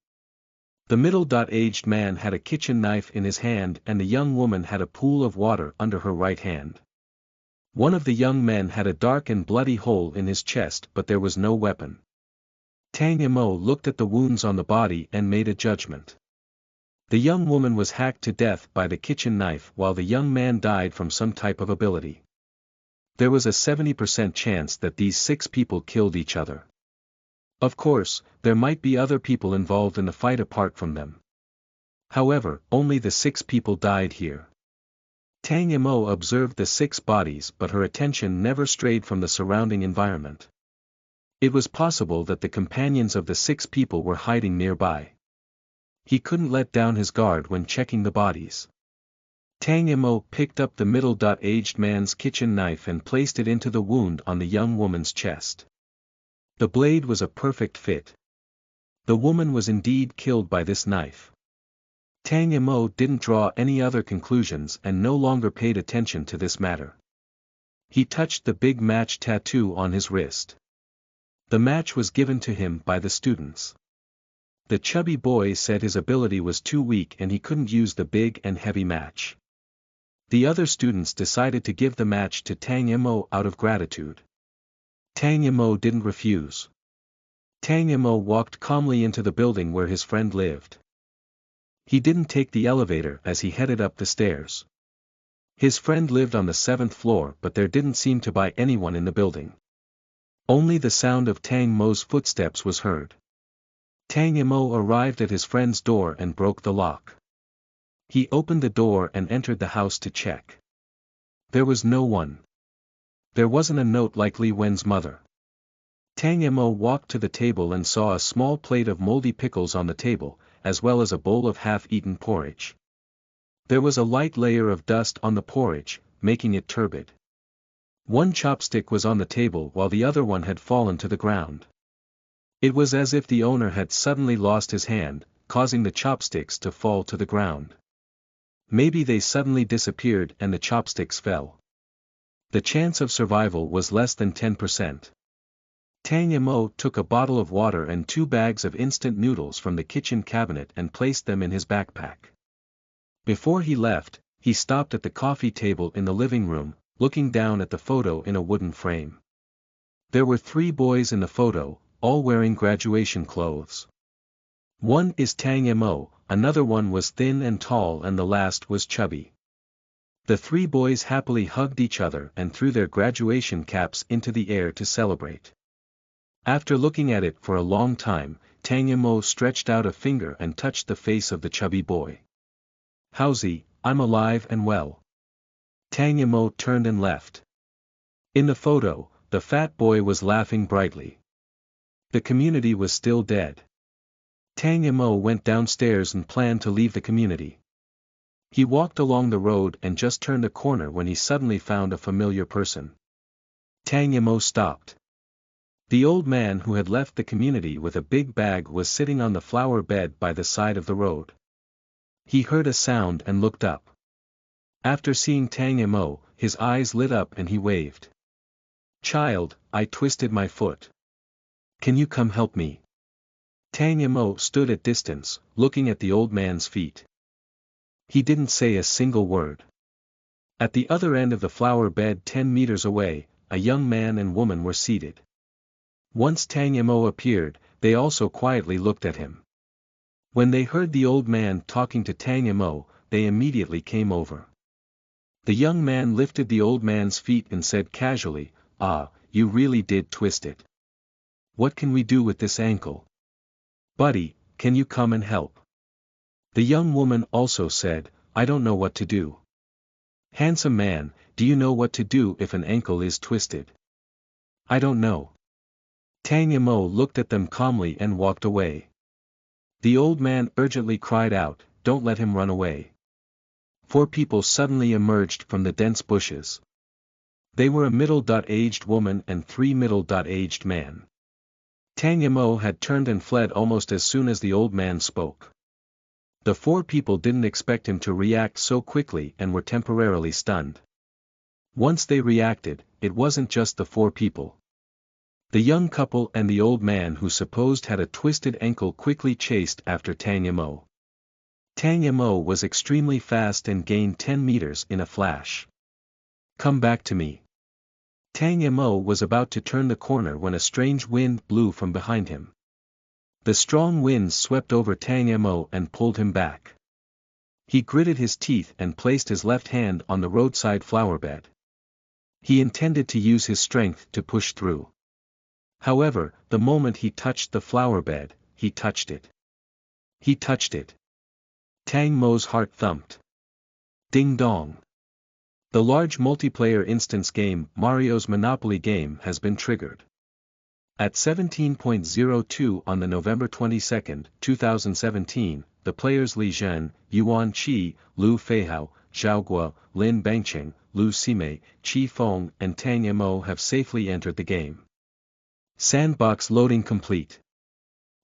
The middle-aged man had a kitchen knife in his hand and the young woman had a pool of water under her right hand. One of the young men had a dark and bloody hole in his chest but there was no weapon. Tang Mo looked at the wounds on the body and made a judgment. The young woman was hacked to death by the kitchen knife while the young man died from some type of ability. There was a 70% chance that these 6 people killed each other. Of course, there might be other people involved in the fight apart from them. However, only the 6 people died here. Tang Mo observed the 6 bodies but her attention never strayed from the surrounding environment. It was possible that the companions of the 6 people were hiding nearby. He couldn't let down his guard when checking the bodies. Tang Mo picked up the middle-aged man's kitchen knife and placed it into the wound on the young woman's chest. The blade was a perfect fit. The woman was indeed killed by this knife. Tang Mo didn't draw any other conclusions and no longer paid attention to this matter. He touched the big match tattoo on his wrist. The match was given to him by the students. The chubby boy said his ability was too weak and he couldn't use the big and heavy match. The other students decided to give the match to Tang Mo out of gratitude. Tang Mo didn't refuse. Tang Mo walked calmly into the building where his friend lived. He didn't take the elevator as he headed up the stairs. His friend lived on the 7th floor but there didn't seem to be anyone in the building. Only the sound of Tang Mo's footsteps was heard. Tang Mo arrived at his friend's door and broke the lock. He opened the door and entered the house to check. There was no one. There wasn't a note like Li Wen's mother. Tang Mo walked to the table and saw a small plate of moldy pickles on the table, as well as a bowl of half-eaten porridge. There was a light layer of dust on the porridge, making it turbid. One chopstick was on the table while the other one had fallen to the ground. It was as if the owner had suddenly lost his hand, causing the chopsticks to fall to the ground. Maybe they suddenly disappeared and the chopsticks fell. The chance of survival was less than 10%. Tang Mo took a bottle of water and 2 bags of instant noodles from the kitchen cabinet and placed them in his backpack. Before he left, he stopped at the coffee table in the living room, looking down at the photo in a wooden frame. There were 3 boys in the photo, all wearing graduation clothes. One is Tang Mo, another one was thin and tall, and the last was chubby. The 3 boys happily hugged each other and threw their graduation caps into the air to celebrate. After looking at it for a long time, Tang Mo stretched out a finger and touched the face of the chubby boy. "Howsy, I'm alive and well." Tang Mo turned and left. In the photo, the fat boy was laughing brightly. The community was still dead. Tang Mo went downstairs and planned to leave the community. He walked along the road and just turned a corner when he suddenly found a familiar person. Tang Mo stopped. The old man who had left the community with a big bag was sitting on the flower bed by the side of the road. He heard a sound and looked up. After seeing Tang Mo, his eyes lit up and he waved. "Child, I twisted my foot. Can you come help me?" Tang Mo stood at distance, looking at the old man's feet. He didn't say a single word. At the other end of the flower bed 10 meters away, a young man and woman were seated. Once Tang Mo appeared, they also quietly looked at him. When they heard the old man talking to Tang Mo, they immediately came over. The young man lifted the old man's feet and said casually, "Ah, you really did twist it. What can we do with this ankle? Buddy, can you come and help?" The young woman also said, "I don't know what to do." "Handsome man, do you know what to do if an ankle is twisted?" "I don't know." Tang Mo looked at them calmly and walked away. The old man urgently cried out, "Don't let him run away." 4 people suddenly emerged from the dense bushes. They were a middle-aged woman and 3 middle-aged men. Tang Mo had turned and fled almost as soon as the old man spoke. The 4 people didn't expect him to react so quickly and were temporarily stunned. Once they reacted, it wasn't just the 4 people. The young couple and the old man who supposed had a twisted ankle quickly chased after Tang Mo. Tang Mo was extremely fast and gained 10 meters in a flash. "Come back to me." Tang Mo was about to turn the corner when a strange wind blew from behind him. The strong winds swept over Tang Mo and pulled him back. He gritted his teeth and placed his left hand on the roadside flower bed. He intended to use his strength to push through. However, the moment he touched the flower bed, he touched it. He touched it. Tang Mo's heart thumped. Ding dong. The large multiplayer instance game, Mario's Monopoly game, has been triggered. At 17.02 on the November 22, 2017, the players Li Zhen, Yuan Qi, Lu Feihao, Zhao Guo, Lin Bangqing, Lu Sime, Qi Feng and Tang Mo have safely entered the game. Sandbox loading complete.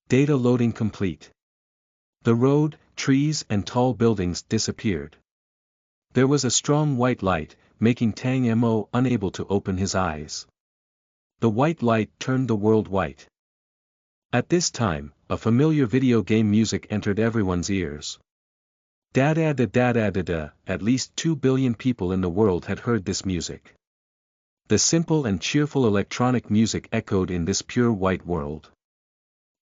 Data loading complete. The road, trees and tall buildings disappeared. There was a strong white light, making Tang Mo unable to open his eyes. The white light turned the world white. At this time, a familiar video game music entered everyone's ears. Da da da da da da da, at least 2 billion people in the world had heard this music. The simple and cheerful electronic music echoed in this pure white world.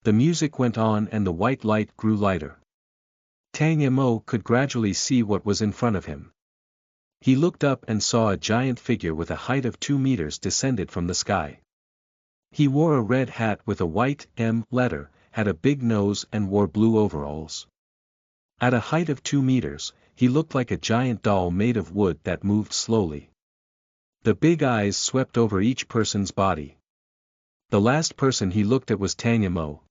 The music went on and the white light grew lighter. Tang Mo could gradually see what was in front of him. He looked up and saw a giant figure with a height of 2 meters descended from the sky. He wore a red hat with a white M letter, had a big nose and wore blue overalls. At a height of 2 meters, he looked like a giant doll made of wood that moved slowly. The big eyes swept over each person's body. The last person he looked at was Tang Mo.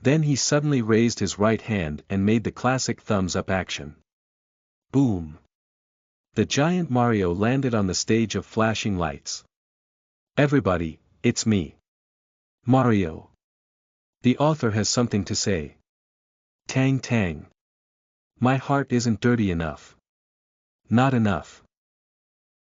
Then he suddenly raised his right hand and made the classic thumbs up action. Boom! The giant Mario landed on the stage of flashing lights. "Everybody, it's me. Mario. The author has something to say. Tang Tang. My heart isn't dirty enough. Not enough.